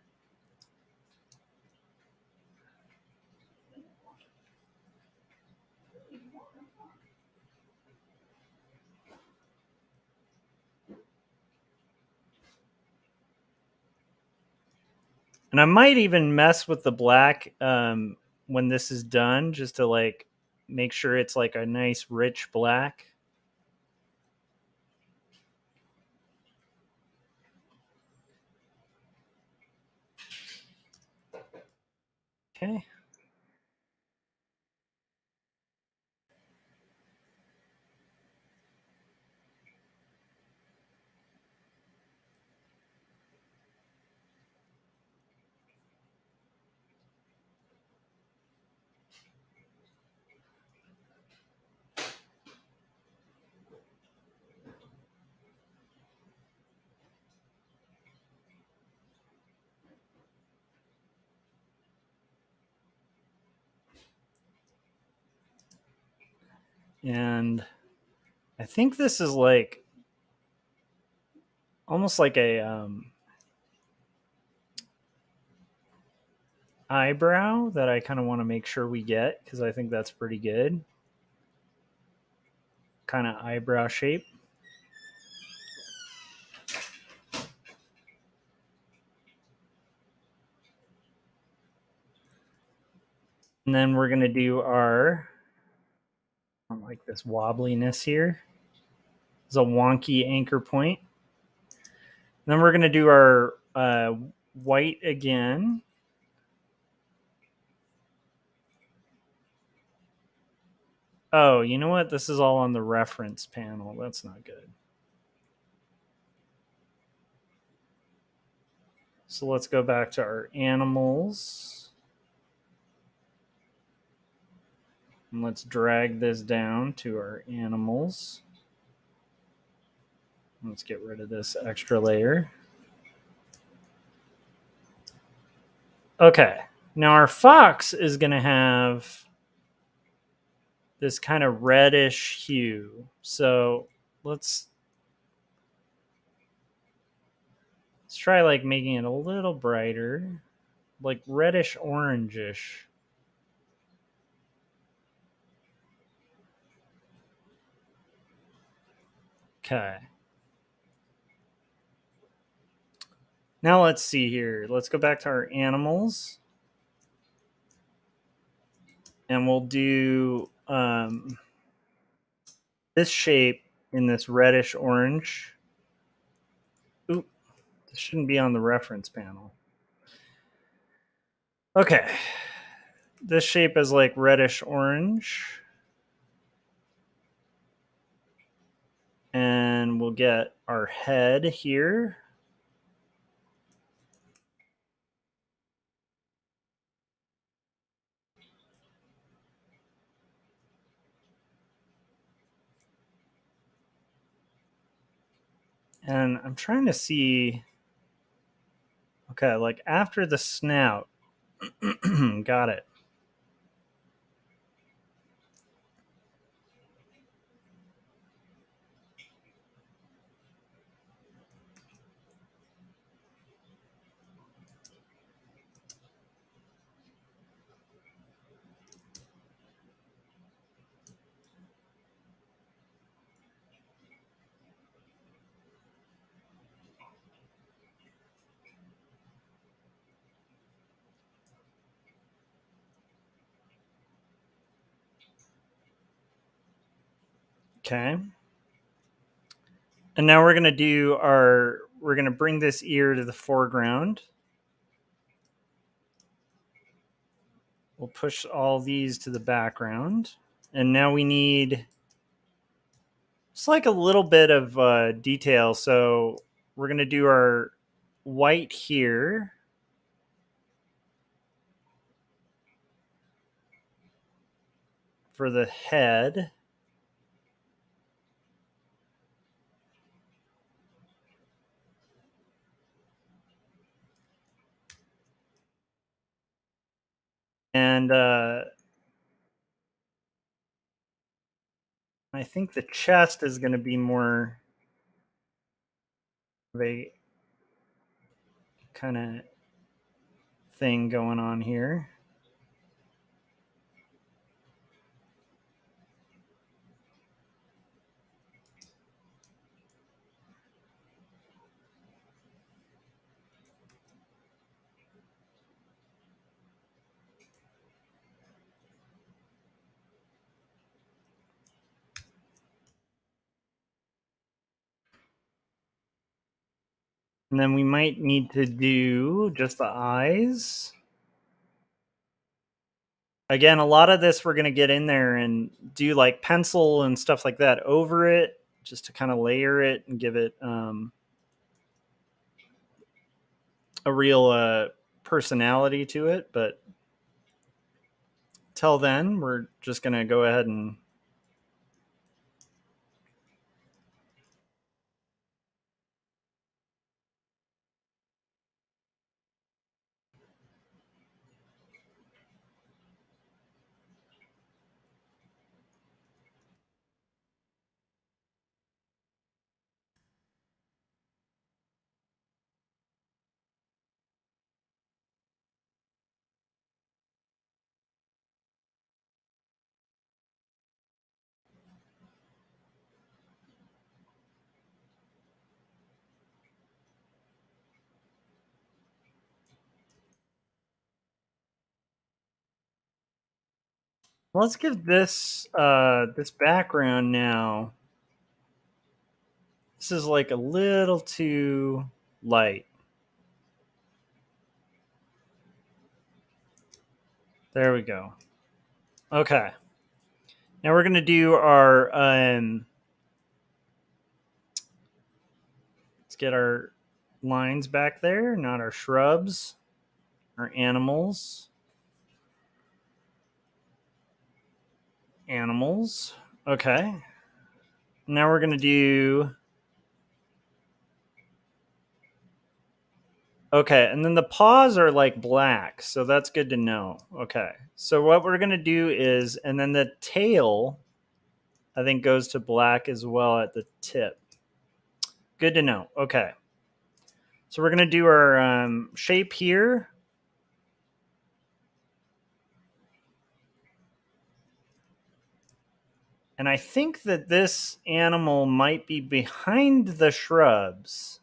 And I might even mess with the black when this is done, just to like make sure it's like a nice rich black. Okay. And I think this is like almost like a eyebrow that I kind of want to make sure we get, because I think that's pretty good. Kind of eyebrow shape. And then we're going to do our, I don't like this wobbliness here. It's a wonky anchor point. And then we're going to do our white again. Oh, you know what? This is all on the reference panel. That's not good. So let's go back to our animals. And let's drag this down to our animals. Let's get rid of this extra layer. Okay. Now our fox is going to have this kind of reddish hue. So let's try like making it a little brighter, like reddish orangish. Okay. Now let's see here. Let's go back to our animals. And we'll do this shape in this reddish orange. Oop, this shouldn't be on the reference panel. Okay. This shape is like reddish orange. And we'll get our head here. And I'm trying to see. Okay, like after the snout. Got it. Okay. And now we're going to bring this ear to the foreground. We'll push all these to the background. And now we need just like a little bit of detail. So we're going to do our white here. For the head. And I think the chest is going to be more of a kind of thing going on here. And then we might need to do just the eyes. Again, a lot of this we're going to get in there and do like pencil and stuff like that over it, just to kind of layer it and give it a real personality to it. But till then, we're just going to go ahead and let's give this this background now. This is like a little too light. There we go. Okay. Now we're going to do our let's get our lines back there, not our shrubs, our animals. Animals. Okay. Now we're going to do okay, and then the paws are like black, so that's good to know. Okay. So what we're going to do is and then the tail I think goes to black as well at the tip. Good to know. Okay. So we're going to do our shape here. And I think that this animal might be behind the shrubs.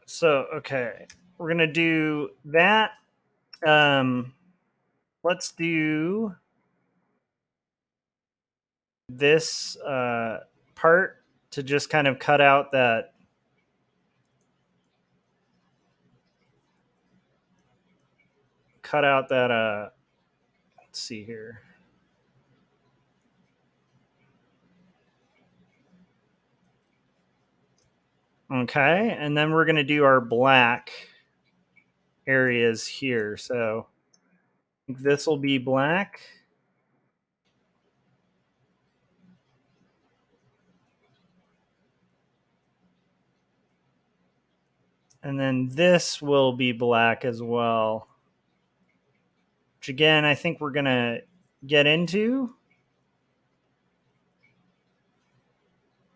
So, okay. We're going to do that. Let's do this part to just kind of cut out that let's see here. Okay, and then we're going to do our black areas here. So this will be black. And then this will be black as well. Which again, I think we're going to get into.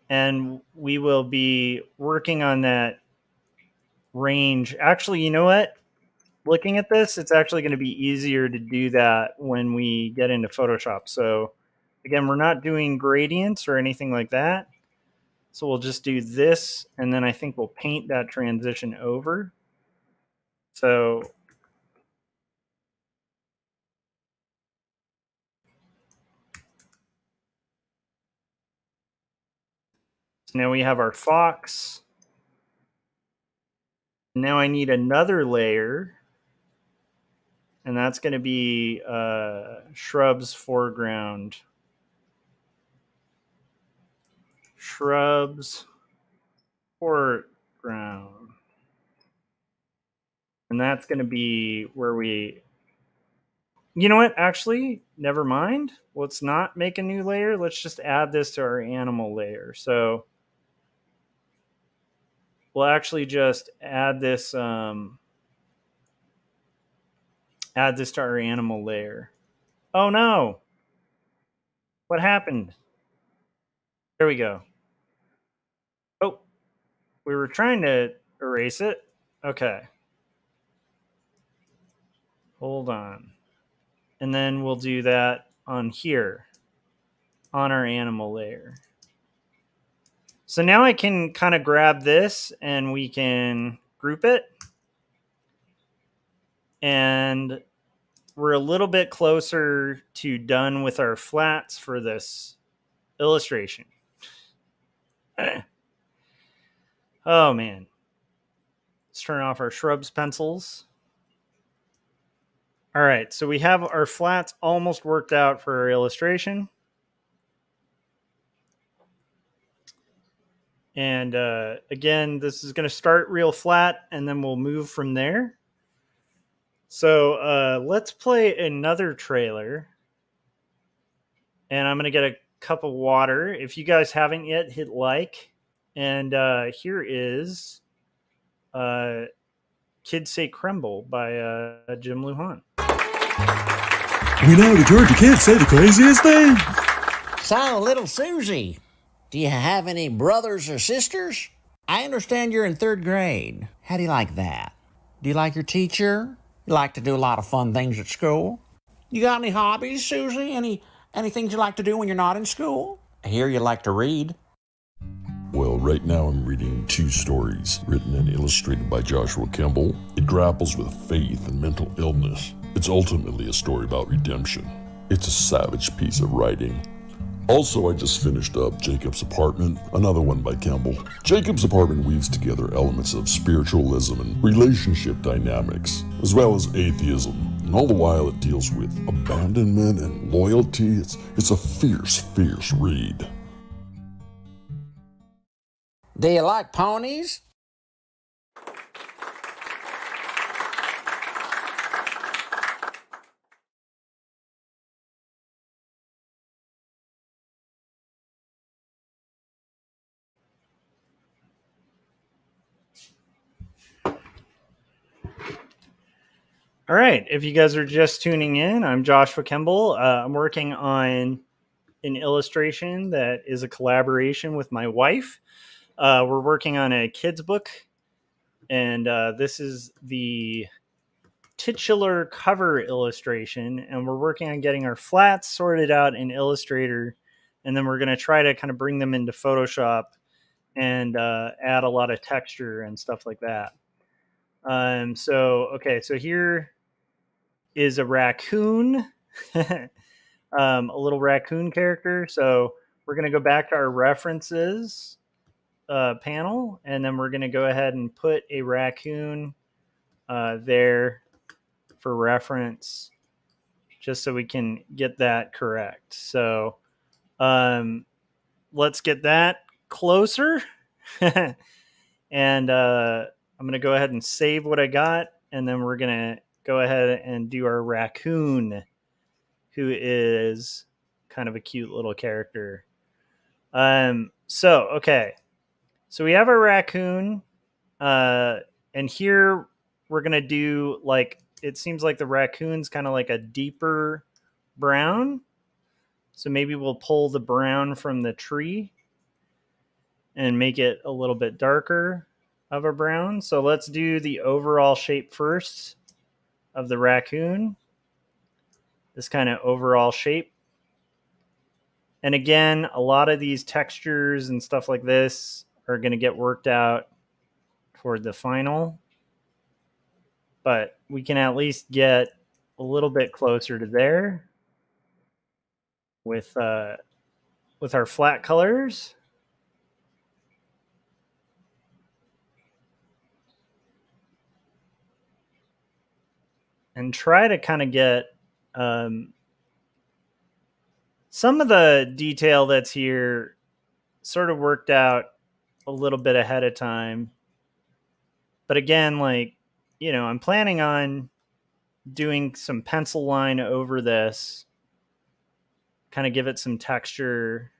And we will be working on that range. Actually, you know what? looking at this, it's actually going to be easier to do that when we get into Photoshop. So again, we're not doing gradients or anything like that. So we'll just do this, and then I think we'll paint that transition over. So now we have our fox. Now I need another layer, and that's going to be shrubs foreground. Shrubs foreground. And that's going to be where we... You know what? Actually, never mind. Let's not make a new layer. Let's just add this to our animal layer. So we'll actually just add this to our animal layer. Oh no! What happened? There we go. Oh, we were trying to erase it. Okay. Hold on. And then we'll do that on here, on our animal layer. So now I can kind of grab this and we can group it. And we're a little bit closer to done with our flats for this illustration. Oh man. Let's turn off our shrubs pencils. All right, so we have our flats almost worked out for our illustration. And again, this is going to start real flat and then we'll move from there. So let's play another trailer. And I'm going to get a cup of water. If you guys haven't yet, hit like. And here is Kids Say Kremble by Jim Lujan. We know the Georgia kids say the craziest thing. So, little Susie, do you have any brothers or sisters? I understand you're in third grade. How do you like that? Do you like your teacher? You like to do a lot of fun things at school? You got any hobbies, Susie? Any things you like to do when you're not in school? I hear you like to read. Well, right now I'm reading two stories written and illustrated by Joshua Kemble. It grapples with faith and mental illness. It's ultimately a story about redemption. It's a savage piece of writing. Also, I just finished up Jacob's Apartment, another one by Kemble. Jacob's Apartment weaves together elements of spiritualism and relationship dynamics, as well as atheism, and all the while it deals with abandonment and loyalty. It's a fierce, fierce read. Do you like ponies? All right, if you guys are just tuning in, I'm Joshua Kemble. I'm working on an illustration that is a collaboration with my wife. We're working on a kid's book, and this is the titular cover illustration, and we're working on getting our flats sorted out in Illustrator, and then we're going to try to kind of bring them into Photoshop and add a lot of texture and stuff like that. So here is a raccoon, a little raccoon character. So we're going to go back to our references panel, and then we're going to go ahead and put a raccoon there for reference, just so we can get that correct. So let's get that closer. And I'm going to go ahead and save what I got, and then we're going to go ahead and do our raccoon, who is kind of a cute little character. So we have our raccoon, and here we're going to do, like, it seems like the raccoon's kind of like a deeper brown. So maybe we'll pull the brown from the tree and make it a little bit darker of a brown. So let's do the overall shape first. of the raccoon, this kind of overall shape. And again, a lot of these textures and stuff like this are going to get worked out toward the final, but we can at least get a little bit closer to there with our flat colors. And try to kind of get some of the detail that's here sort of worked out a little bit ahead of time. But again, like, I'm planning on doing some pencil line over this, kind of give it some texture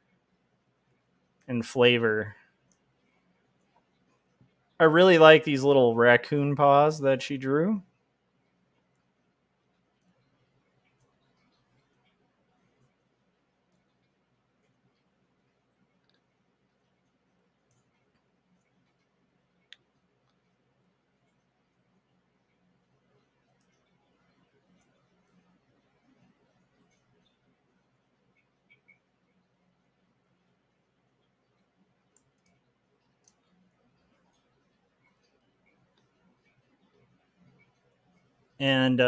and flavor. I really like these little raccoon paws that she drew. And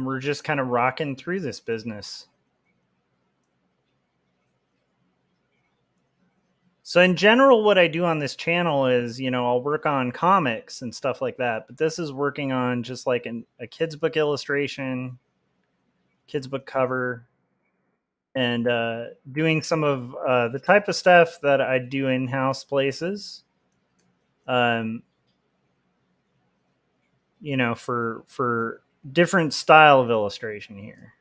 we're just kind of rocking through this business. So in general, what I do on this channel is, I'll work on comics and stuff like that. But this is working on just like a kid's book illustration, kid's book cover, and doing some of the type of stuff that I do in-house places. For different style of illustration here.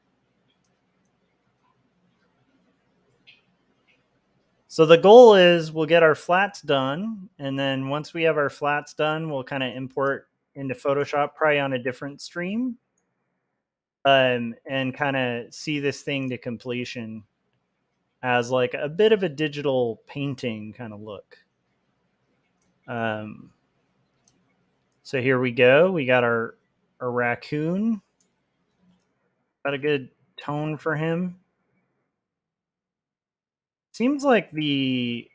So the goal is we'll get our flats done, and then once we have our flats done, we'll kind of import into Photoshop, probably on a different stream, and kind of see this thing to completion as like a bit of a digital painting kind of look. So here we go. We got our raccoon. Got a good tone for him. Seems like he's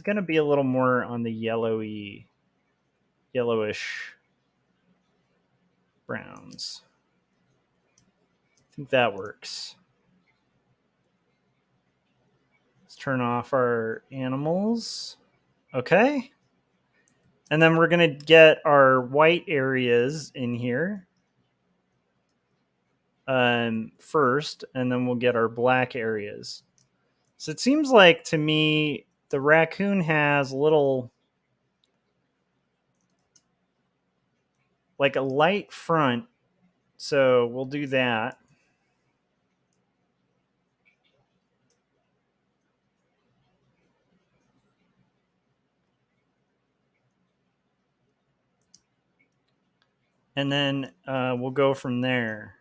going to be a little more on the yellowish browns. I think that works. Let's turn off our animals. Okay. And then we're going to get our white areas in here first, and then we'll get our black areas. So it seems like to me the raccoon has a little, like a light front. So we'll do that. And then we'll go from there.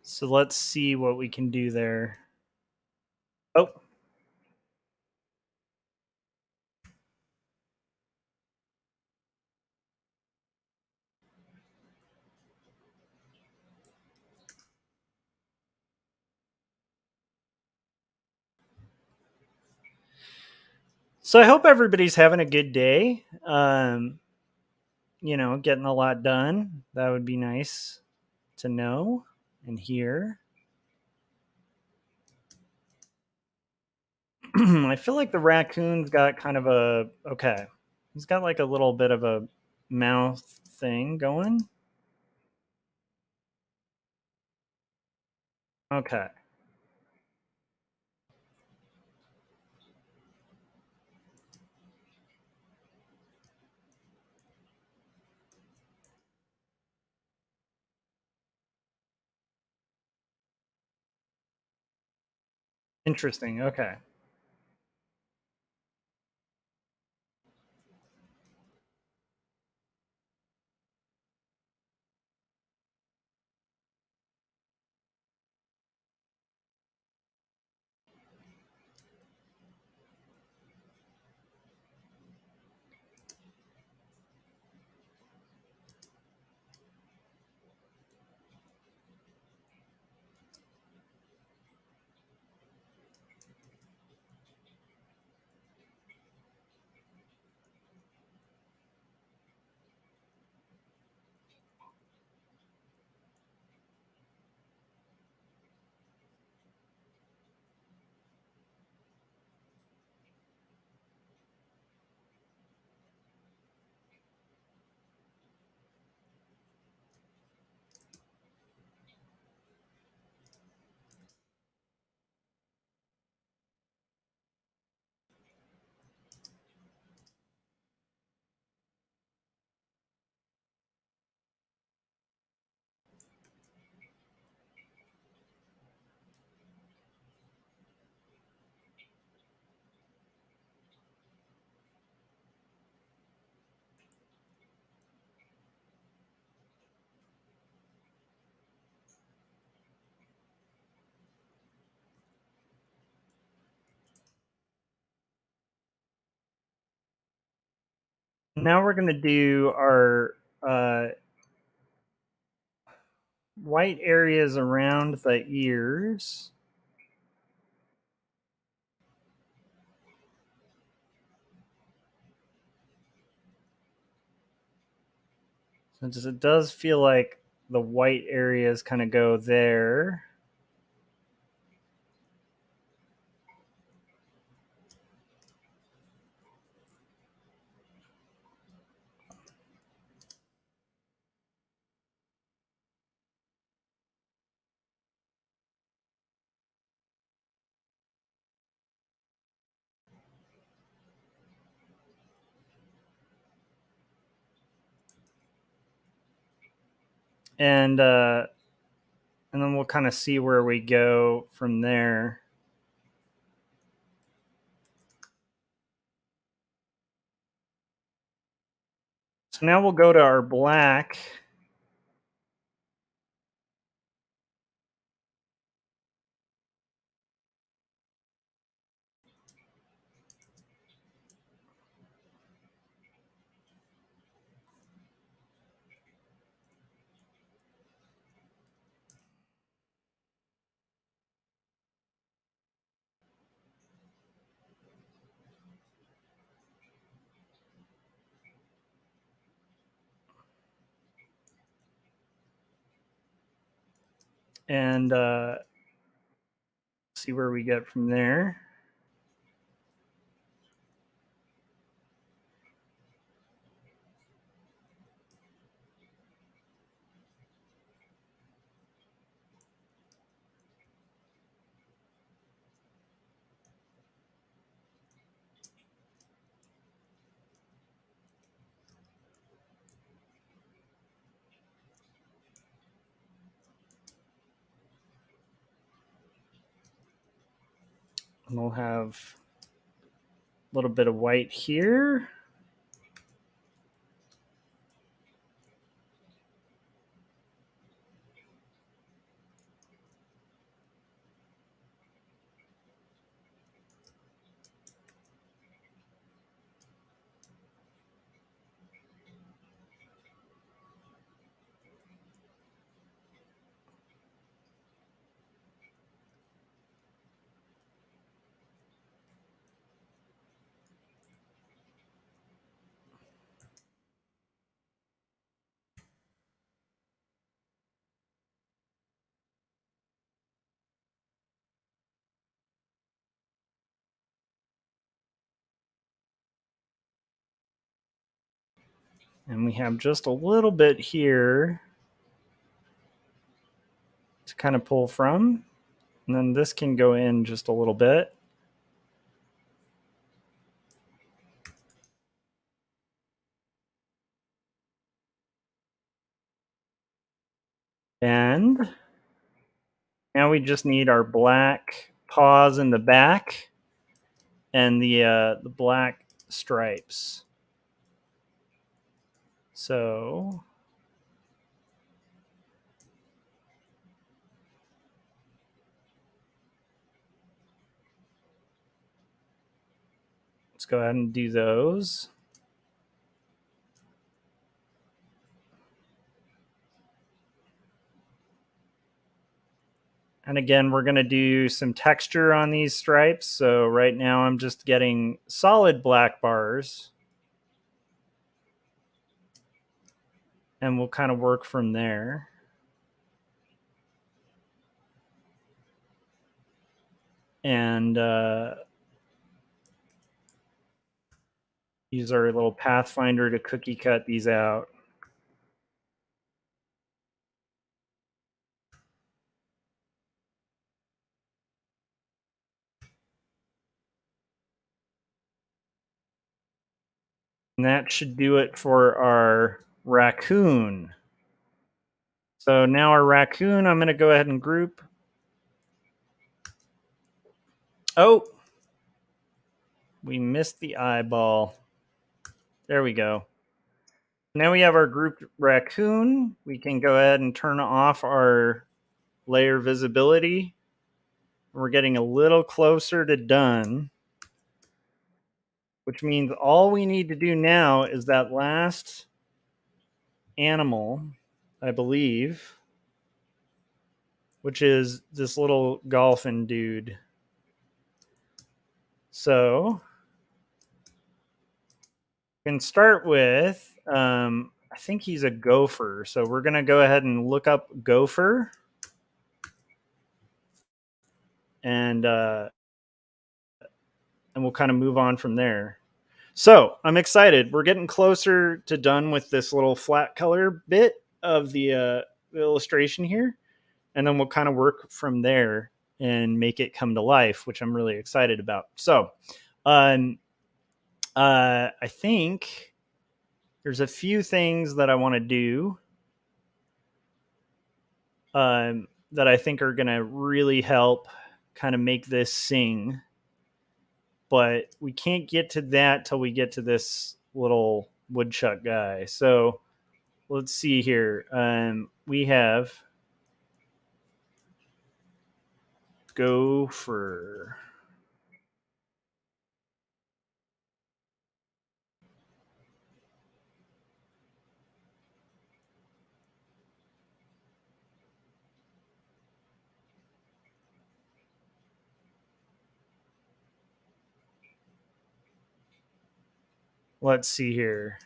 So let's see what we can do there. Oh. So I hope everybody's having a good day. Getting a lot done. That would be nice to know and hear. I feel like the raccoon's got kind of he's got like a little bit of a mouth thing going. Okay. Interesting. Okay. Now we're going to do our white areas around the ears. Since it does feel like the white areas kind of go there. And then we'll kind of see where we go from there. So now we'll go to our black. And see where we get from there. And we'll have a little bit of white here. And we have just a little bit here to kind of pull from. And then this can go in just a little bit. And now we just need our black paws in the back and the black stripes. So let's go ahead and do those. And again, we're going to do some texture on these stripes. So right now I'm just getting solid black bars. And we'll kind of work from there. And use our little Pathfinder to cookie cut these out. And that should do it for our raccoon. So now our raccoon, I'm going to go ahead and group. Oh, we missed the eyeball. There we go. Now we have our grouped raccoon. We can go ahead and turn off our layer visibility. We're getting a little closer to done. which means all we need to do now is that last animal, I believe, which is this little golfing dude. So we can start with, I think he's a gopher. So we're going to go ahead and look up gopher. And we'll kind of move on from there. So I'm excited. We're getting closer to done with this little flat color bit of the illustration here. And then we'll kind of work from there and make it come to life, which I'm really excited about. So I think there's a few things that I want to do that I think are going to really help kind of make this sing. But we can't get to that till we get to this little woodchuck guy. So let's see here. We have gopher. Let's see here.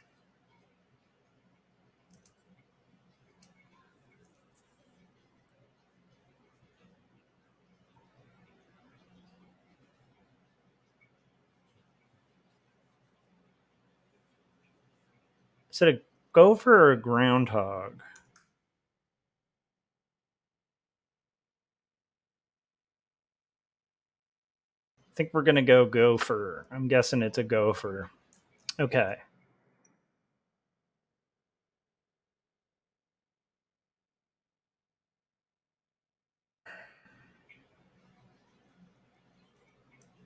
Is it a gopher or a groundhog? I think we're going to go gopher. I'm guessing it's a gopher. Okay.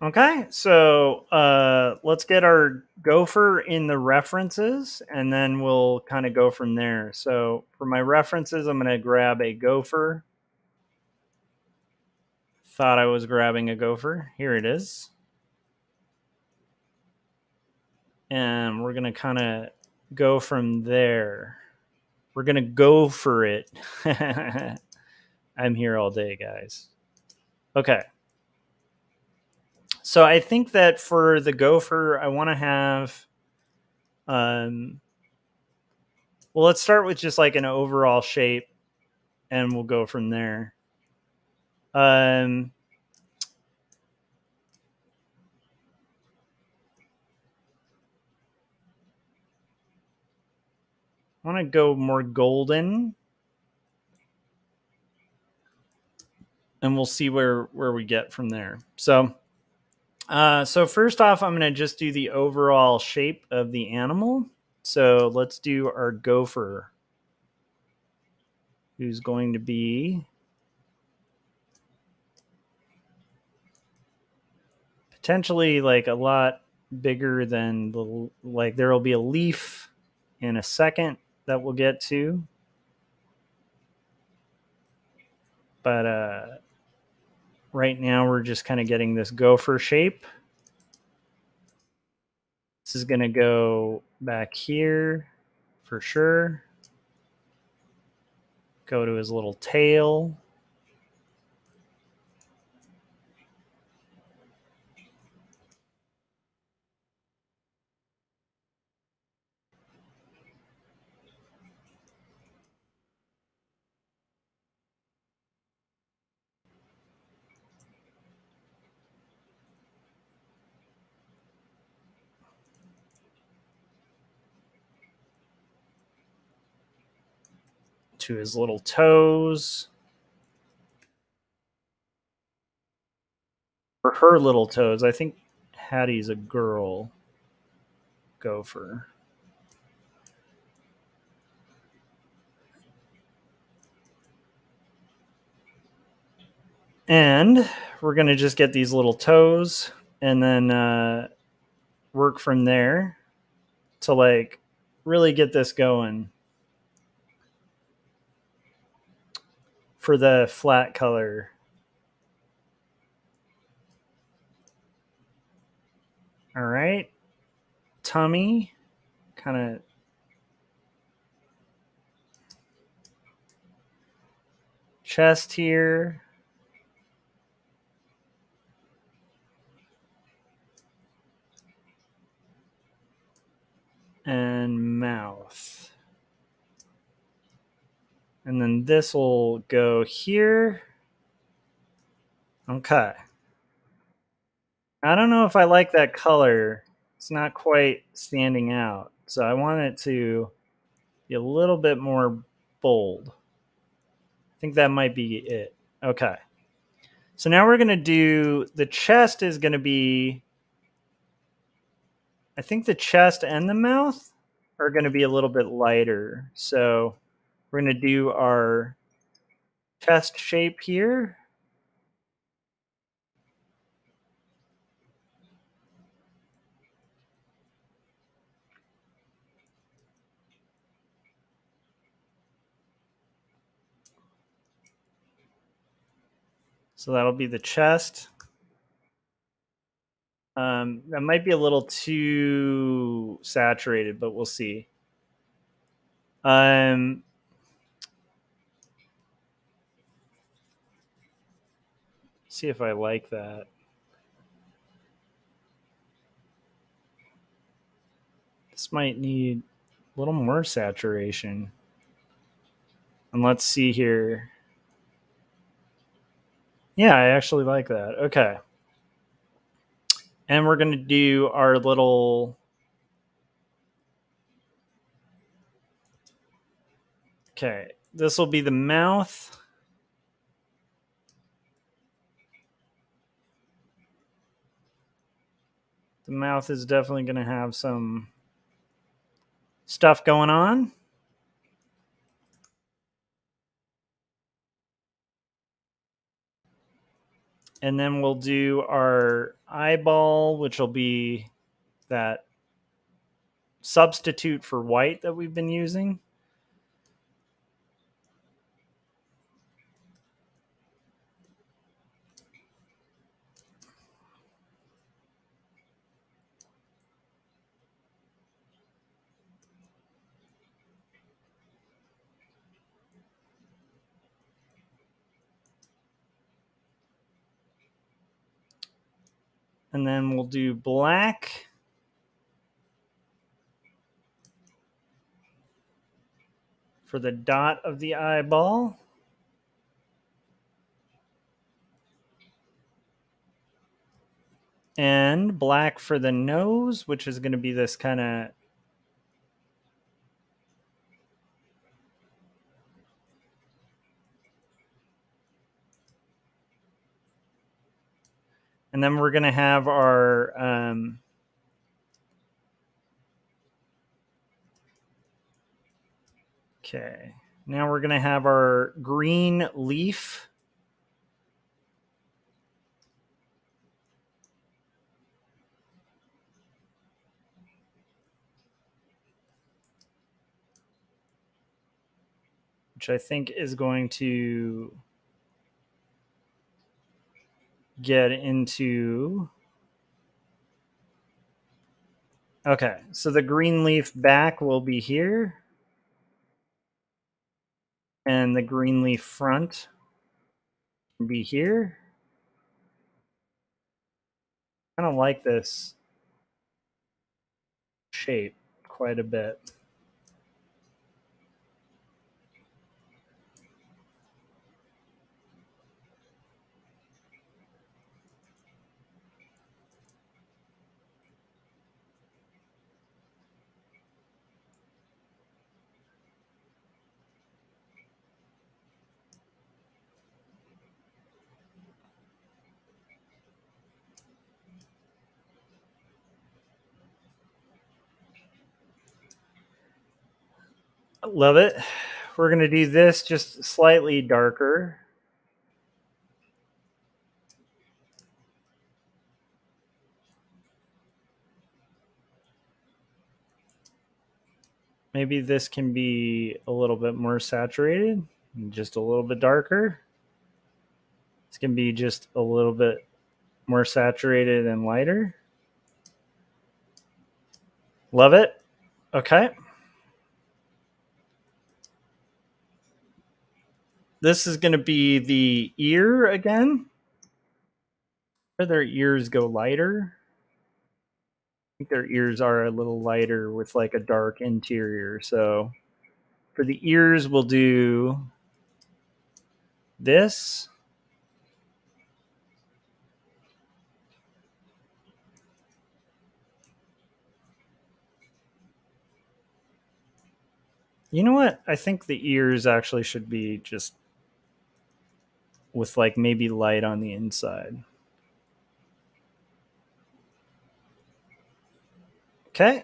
Okay, so let's get our gopher in the references, and then we'll kind of go from there. So for my references, I'm going to grab a gopher. Thought I was grabbing a gopher. Here it is. And we're going to kind of go from there. We're going to go for it. I'm here all day, guys. Okay. So I think that for the gopher, I want to have, well, let's start with just like an overall shape, and we'll go from there. I want to go more golden, and we'll see where we get from there. So first off, I'm going to just do the overall shape of the animal. So let's do our gopher, who's going to be potentially like a lot bigger than the, like there will be a leaf in a second that we'll get to. But right now we're just kind of getting this gopher shape. This is going to go back here for sure. Go to his little tail. To his little toes. Or her little toes. I think Hattie's a girl gopher. And we're going to just get these little toes and then work from there to like really get this going for the flat color. All right. tummy, kind of chest here. And mouth. And then this will go here. Okay. I don't know if I like that color. It's not quite standing out. So I want it to be a little bit more bold. I think that might be it. Okay. So now we're going to do, the chest is going to be, I think the chest and the mouth are going to be a little bit lighter. So we're going to do our chest shape here. So that'll be the chest. That might be a little too saturated, but we'll see. See if I like that. This might need a little more saturation. And let's see here. Yeah, I actually like that. Okay. And we're going to do our little... Okay, this will be the mouth. The mouth is definitely going to have some stuff going on. And then we'll do our eyeball, which will be that substitute for white that we've been using. And then we'll do black. For the dot of the eyeball. And black for the nose, which is going to be this kind of... And then we're going to have our... Okay, now we're going to have our green leaf. Which I think is going to get into... Okay, so the green leaf back will be here. And the green leaf front will be here. I don't like this shape quite a bit. Love it. We're going to do this just slightly darker. Maybe this can be a little bit more saturated, just a little bit darker. This can be just a little bit more saturated and lighter. Love it. Okay. This is going to be the ear again. Where their ears go lighter. I think their ears are a little lighter with like a dark interior. So for the ears, we'll do this. You know what? I think the ears actually should be just with like maybe light on the inside. Okay.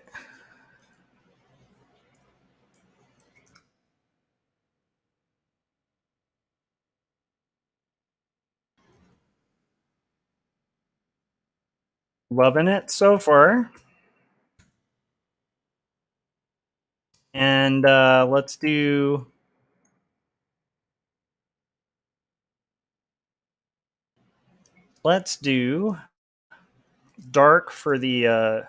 Loving it so far. And let's do dark for the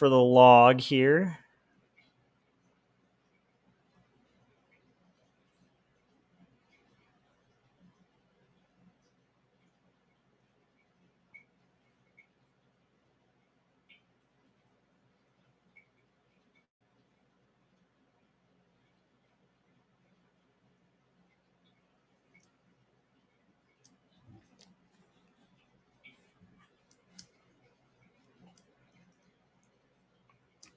log here.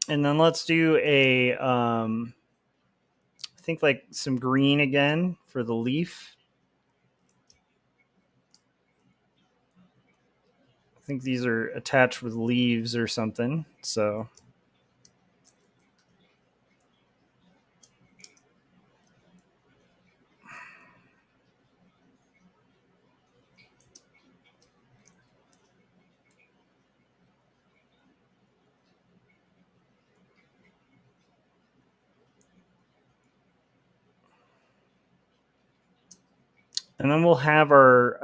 And then let's do I think like some green again for the leaf. I think these are attached with leaves or something. So and then we'll have our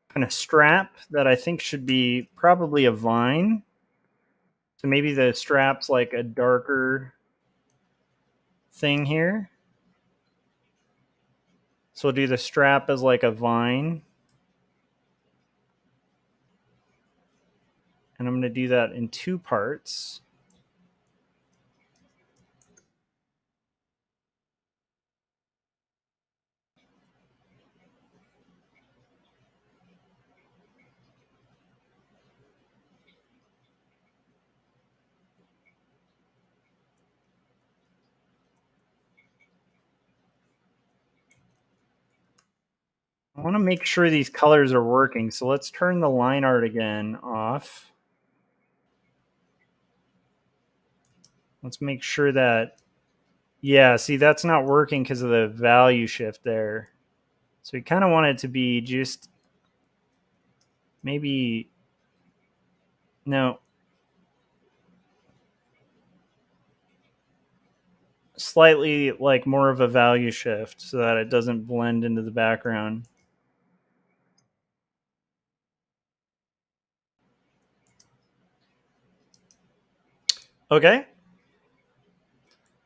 kind of strap that I think should be probably a vine. So maybe the strap's like a darker thing here. So we'll do the strap as like a vine. And I'm going to do that in 2 parts. I want to make sure these colors are working. So let's turn the line art again off. Let's make sure that, yeah, see, that's not working because of the value shift there. So we kind of want it to be just maybe, no, slightly like more of a value shift so that it doesn't blend into the background. Okay.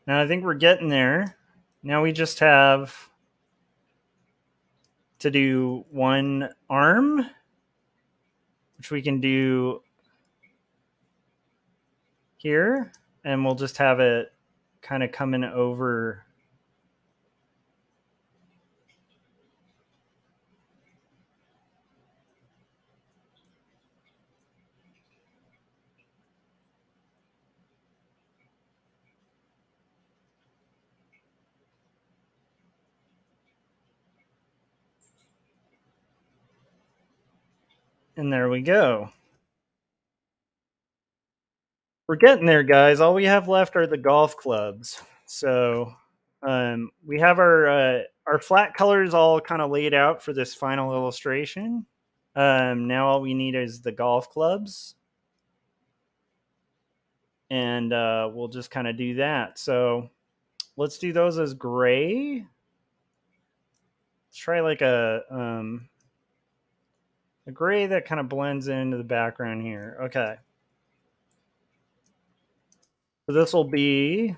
Now I think we're getting there. Now we just have to do one arm, which we can do here, and we'll just have it kind of coming over. And there we go. We're getting there, guys. All we have left are the golf clubs. So we have our flat colors all kind of laid out for this final illustration. Now all we need is the golf clubs. And we'll just kind of do that. So let's do those as gray. Let's try like a a gray that kind of blends into the background here. Okay. So this will be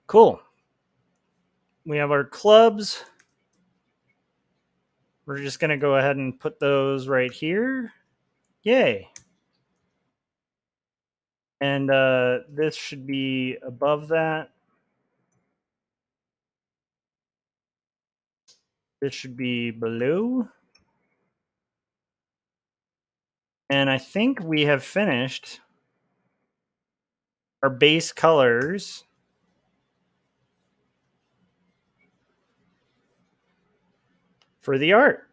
cool. We have our clubs. We're just going to go ahead and put those right here. Yay. And this should be above that. This should be below. And I think we have finished our base colors for the art.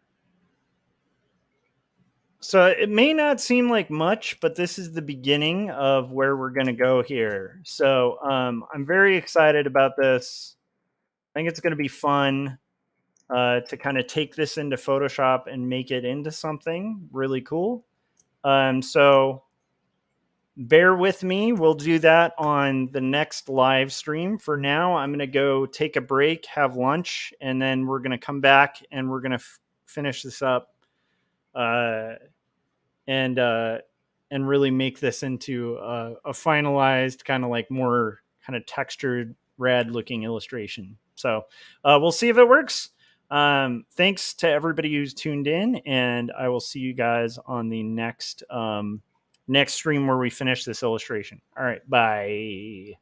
So it may not seem like much, but this is the beginning of where we're going to go here. So I'm very excited about this. I think it's going to be fun to kind of take this into Photoshop and make it into something really cool. So bear with me. We'll do that on the next live stream. For now, I'm going to go take a break, have lunch, and then we're going to come back and we're going to finish this up and really make this into a finalized kind of like more kind of textured, rad looking illustration. So we'll see if it works. Thanks to everybody who's tuned in, and I will see you guys on the next stream where we finish this illustration. All right, bye.